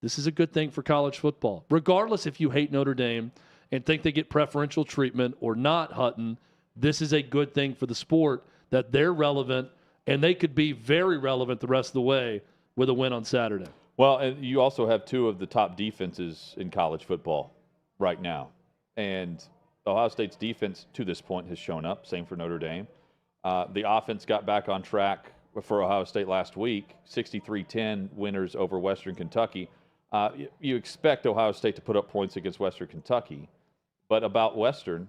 this is a good thing for college football. Regardless if you hate Notre Dame and think they get preferential treatment or not, Hutton, this is a good thing for the sport that they're relevant, and they could be very relevant the rest of the way with a win on Saturday. Well, and you also have two of the top defenses in college football right now. And Ohio State's defense to this point has shown up. Same for Notre Dame. The offense got back on track for Ohio State last week, 63-10 winners over Western Kentucky. You expect Ohio State to put up points against Western Kentucky, but about Western,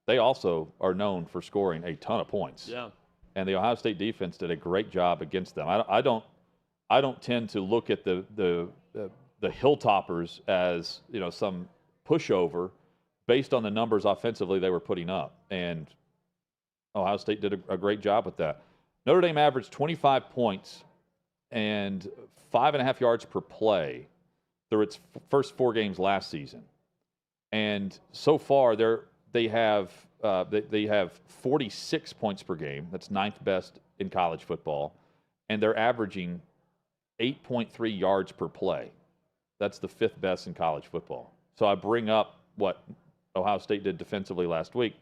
they also are known for scoring a ton of points. Yeah. And the Ohio State defense did a great job against them. I don't tend to look at the Hilltoppers as some pushover based on the numbers offensively they were putting up, and Ohio State did a great job with that. Notre Dame averaged 25 points and 5.5 yards per play through its first 4 games last season, and so far they have 46 points per game. That's 9th best in college football, and they're averaging 8.3 yards per play. That's the 5th best in college football. So I bring up what Ohio State did defensively last week.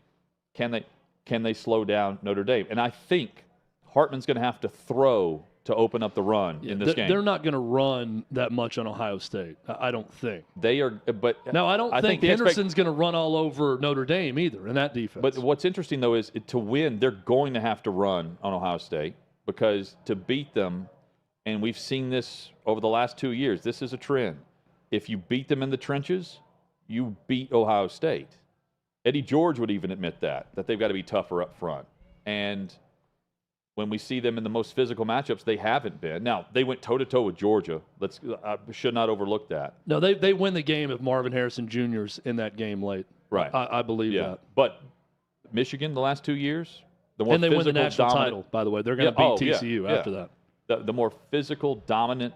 Can they slow down Notre Dame? And I think Hartman's going to have to throw to open up the run in this game. They're not going to run that much on Ohio State, I don't think. They are, but no, I don't think Henderson's going to run all over Notre Dame either in that defense. But what's interesting though is to win, they're going to have to run on Ohio State, because to beat them, and we've seen this over the last 2 years, this is a trend. If you beat them in the trenches, you beat Ohio State. Eddie George would even admit that they've got to be tougher up front. And when we see them in the most physical matchups, they haven't been. Now, they went toe-to-toe with Georgia. I should not overlook that. No, they win the game if Marvin Harrison Jr.'s in that game late. Right. I believe that. But Michigan the last 2 years, and they win the national title, by the way. They're going to beat TCU after that. The more physical, dominant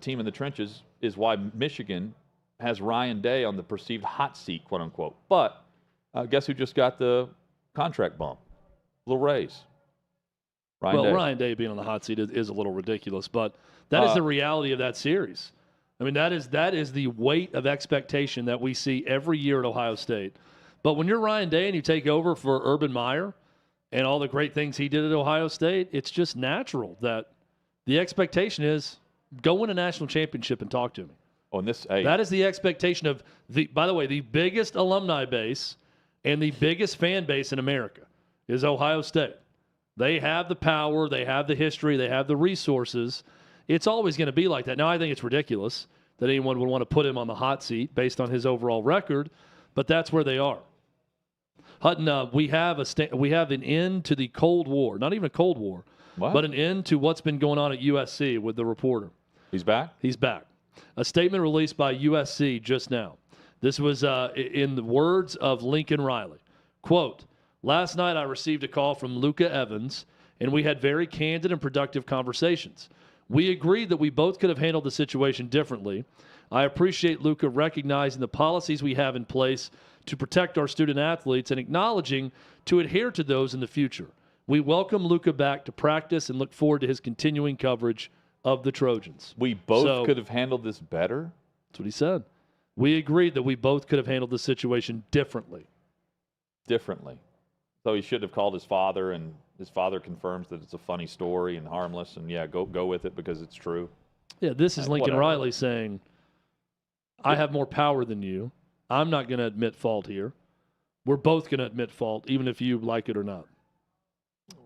team in the trenches is why Michigan has Ryan Day on the perceived hot seat, quote unquote. But guess who just got the contract bump? Little raise. Ryan Day being on the hot seat is a little ridiculous, but that is the reality of that series. I mean, that is the weight of expectation that we see every year at Ohio State. But when you're Ryan Day and you take over for Urban Meyer and all the great things he did at Ohio State, it's just natural that the expectation is go win a national championship and talk to me. Oh, and that is the expectation of by the way, the biggest alumni base and the biggest fan base in America is Ohio State. They have the power, they have the history, they have the resources. It's always going to be like that. Now, I think it's ridiculous that anyone would want to put him on the hot seat based on his overall record, but that's where they are. Hutton, we have an end to the Cold War. Not even a Cold War, but an end to what's been going on at USC with the reporter. He's back? He's back. A statement released by USC just now. This was in the words of Lincoln Riley. Quote, "Last night I received a call from Luka Evans, and we had very candid and productive conversations. We agreed that we both could have handled the situation differently. I appreciate Luka recognizing the policies we have in place to protect our student athletes and acknowledging to adhere to those in the future. We welcome Luka back to practice and look forward to his continuing coverage of the Trojans." We both could have handled this better? That's what he said. We agreed that we both could have handled the situation differently. Differently. So he should have called his father, and his father confirms that it's a funny story and harmless, and go with it because it's true. Yeah, this is Lincoln Riley saying, I have more power than you. I'm not going to admit fault here. We're both going to admit fault, even if you like it or not.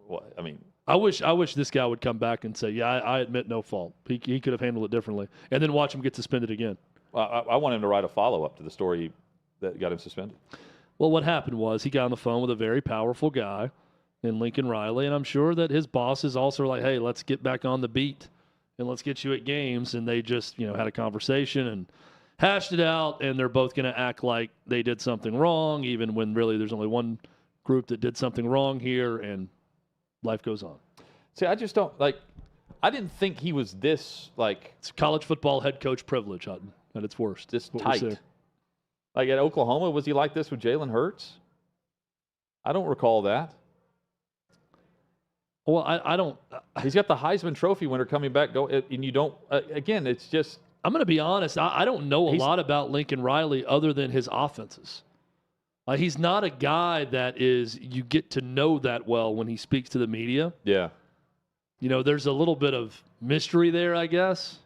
Well, I mean, I wish this guy would come back and say, yeah, I admit no fault. He could have handled it differently, and then watch him get suspended again. Well, I want him to write a follow-up to the story that got him suspended. Well, what happened was he got on the phone with a very powerful guy in Lincoln Riley, and I'm sure that his boss is also like, hey, let's get back on the beat and let's get you at games. And they just, had a conversation and hashed it out, and they're both going to act like they did something wrong, even when really there's only one group that did something wrong here, and life goes on. See, I just don't I didn't think he was this, like... It's college football head coach privilege, Hutton, at its worst. This tight. Like at Oklahoma, was he like this with Jalen Hurts? I don't recall that. Well, I don't... He's got the Heisman Trophy winner coming back, and you don't... again, it's just... I'm going to be honest. I don't know a lot about Lincoln Riley other than his offenses. He's not a guy that you get to know that well when he speaks to the media. Yeah. You know, there's a little bit of mystery there, I guess.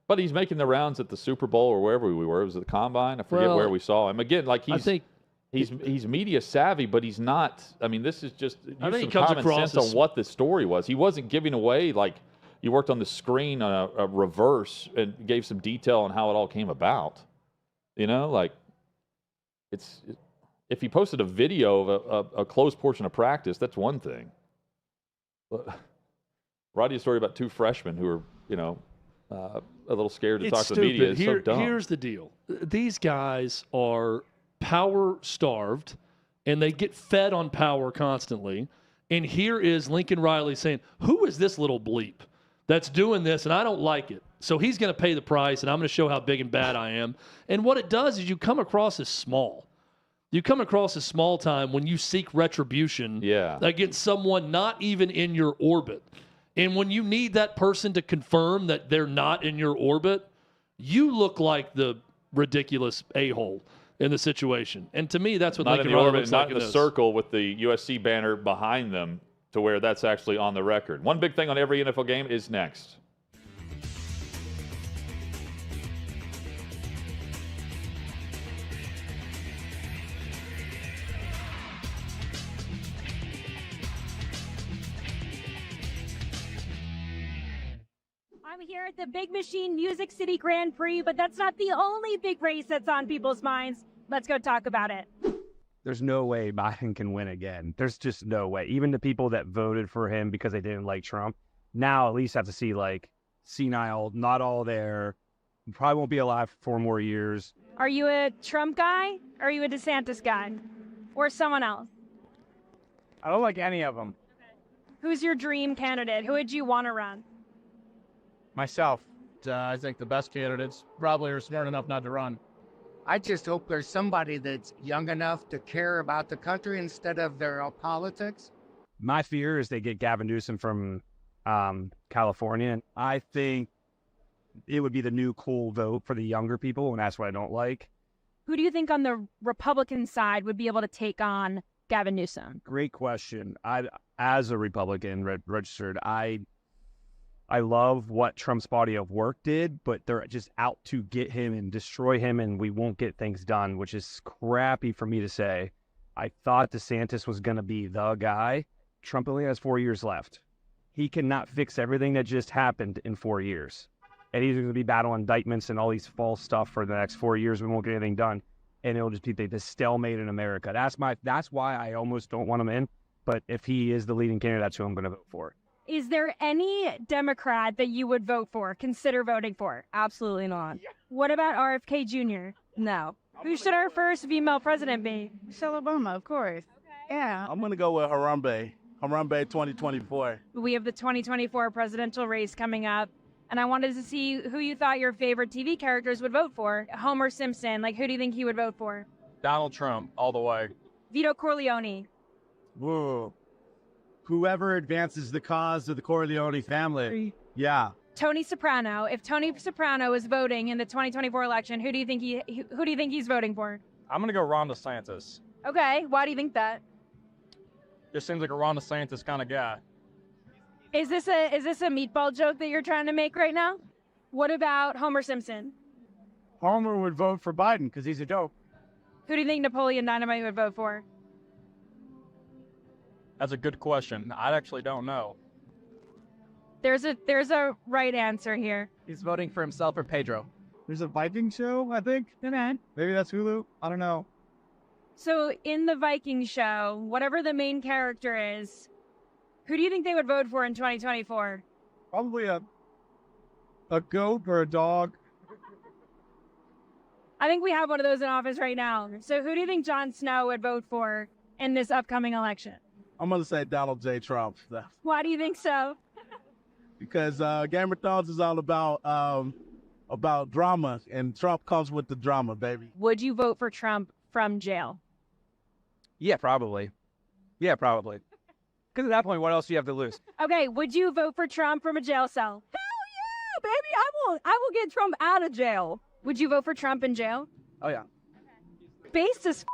But he's making the rounds at the Super Bowl or wherever we were. It was at the Combine. I forget where we saw him. Again, like he's media savvy, but he's not. I mean, this is just I think some he comes common across sense on what the story was. He wasn't giving away, like, you worked on the screen on a reverse and gave some detail on how it all came about. You know, like, if he posted a video of a closed portion of practice, that's one thing. Writing a story about two freshmen who are, you know, a little scared to talk to the media is so dumb. Here's the deal. These guys are power-starved, and they get fed on power constantly. And here is Lincoln Riley saying, who is this little bleep that's doing this, and I don't like it. So he's going to pay the price, and I'm going to show how big and bad I am. And what it does is you come across as small. You come across as small time when you seek retribution against someone not even in your orbit. And when you need that person to confirm that they're not in your orbit, you look like the ridiculous a-hole in the situation. And to me, that's what Lincoln Riley looks like. Not in the circle with the USC banner behind them to where that's actually on the record. One big thing on every NFL game is next. I'm here at the Big Machine Music City Grand Prix, but that's not the only big race that's on people's minds. Let's go talk about it. There's no way Biden can win again. There's just no way. Even the people that voted for him because they didn't like Trump, now at least have to see, like, senile, not all there, probably won't be alive for 4 more years. Are you a Trump guy? Or are you a DeSantis guy? Or someone else? I don't like any of them. Who's your dream candidate? Who would you want to run? Myself. I think the best candidates probably are smart enough not to run. I just hope there's somebody that's young enough to care about the country instead of their politics. My fear is they get Gavin Newsom from California. I think it would be the new cool vote for the younger people, and that's what I don't like. Who do you think on the Republican side would be able to take on Gavin Newsom? Great question. As a Republican registered, I love what Trump's body of work did, but they're just out to get him and destroy him, and we won't get things done, which is crappy for me to say. I thought DeSantis was going to be the guy. Trump only has 4 years left. He cannot fix everything that just happened in 4 years. And he's going to be battling indictments and all these false stuff for the next 4 years. We won't get anything done. And it'll just be the stalemate in America. That's why I almost don't want him in. But if he is the leading candidate, that's who I'm going to vote for. Is there any Democrat that you would vote for, consider voting for? Absolutely not. What about RFK Jr.? No. Who should our first female president be? Michelle Obama, of course. Okay. Yeah. I'm going to go with Harambe 2024. We have the 2024 presidential race coming up, and I wanted to see who you thought your favorite TV characters would vote for. Homer Simpson, like, who do you think he would vote for? Donald Trump, all the way. Vito Corleone. Whoa. Whoever advances the cause of the Corleone family. Yeah. Tony Soprano. If Tony Soprano is voting in the 2024 election, who do you think he's voting for? I'm gonna go Ron DeSantis. Okay. Why do you think that? Just seems like a Ron DeSantis kind of guy. Is this a meatball joke that you're trying to make right now? What about Homer Simpson? Homer would vote for Biden because he's a dope. Who do you think Napoleon Dynamite would vote for? That's a good question. I actually don't know. There's a right answer here. He's voting for himself or Pedro. There's a Viking show, I think. Okay. Maybe that's Hulu. I don't know. So in the Viking show, whatever the main character is, who do you think they would vote for in 2024? Probably a goat or a dog. I think we have one of those in office right now. So who do you think Jon Snow would vote for in this upcoming election? I'm going to say Donald J. Trump. Why do you think so? because Game of Thrones is all about drama, and Trump comes with the drama, baby. Would you vote for Trump from jail? Yeah, probably. Yeah, probably. Because at that point, what else do you have to lose? Okay, would you vote for Trump from a jail cell? Yeah, baby, I will get Trump out of jail. Would you vote for Trump in jail? Oh, yeah. Based as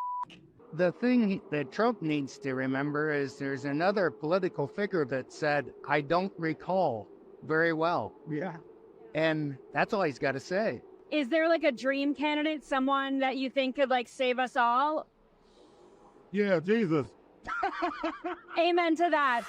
The thing that Trump needs to remember is there's another political figure that said, I don't recall very well. Yeah. And that's all he's got to say. Is there like a dream candidate, someone that you think could like save us all? Yeah, Jesus. Amen to that.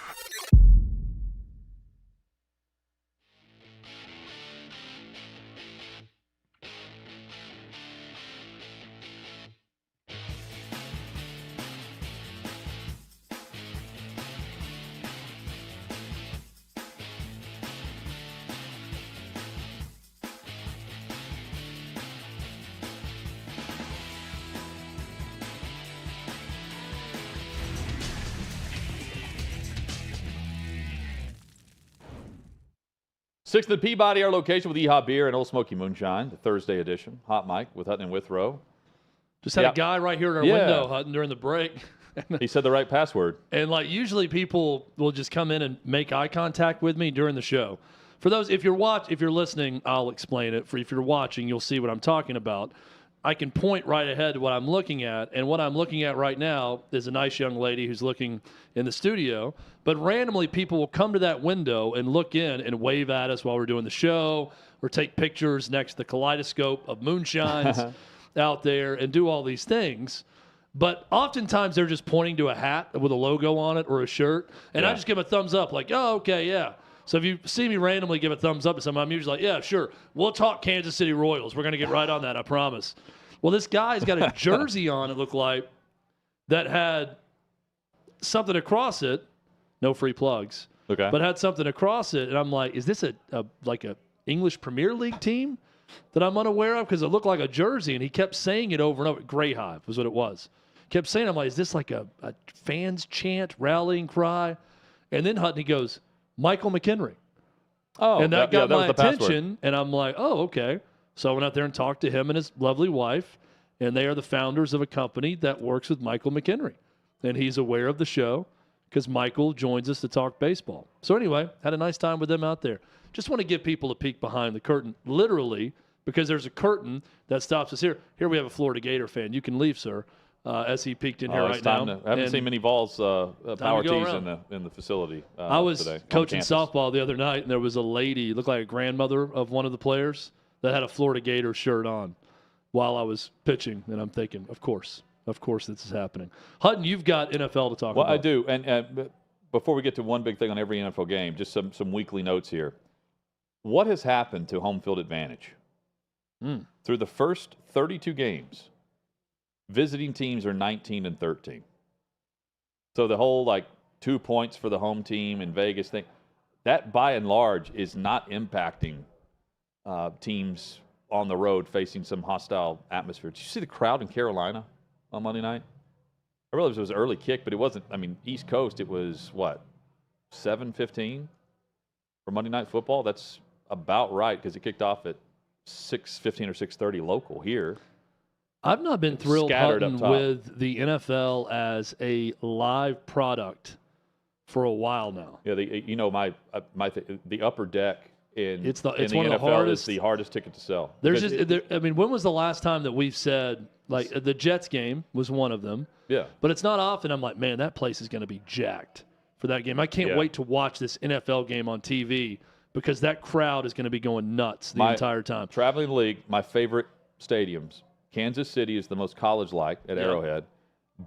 Sixth and Peabody, our location with Yeehaw Beer and Old Smoky Moonshine, the Thursday edition. Hot Mic with Hutton and Withrow. Just had a guy right here in our window, Hutton, during the break. He said the right password. And like usually people will just come in and make eye contact with me during the show. For those, if you're listening, I'll explain it. If you're watching, you'll see what I'm talking about. I can point right ahead to what I'm looking at, and what I'm looking at right now is a nice young lady who's looking in the studio, but randomly people will come to that window and look in and wave at us while we're doing the show or take pictures next to the kaleidoscope of moonshines out there and do all these things. But oftentimes they're just pointing to a hat with a logo on it or a shirt, and I just give a thumbs up like, oh, okay, yeah. So if you see me randomly give a thumbs up to someone, I'm usually like, yeah, sure. We'll talk Kansas City Royals. We're going to get right on that, I promise. Well, this guy's got a jersey on, it looked like, that had something across it. No free plugs. Okay. But had something across it, and I'm like, is this a English Premier League team that I'm unaware of? Because it looked like a jersey, and he kept saying it over and over. Grey Hive was what it was. Kept saying, I'm like, is this like a fans chant, rallying cry? And then Hutton, he goes, Michael McHenry. Oh, and that got my was the attention, and I'm like, oh, okay. So I went out there and talked to him and his lovely wife, and they are the founders of a company that works with Michael McHenry. And he's aware of the show because Michael joins us to talk baseball. So anyway, had a nice time with them out there. Just want to give people a peek behind the curtain, literally, because there's a curtain that stops us here. Here we have a Florida Gator fan. You can leave, sir, as he peeked in here right now. I haven't seen many Vols power tees in the facility I was today, coaching softball the other night, and there was a lady, looked like a grandmother of one of the players, that had a Florida Gator shirt on while I was pitching, and I'm thinking, of course this is happening. Hutton, you've got NFL to talk about. Well, I do, and before we get to one big thing on every NFL game, just some weekly notes here. What has happened to home field advantage? Through the first 32 games, visiting teams are 19-13. So the whole 2 points for the home team in Vegas thing, that by and large is not impacting teams on the road facing some hostile atmosphere. Did you see the crowd in Carolina on Monday night? I realized it was an early kick, but it wasn't. I mean, East Coast, it was, 7:15 for Monday Night Football? That's about right because it kicked off at 6:15 or 6:30 local here. I've not been thrilled, Hutton, with the NFL as a live product for a while now. Yeah, the upper deck in it's the one of NFL the hardest, is the hardest ticket to sell. When was the last time that we've said, the Jets game was one of them? Yeah. But it's not often I'm like, man, that place is going to be jacked for that game. I can't wait to watch this NFL game on TV because that crowd is going to be going nuts the entire time. Traveling league, my favorite stadiums. Kansas City is the most college-like at Arrowhead.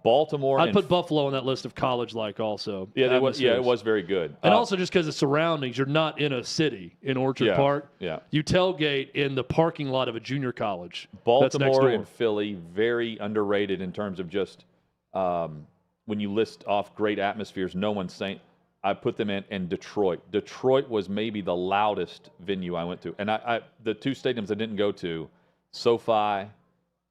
Baltimore. I'd put Buffalo on that list of college-like also. Yeah, it was very good. And also just because of surroundings, you're not in a city in Orchard Park. Yeah. You tailgate in the parking lot of a junior college. Baltimore and Philly, very underrated in terms of just when you list off great atmospheres, no one's saying. I put them in, and Detroit. Detroit was maybe the loudest venue I went to. And the two stadiums I didn't go to, SoFi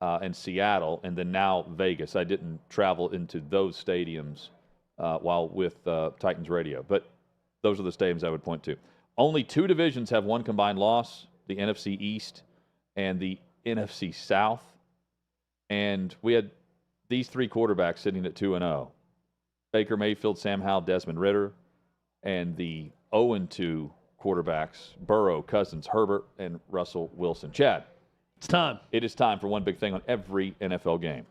and Seattle, and then now Vegas. I didn't travel into those stadiums while with Titans Radio. But those are the stadiums I would point to. Only 2 divisions have one combined loss, the NFC East and the NFC South. And we had these 3 quarterbacks sitting at 2-0. Baker Mayfield, Sam Howell, Desmond Ritter, and the 0-2 quarterbacks, Burrow, Cousins, Herbert, and Russell Wilson. Chad. It's time. It is time for one big thing on every NFL game.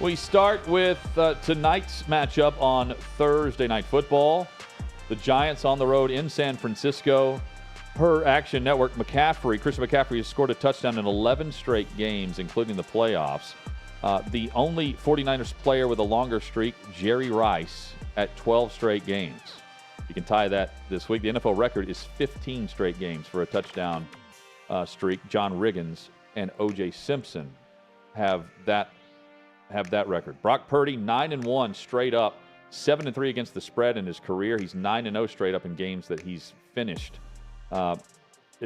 We start with tonight's matchup on Thursday Night Football. The Giants on the road in San Francisco. Per Action Network, Christian McCaffrey has scored a touchdown in 11 straight games, including the playoffs. The only 49ers player with a longer streak, Jerry Rice, at 12 straight games. You can tie that this week. The NFL record is 15 straight games for a touchdown streak. John Riggins and O.J. Simpson have that record. Brock Purdy, 9-1 straight up, 7-3 against the spread in his career. He's 9-0 straight up in games that he's finished,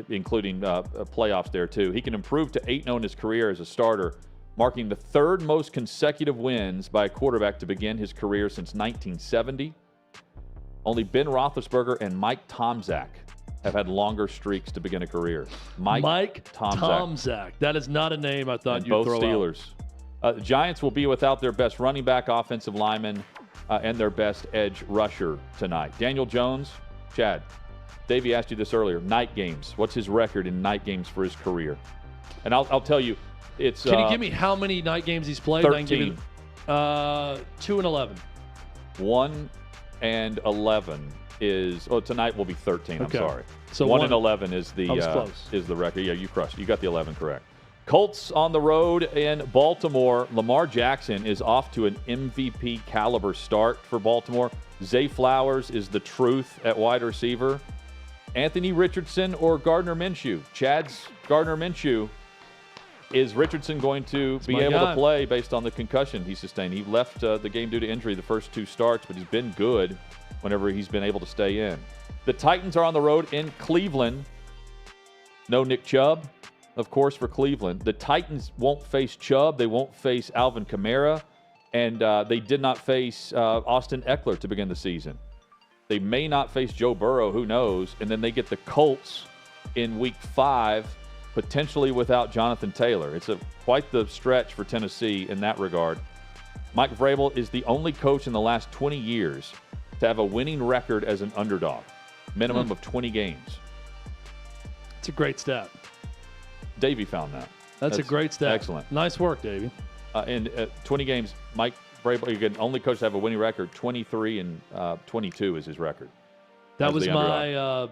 including playoffs there too. He can improve to 8-0 in his career as a starter, marking the 3rd most consecutive wins by a quarterback to begin his career since 1970. Only Ben Roethlisberger and Mike Tomczak have had longer streaks to begin a career. Mike Tomczak. That is not a name I thought and you'd both throw Steelers. The Giants will be without their best running back, offensive lineman, and their best edge rusher tonight. Daniel Jones, Chad, Davey asked you this earlier. Night games. What's his record in night games for his career? And I'll tell you, it's. Can you give me how many night games he's played? 13. 2-11. 1-11 is. Oh, tonight will be 13. Okay. I'm sorry. So 1-11 is the record. Yeah, you crushed. You got the 11 correct. Colts on the road in Baltimore. Lamar Jackson is off to an MVP caliber start for Baltimore. Zay Flowers is the truth at wide receiver. Anthony Richardson or Gardner Minshew? Chad's Gardner Minshew. Is Richardson going to be able to play based on the concussion he sustained? He left the game due to injury the first 2 starts, but he's been good whenever he's been able to stay in. The Titans are on the road in Cleveland. No Nick Chubb, of course, for Cleveland. The Titans won't face Chubb. They won't face Alvin Kamara. And they did not face Austin Eckler to begin the season. They may not face Joe Burrow. Who knows? And then they get the Colts in Week 5, potentially without Jonathan Taylor. It's quite the stretch for Tennessee in that regard. Mike Vrabel is the only coach in the last 20 years to have a winning record as an underdog. Minimum of 20 games. It's a great stat. Davey found that. That's a great stat. Excellent. Nice work, Davey. In 20 games, Mike Vrabel, again, only coach to have a winning record. 23 and 22 is his record. That was my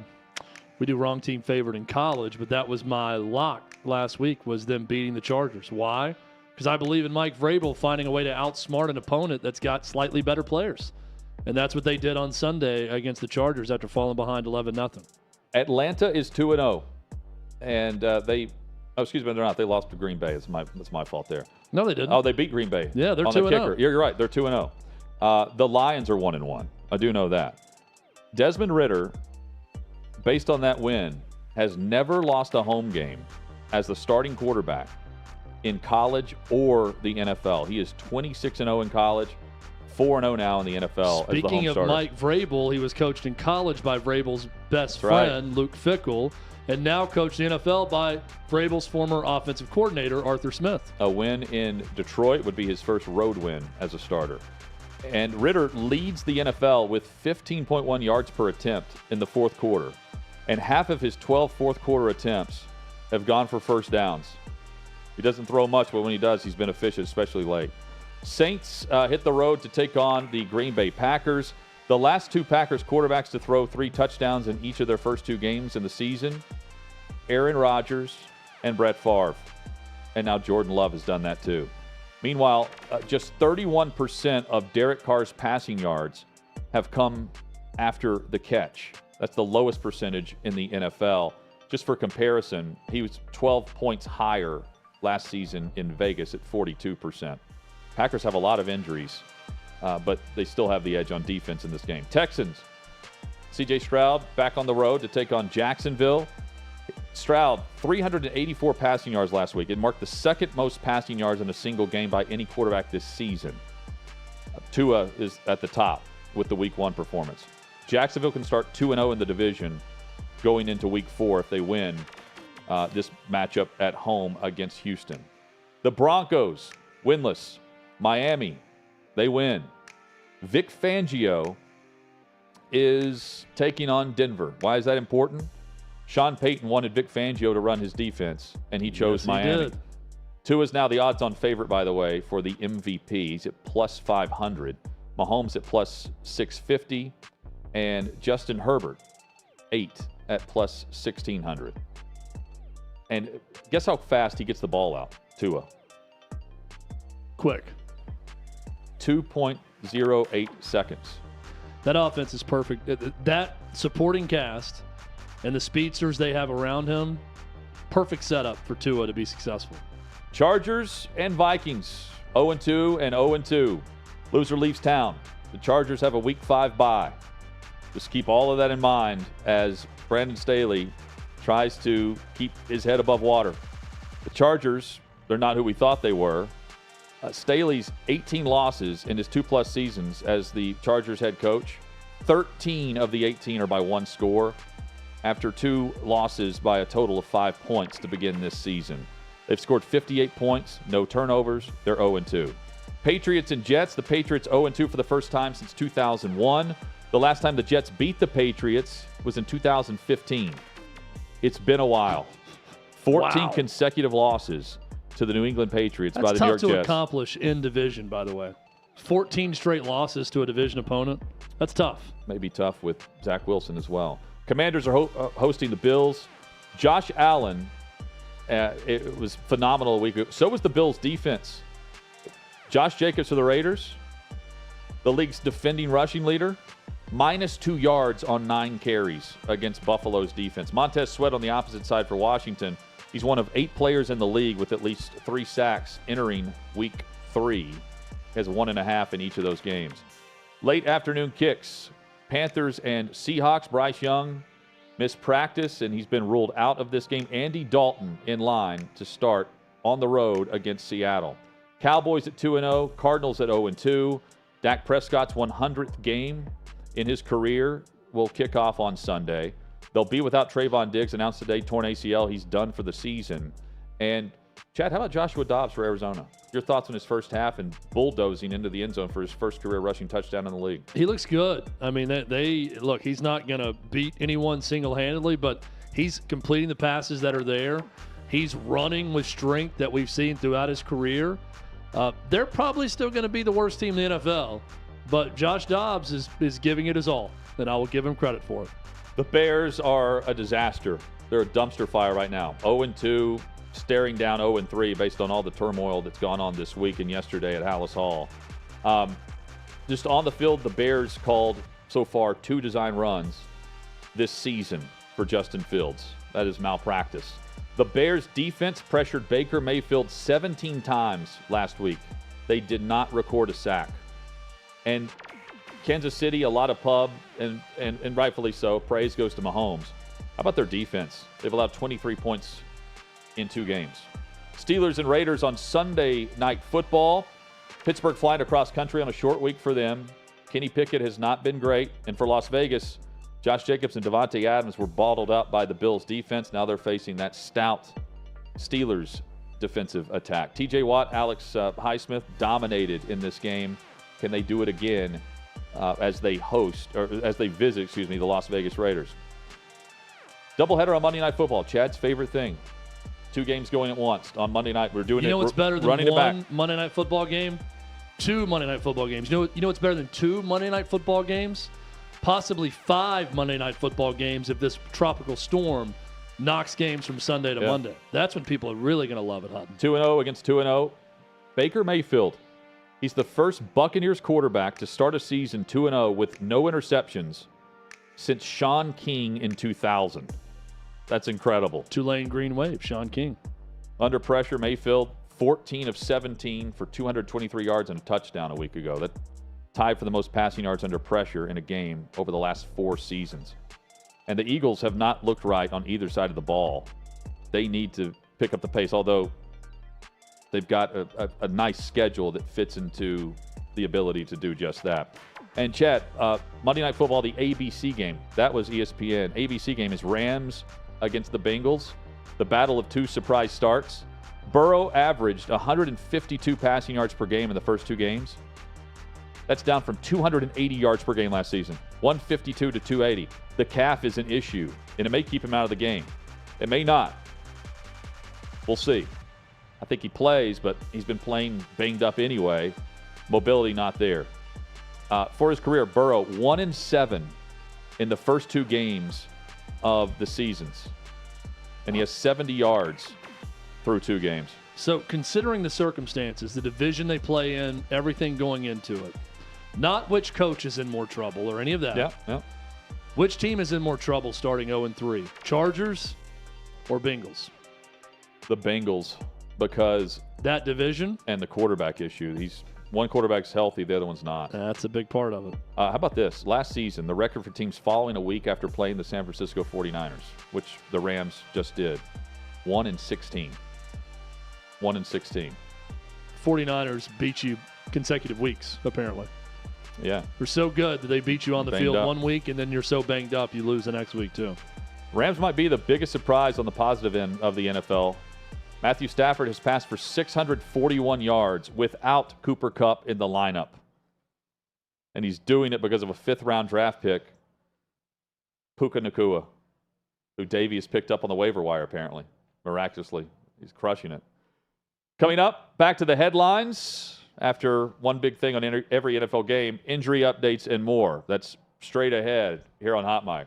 we do wrong team favorite in college, but that was my lock last week, was them beating the Chargers. Why? Because I believe in Mike Vrabel finding a way to outsmart an opponent that's got slightly better players. And that's what they did on Sunday against the Chargers after falling behind 11-0. Atlanta is 2-0. And they're not. They lost to Green Bay. That's my fault there. No, they didn't. Oh, they beat Green Bay. Yeah, they're 2-0. You're right. They're 2-0. The Lions are 1-1. I do know that. Desmond Ritter, based on that win, has never lost a home game as the starting quarterback in college or the NFL. He is 26-0 in college, 4-0 now in the NFL as the home starter. Speaking of Mike Vrabel, he was coached in college by Vrabel's best friend, Luke Fickell, and now coached in the NFL by Vrabel's former offensive coordinator, Arthur Smith. A win in Detroit would be his first road win as a starter. And Ritter leads the NFL with 15.1 yards per attempt in the fourth quarter. And half of his 12 fourth quarter attempts have gone for first downs. He doesn't throw much, but when he does, he's been efficient, especially late. Saints hit the road to take on the Green Bay Packers. The last 2 Packers quarterbacks to throw 3 touchdowns in each of their first 2 games in the season, Aaron Rodgers and Brett Favre. And now Jordan Love has done that too. Meanwhile, just 31% of Derek Carr's passing yards have come after the catch. That's the lowest percentage in the NFL. Just for comparison, he was 12 points higher last season in Vegas at 42%. Packers have a lot of injuries, but they still have the edge on defense in this game. Texans, C.J. Stroud back on the road to take on Jacksonville. Stroud, 384 passing yards last week. It marked the second most passing yards in a single game by any quarterback this season. Tua is at the top with the Week 1 performance. Jacksonville can start 2-0 in the division going into week 4 if they win this matchup at home against Houston. The Broncos, winless. Miami, they win. Vic Fangio is taking on Denver. Why is that important? Sean Payton wanted Vic Fangio to run his defense, and he chose Miami. Did. Tua is now the odds-on favorite, by the way, for the MVP. He's at plus 500. Mahomes at plus 650. And Justin Herbert, 8 at plus 1,600. And guess how fast he gets the ball out, Tua? Quick. 2.08 seconds. That offense is perfect. That supporting cast and the speedsters they have around him, perfect setup for Tua to be successful. Chargers and Vikings, 0-2 and 0-2. Loser leaves town. The Chargers have a Week 5 bye. Just keep all of that in mind as Brandon Staley tries to keep his head above water. The Chargers, they're not who we thought they were. Staley's 18 losses in his 2+ seasons as the Chargers head coach. 13 of the 18 are by 1 score after 2 losses by a total of 5 points to begin this season. They've scored 58 points, no turnovers. They're 0-2. Patriots and Jets. The Patriots 0-2 for the first time since 2001. The last time the Jets beat the Patriots was in 2015. It's been a while. 14 consecutive losses to the New England Patriots by the New York Jets. That's tough to accomplish in division, by the way. 14 straight losses to a division opponent. That's tough. Maybe tough with Zach Wilson as well. Commanders are hosting the Bills. Josh Allen, it was phenomenal a week ago. So was the Bills' defense. Josh Jacobs for the Raiders, the league's defending rushing leader, -2 yards on 9 carries against Buffalo's defense. Montez Sweat on the opposite side for Washington. He's one of 8 players in the league with at least 3 sacks entering week 3. He has 1.5 in each of those games. Late afternoon kicks. Panthers and Seahawks. Bryce Young missed practice, and he's been ruled out of this game. Andy Dalton in line to start on the road against Seattle. Cowboys at 2-0. Cardinals at 0-2. Dak Prescott's 100th game in his career will kick off on Sunday. They'll be without Trevon Diggs, announced today, torn ACL. He's done for the season. And, Chad, how about Joshua Dobbs for Arizona? Your thoughts on his first half and bulldozing into the end zone for his first career rushing touchdown in the league? He looks good. I mean, look, he's not going to beat anyone single-handedly, but he's completing the passes that are there. He's running with strength that we've seen throughout his career. They're probably still going to be the worst team in the NFL, but Josh Dobbs is giving it his all, and I will give him credit for it. The Bears are a disaster. They're a dumpster fire right now. 0-2, staring down 0-3 based on all the turmoil that's gone on this week and yesterday at Hallis Hall. Just on the field, the Bears called so far 2 design runs this season for Justin Fields. That is malpractice. The Bears' defense pressured Baker Mayfield 17 times last week. They did not record a sack. And Kansas City, a lot of pub, and rightfully so. Praise goes to Mahomes. How about their defense? They've allowed 23 points in 2 games. Steelers and Raiders on Sunday Night Football. Pittsburgh flying across country on a short week for them. Kenny Pickett has not been great. And for Las Vegas, Josh Jacobs and Devontae Adams were bottled up by the Bills' defense. Now they're facing that stout Steelers defensive attack. TJ Watt, Alex Highsmith dominated in this game. Can they do it again as they visit the Las Vegas Raiders? Doubleheader on Monday Night Football. Chad's favorite thing. 2 games going at once on Monday night. We're doing it. You know what's better than running one Monday Night Football game? 2 Monday Night Football games. You know what's better than 2 Monday Night Football games? Possibly 5 Monday Night Football games if this tropical storm knocks games from Sunday to Monday. That's when people are really going to love it, Hutton. 2-0 against 2-0. Baker Mayfield. He's the first Buccaneers quarterback to start a season 2-0 with no interceptions since Sean King in 2000. That's incredible. Tulane Green Wave, Sean King. Under pressure, Mayfield, 14 of 17 for 223 yards and a touchdown a week ago. That tied for the most passing yards under pressure in a game over the last 4 seasons. And the Eagles have not looked right on either side of the ball. They need to pick up the pace, although they've got a nice schedule that fits into the ability to do just that. And Chad, Monday Night Football, the ABC game. That was ESPN. ABC game is Rams against the Bengals. The battle of two surprise starts. Burrow averaged 152 passing yards per game in the first two games. That's down from 280 yards per game last season. 152 to 280. The calf is an issue, and it may keep him out of the game. It may not. We'll see. I think he plays, but he's been playing banged up anyway. Mobility not there. For his career, Burrow 1-7 in the first two games of the seasons. And he has 70 yards through two games. So considering the circumstances, the division they play in, everything going into it, not which coach is in more trouble or any of that. Yeah. Which team is in more trouble starting 0-3? Chargers or Bengals? The Bengals, because that division and the quarterback issue. One quarterback's healthy, the other one's not. That's a big part of it. How about this? Last season, the record for teams following a week after playing the San Francisco 49ers, which the Rams just did, 1-16. 1-16. 49ers beat you consecutive weeks, apparently. Yeah. They're so good that they beat you on the Banged field up. 1 week, and then you're so banged up you lose the next week, too. Rams might be the biggest surprise on the positive end of the NFL. Matthew Stafford has passed for 641 yards without Cooper Kupp in the lineup. And he's doing it because of a fifth-round draft pick, Puka Nacua, who Davey has picked up on the waiver wire, apparently. Miraculously. He's crushing it. Coming up, back to the headlines. After one big thing on every NFL game, injury updates and more. That's straight ahead here on Hot Mic.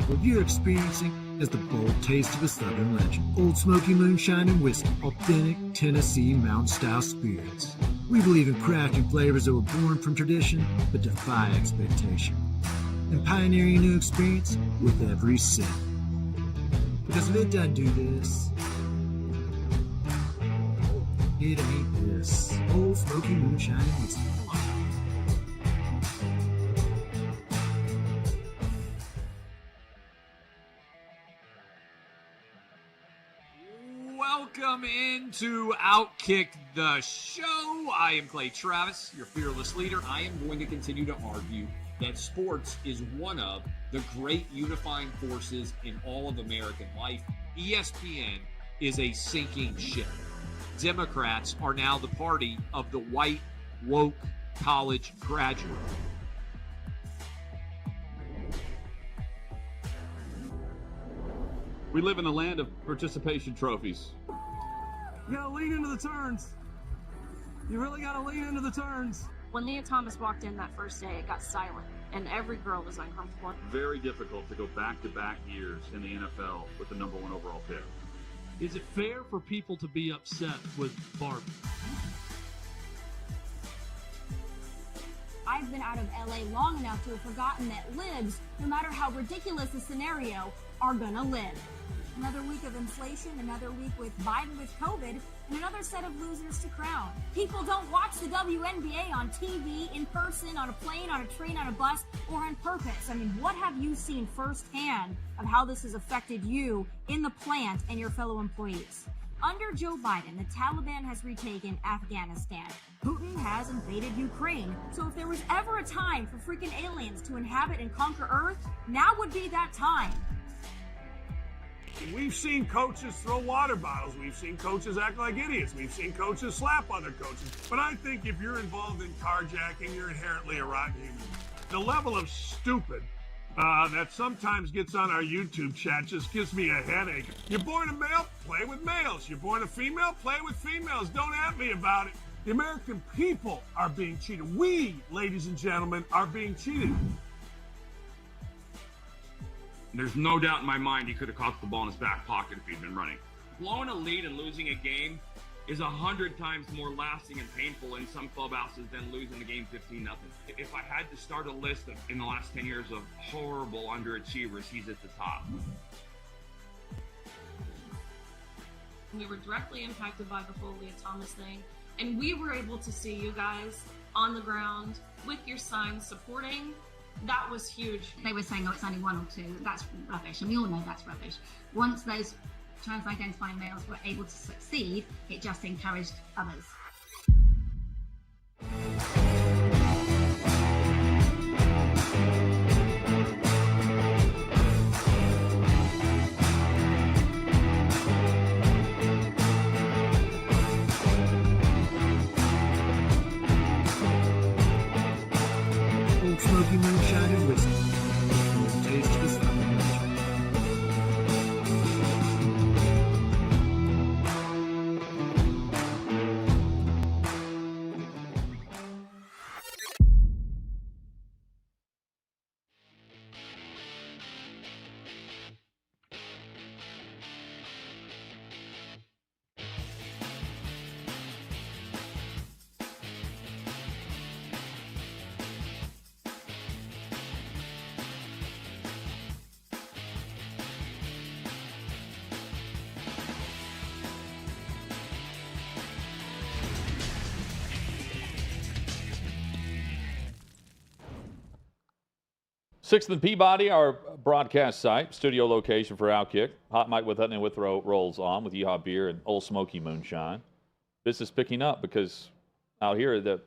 What you're experiencing is the bold taste of a Southern legend. Old Smoky Moonshine and Whiskey, authentic Tennessee mountain-style spirits. We believe in crafting flavors that were born from tradition but defy expectation, and pioneering a new experience with every sip. Because if it doesn't do this, it ain't this. Old Smoky Moonshine and Whiskey. Welcome into OutKick the show. I am Clay Travis, your fearless leader. I am going to continue to argue that sports is one of the great unifying forces in all of American life. ESPN is a sinking ship. Democrats are now the party of the white, woke college graduate. We live in a land of participation trophies. You gotta lean into the turns. You really gotta lean into the turns. When Leah Thomas walked in that first day, it got silent, and every girl was uncomfortable. Very difficult to go back-to-back years in the NFL with the number one overall pick. Is it fair for people to be upset with Barbie? I've been out of LA long enough to have forgotten that libs, no matter how ridiculous the scenario, are gonna live. Another week of inflation, another week with Biden with COVID, and another set of losers to crown. People don't watch the WNBA on TV, in person, on a plane, on a train, on a bus, or on purpose. I mean, what have you seen firsthand of how this has affected you in the plant and your fellow employees? Under Joe Biden, the Taliban has retaken Afghanistan. Putin has invaded Ukraine. So if there was ever a time for freaking aliens to inhabit and conquer Earth, now would be that time. We've seen coaches throw water bottles. We've seen coaches act like idiots. We've seen coaches slap other coaches. But I think if you're involved in carjacking, you're inherently a rotten human. The level of stupid that sometimes gets on our YouTube chat just gives me a headache. You're born a male, play with males. You're born a female, play with females. Don't at me about it. The American people are being cheated. We, ladies and gentlemen, are being cheated. There's no doubt in my mind he could have caught the ball in his back pocket if he'd been running. Blowing a lead and losing a game is 100 times more lasting and painful in some clubhouses than losing the game 15-0. If I had to start a list in the last 10 years of horrible underachievers, he's at the top. We were directly impacted by the whole Leah Thomas thing, and we were able to see you guys on the ground with your signs supporting, that was huge. They were saying, oh, it's only 1 or 2. That's rubbish, and we all know that's rubbish. Once those trans-identifying males were able to succeed, it just encouraged others. Old Smoky Moonshine and Whiskey. Full taste of the Southern Legend. Sixth and Peabody, our broadcast site, studio location for OutKick. Hot Mic with Hutton and Withrow rolls on with Yeehaw Beer and Old Smoky Moonshine. This is picking up because out here the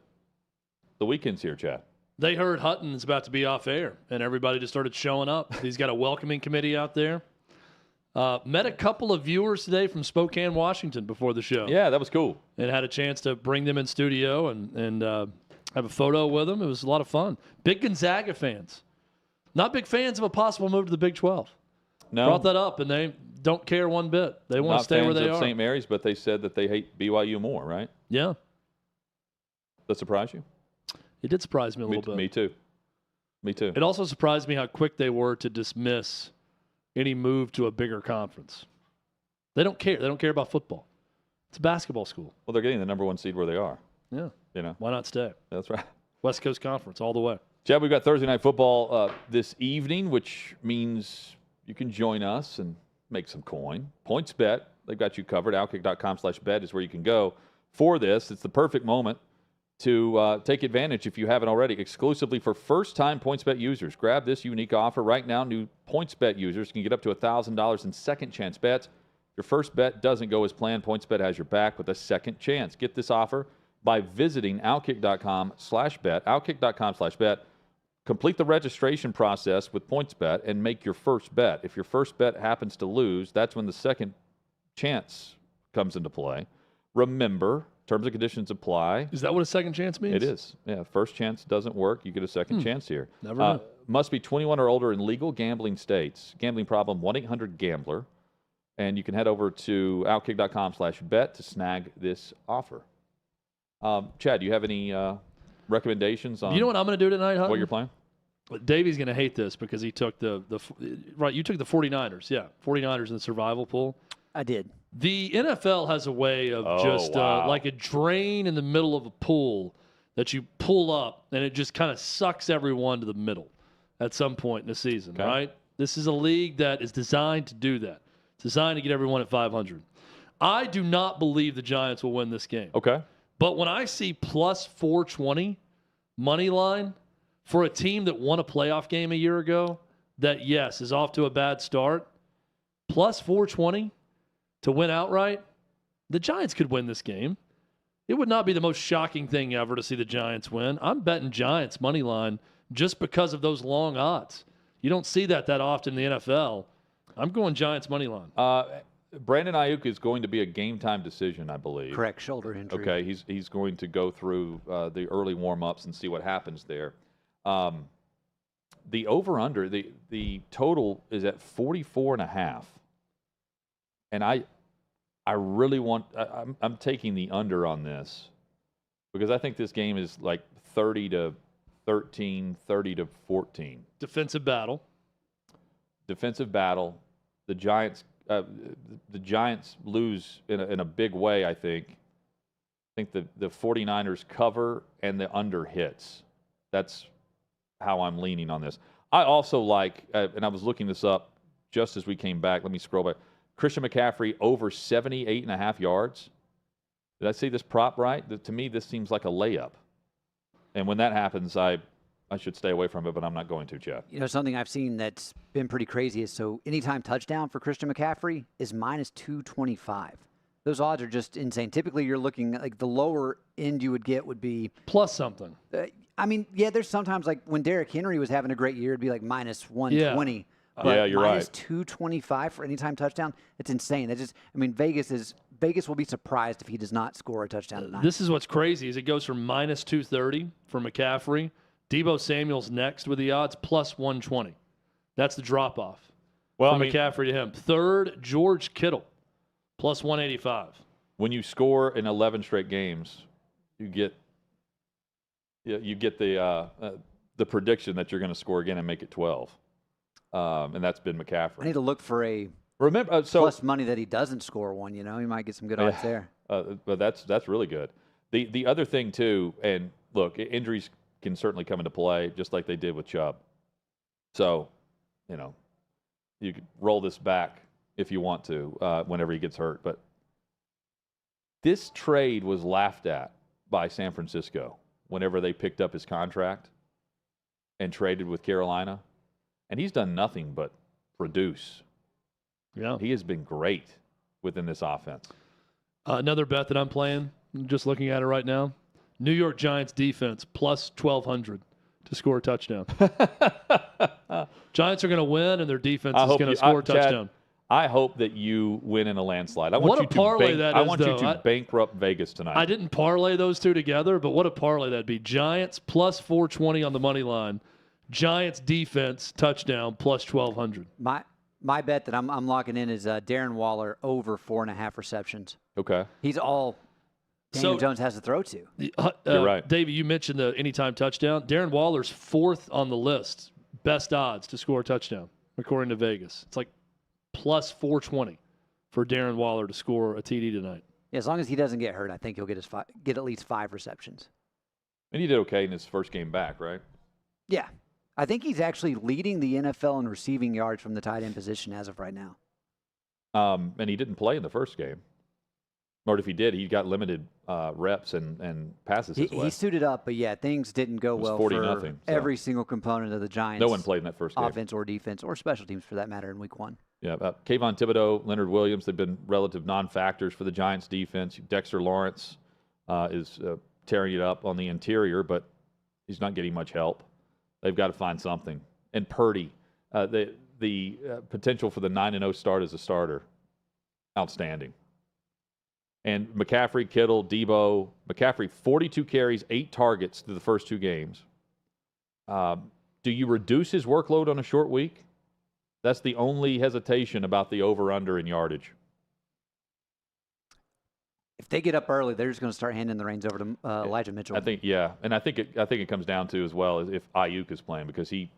weekend's here, Chad. They heard Hutton is about to be off air, and everybody just started showing up. He's got a welcoming committee out there. Met a couple of viewers today from Spokane, Washington before the show. Yeah, that was cool. And had a chance to bring them in studio and have a photo with them. It was a lot of fun. Big Gonzaga fans. Not big fans of a possible move to the Big 12. No. Brought that up, and they don't care one bit. They want to stay where they are. St. Mary's, but they said that they hate BYU more, right? Yeah. That surprise you? It did surprise me a little bit. Me too. Me too. It also surprised me how quick they were to dismiss any move to a bigger conference. They don't care. They don't care about football. It's a basketball school. Well, they're getting the number 1 seed where they are. Yeah. You know. Why not stay? That's right. West Coast Conference all the way. Chad, we've got Thursday Night Football this evening, which means you can join us and make some coin. PointsBet, they've got you covered. OutKick.com/bet is where you can go for this. It's the perfect moment to take advantage, if you haven't already, exclusively for first-time PointsBet users. Grab this unique offer right now. New PointsBet users can get up to $1,000 in second-chance bets. If your first bet doesn't go as planned, PointsBet has your back with a second chance. Get this offer by visiting OutKick.com/bet. OutKick.com/bet. Complete the registration process with PointsBet and make your first bet. If your first bet happens to lose, that's when the second chance comes into play. Remember, terms and conditions apply. Is that what a second chance means? It is. Yeah, first chance doesn't work. You get a second chance here. Never know. Must be 21 or older in legal gambling states. Gambling problem, 1-800-GAMBLER. And you can head over to OutKick.com/bet to snag this offer. Chad, do you have any recommendations on you know what I'm going to do tonight, Hutton? what you're playing? Davey's going to hate this because he took right. You took the 49ers. Yeah, 49ers in the survival pool. I did. The NFL has a way of like a drain in the middle of a pool that you pull up, and it just kind of sucks everyone to the middle at some point in the season, right? This is a league that is designed to do that. It's designed to get everyone at 500. I do not believe the Giants will win this game. Okay. But when I see plus 420 money line for a team that won a playoff game a year ago, that, yes, is off to a bad start, plus 420 to win outright, the Giants could win this game. It would not be the most shocking thing ever to see the Giants win. I'm betting Giants money line just because of those long odds. You don't see that often in the NFL. I'm going Giants money line. Brandon Ayuk is going to be a game-time decision, I believe. Correct, shoulder injury. Okay, he's going to go through the early warm-ups and see what happens there. The over-under, the total is at 44.5. And I really want – I'm taking the under on this because I think this game is like 30-13, 30-14. Defensive battle. The Giants lose in a big way, I think. I think the 49ers cover and the under hits. That's how I'm leaning on this. I also like, and I was looking this up just as we came back. Let me scroll back. Christian McCaffrey over 78.5 yards. Did I see this prop right? To me, this seems like a layup. And when that happens, I should stay away from it, but I'm not going to, Chad. You know, something I've seen that's been pretty crazy is anytime touchdown for Christian McCaffrey is minus 225. Those odds are just insane. Typically, you're looking at the lower end you would get would be plus something. There's sometimes when Derrick Henry was having a great year, it'd be minus 120. Yeah. But you're minus right. 225 for anytime touchdown. It's insane. Vegas will be surprised if he does not score a touchdown tonight. This is what's crazy is it goes from minus 230 for McCaffrey. Debo Samuel's next with the odds plus 120. That's the drop off. From McCaffrey to him. Third, George Kittle plus 185. When you score in 11 straight games, you get the prediction that you're going to score again and make it 12. And that's been McCaffrey. I need to look for a plus money that he doesn't score one. He might get some good odds there. But that's really good. The other thing too, and look, injuries can certainly come into play just like they did with Chubb. So, you could roll this back if you want to whenever he gets hurt. But this trade was laughed at by San Francisco whenever they picked up his contract and traded with Carolina. And he's done nothing but produce. Yeah. He has been great within this offense. Another bet that I'm playing, just looking at it right now, New York Giants defense plus 1,200 to score a touchdown. Giants are going to win, and their defense is going to score a touchdown. Chad, I hope that you win in a landslide. I What want a you to parlay that I is, want you though. to bankrupt Vegas tonight. I didn't parlay those two together, but what a parlay that'd be. Giants plus 420 on the money line. Giants defense touchdown plus 1,200. My bet that I'm locking in is Darren Waller over 4.5 receptions. Okay. He's all Daniel Jones has to throw to. You're right. Davey, you mentioned the anytime touchdown. Darren Waller's fourth on the list. Best odds to score a touchdown, according to Vegas. It's plus 420 for Darren Waller to score a TD tonight. Yeah, as long as he doesn't get hurt, I think he'll get at least 5 receptions. And he did okay in his first game back, right? Yeah. I think he's actually leading the NFL in receiving yards from the tight end position as of right now. And he didn't play in the first game. Or if he did, he got limited reps and passes his way. He suited up, but things didn't go well for every single component of the Giants. No one played in that first game. Offense or defense or special teams for that matter in week 1. Yeah, Kayvon Thibodeau, Leonard Williams, they've been relative non-factors for the Giants defense. Dexter Lawrence is tearing it up on the interior, but he's not getting much help. They've got to find something. And Purdy, the potential for the 9-0 start as a starter, outstanding. And McCaffrey, Kittle, Debo, McCaffrey, 42 carries, 8 targets through the first 2 games. Do you reduce his workload on a short week? That's the only hesitation about the over-under in yardage. If they get up early, they're just going to start handing the reins over to Elijah Mitchell. I think, and I think it comes down to as well as if Ayuk is playing because he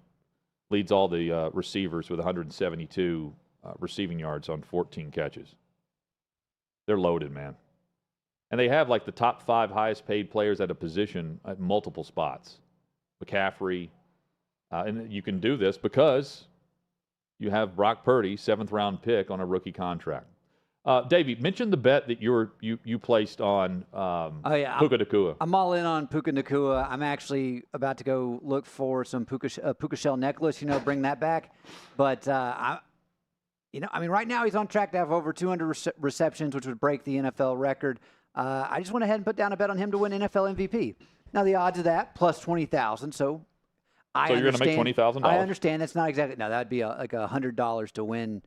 leads all the receivers with 172 receiving yards on 14 catches. They're loaded, man, and they have the top 5 highest paid players at a position at multiple spots. McCaffrey, and you can do this because you have Brock Purdy, 7th round pick on a rookie contract. Davey, mention the bet that you placed on Puka Nacua. I'm all in on Puka Nacua. I'm actually about to go look for some puka shell necklace, bring that back. But, right now he's on track to have over 200 receptions, which would break the NFL record. I just went ahead and put down a bet on him to win NFL MVP. Now, the odds of that, plus 20,000. So you're going to make $20,000? I understand. That's not exactly. No, that would be $100 to win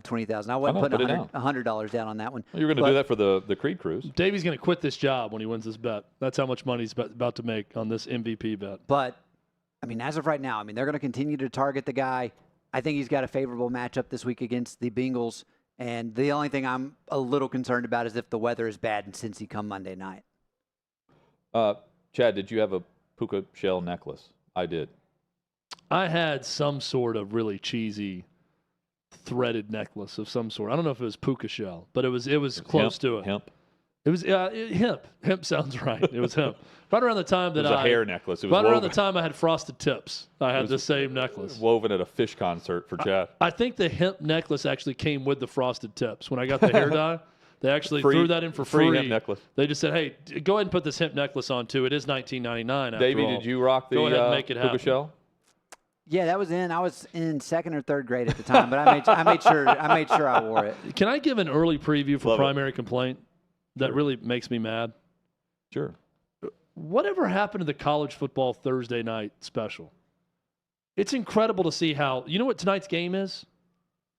20,000. I wasn't putting $100 down on that one. Well, you're going to do that for the Creed Cruise. Davey's going to quit this job when he wins this bet. That's how much money he's about to make on this MVP bet. But, as of right now, they're going to continue to target the guy. I think he's got a favorable matchup this week against the Bengals. And the only thing I'm a little concerned about is if the weather is bad in Cincy come Monday night. Chad, did you have a puka shell necklace? I did. I had some sort of really cheesy threaded necklace of some sort. I don't know if it was puka shell, but it was close to it. Hemp. It was hemp. Hemp sounds right. It was hemp. Right around the time that it was a hair necklace. It was right woven. Around the time I had frosted tips, I had the same necklace. Woven at a fish concert for Chad. I think the hemp necklace actually came with the frosted tips when I got the hair dye. They actually threw that in for free. Hemp necklace. They just said, hey, go ahead and put this hemp necklace on, too. It is $19.99 Davey, did you rock the Go ahead and make it happen. shell? Yeah, I was in 2nd or 3rd grade at the time, but I made sure I wore it. Can I give an early preview for primary complaint that really makes me mad? Sure. Whatever happened to the college football Thursday night special? It's incredible to see how, you know what tonight's game is?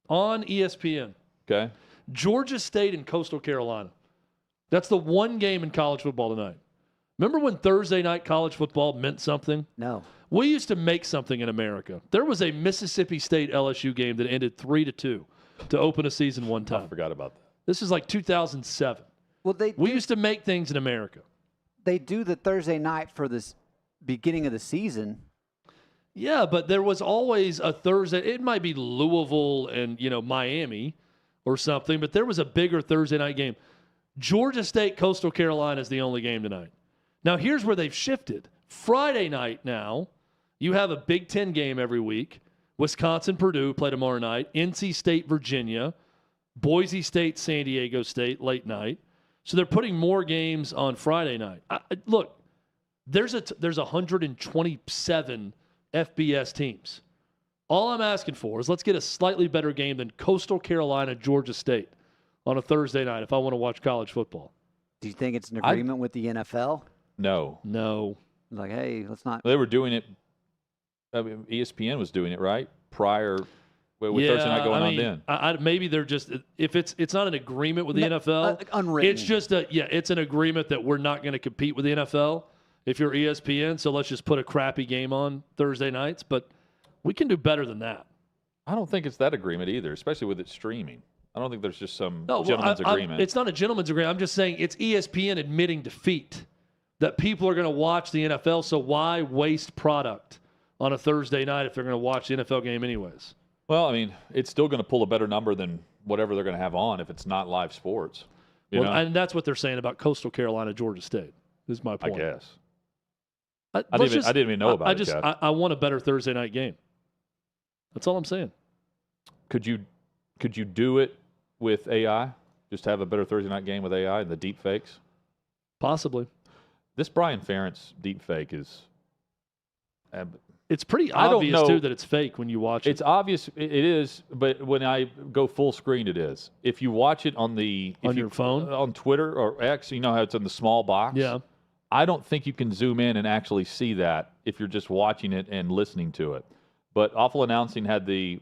On ESPN. Okay. Georgia State and Coastal Carolina. That's the one game in college football tonight. Remember when Thursday night college football meant something? No. We used to make something in America. There was a Mississippi State LSU game that ended 3-2 to open a season one time. I forgot about that. This is like 2007. Well, we used to make things in America. They do the Thursday night for this beginning of the season. Yeah, but there was always a Thursday. It might be Louisville and, Miami or something, but there was a bigger Thursday night game. Georgia State, Coastal Carolina is the only game tonight. Now, here's where they've shifted. Friday night now, you have a Big Ten game every week. Wisconsin, Purdue play tomorrow night. NC State, Virginia. Boise State, San Diego State, late night. So they're putting more games on Friday night. Look, there's 127 FBS teams. All I'm asking for is let's get a slightly better game than Coastal Carolina, Georgia State on a Thursday night if I want to watch college football. Do you think it's an agreement with the NFL? No. Like, hey, let's not. They were doing it. I mean, ESPN was doing it, right? Prior with Thursday night going on then. Maybe they're just, if it's not an agreement with the NFL, unwritten. It's just it's an agreement that we're not going to compete with the NFL if you're ESPN. So let's just put a crappy game on Thursday nights. But we can do better than that. I don't think it's that agreement either, especially with it streaming. I don't think there's just some gentleman's agreement. It's not a gentleman's agreement. I'm just saying it's ESPN admitting defeat, that people are going to watch the NFL. So why waste product on a Thursday night if they're going to watch the NFL game anyways? Well, I mean, it's still going to pull a better number than whatever they're going to have on if it's not live sports. And that's what they're saying about Coastal Carolina, Georgia State, is my point. I guess. I didn't even know about it, Chad. I want a better Thursday night game. That's all I'm saying. Could you do it with AI? Just have a better Thursday night game with AI and the deep fakes? Possibly. This Brian Ferentz deep fake is... It's pretty obvious, too, that it's fake when you watch it. It's obvious. It is, but when I go full screen, it is. If you watch it on your phone? On Twitter or X, you know how it's in the small box? Yeah. I don't think you can zoom in and actually see that if you're just watching it and listening to it. But Awful Announcing had the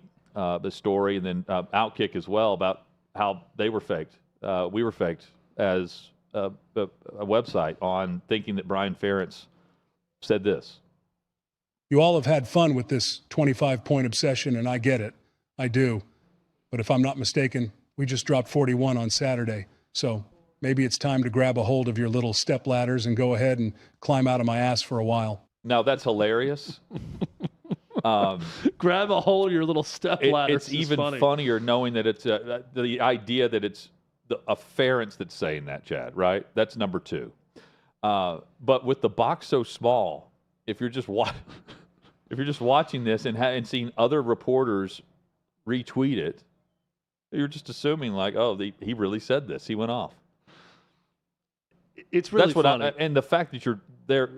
story, and then OutKick as well, about how they were faked. We were faked as a website on thinking that Brian Ferentz said this. You all have had fun with this 25-point obsession, and I get it. I do. But if I'm not mistaken, we just dropped 41 on Saturday. So maybe it's time to grab a hold of your little step ladders and go ahead and climb out of my ass for a while. Now, that's hilarious. Grab a hold of your little step ladders. It's even funnier knowing that it's the idea that it's a Ferentz that's saying that, Chad, right? That's number two. But with the box so small, if you're just watching this and seeing other reporters retweet it, you're just assuming like, he really said this. He went off. It's really funny. And the fact that you're there,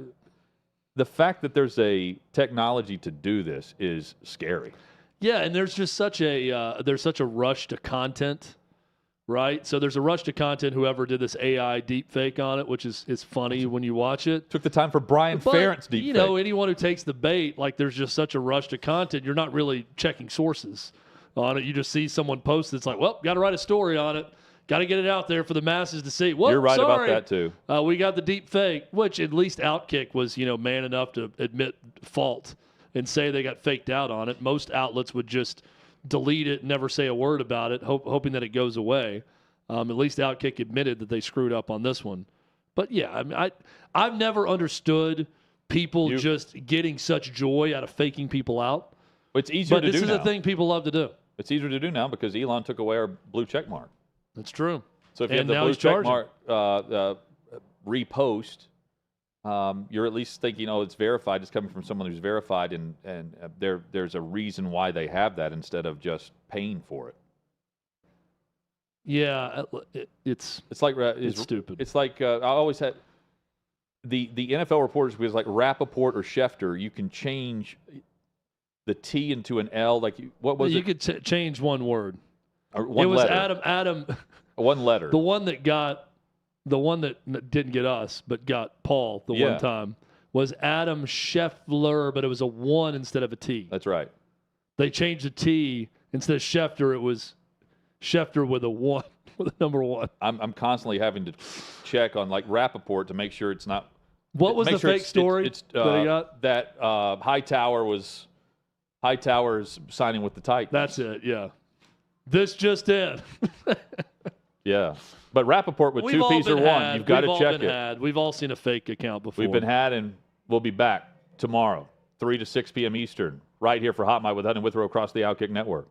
the fact that there's a technology to do this is scary. Yeah, and there's just such a rush to content, right? So there's a rush to content. Whoever did this AI deep fake on it, which is funny when you watch it. Took the time for Brian Ferentz deep fake. Anyone who takes the bait, like there's just such a rush to content. You're not really checking sources on it. You just see someone post it's like, well, got to write a story on it. Got to get it out there for the masses to see. Well, you're right about that too. We got the deep fake, which at least OutKick was, man enough to admit fault and say they got faked out on it. Most outlets would just delete it, never say a word about it, hoping that it goes away. At least OutKick admitted that they screwed up on this one. But yeah, I mean, I've never understood people just getting such joy out of faking people out. It's easier to do now. But this is a thing people love to do. It's easier to do now because Elon took away our blue check mark. That's true. So if you have the blue check mark repost, you're at least thinking, it's verified. It's coming from someone who's verified, and there's a reason why they have that instead of just paying for it. Yeah, it's like it's stupid. It's like I always had the NFL reporters, because like Rappaport or Schefter, you can change the T into an L. Like what was it? You could change one word. Or one it was letter. Adam. One letter. The one that didn't get us, but got Paul one time was Adam Scheffler, but it was a 1 instead of a T. That's right. They changed the T instead of Schefter. It was Schefter with a 1, with a number 1. I'm constantly having to check on like Rappaport to make sure it's not. What was the fake story that he got? That Hightower's signing with the Titans. That's it. Yeah. This just in. Yeah. But Rappaport with 2 P's or 1, you've got to check it. We've all seen a fake account before. We've been had, and we'll be back tomorrow, 3 to 6 p.m. Eastern, right here for Hot Mic with Hutton and Withrow across the OutKick Network.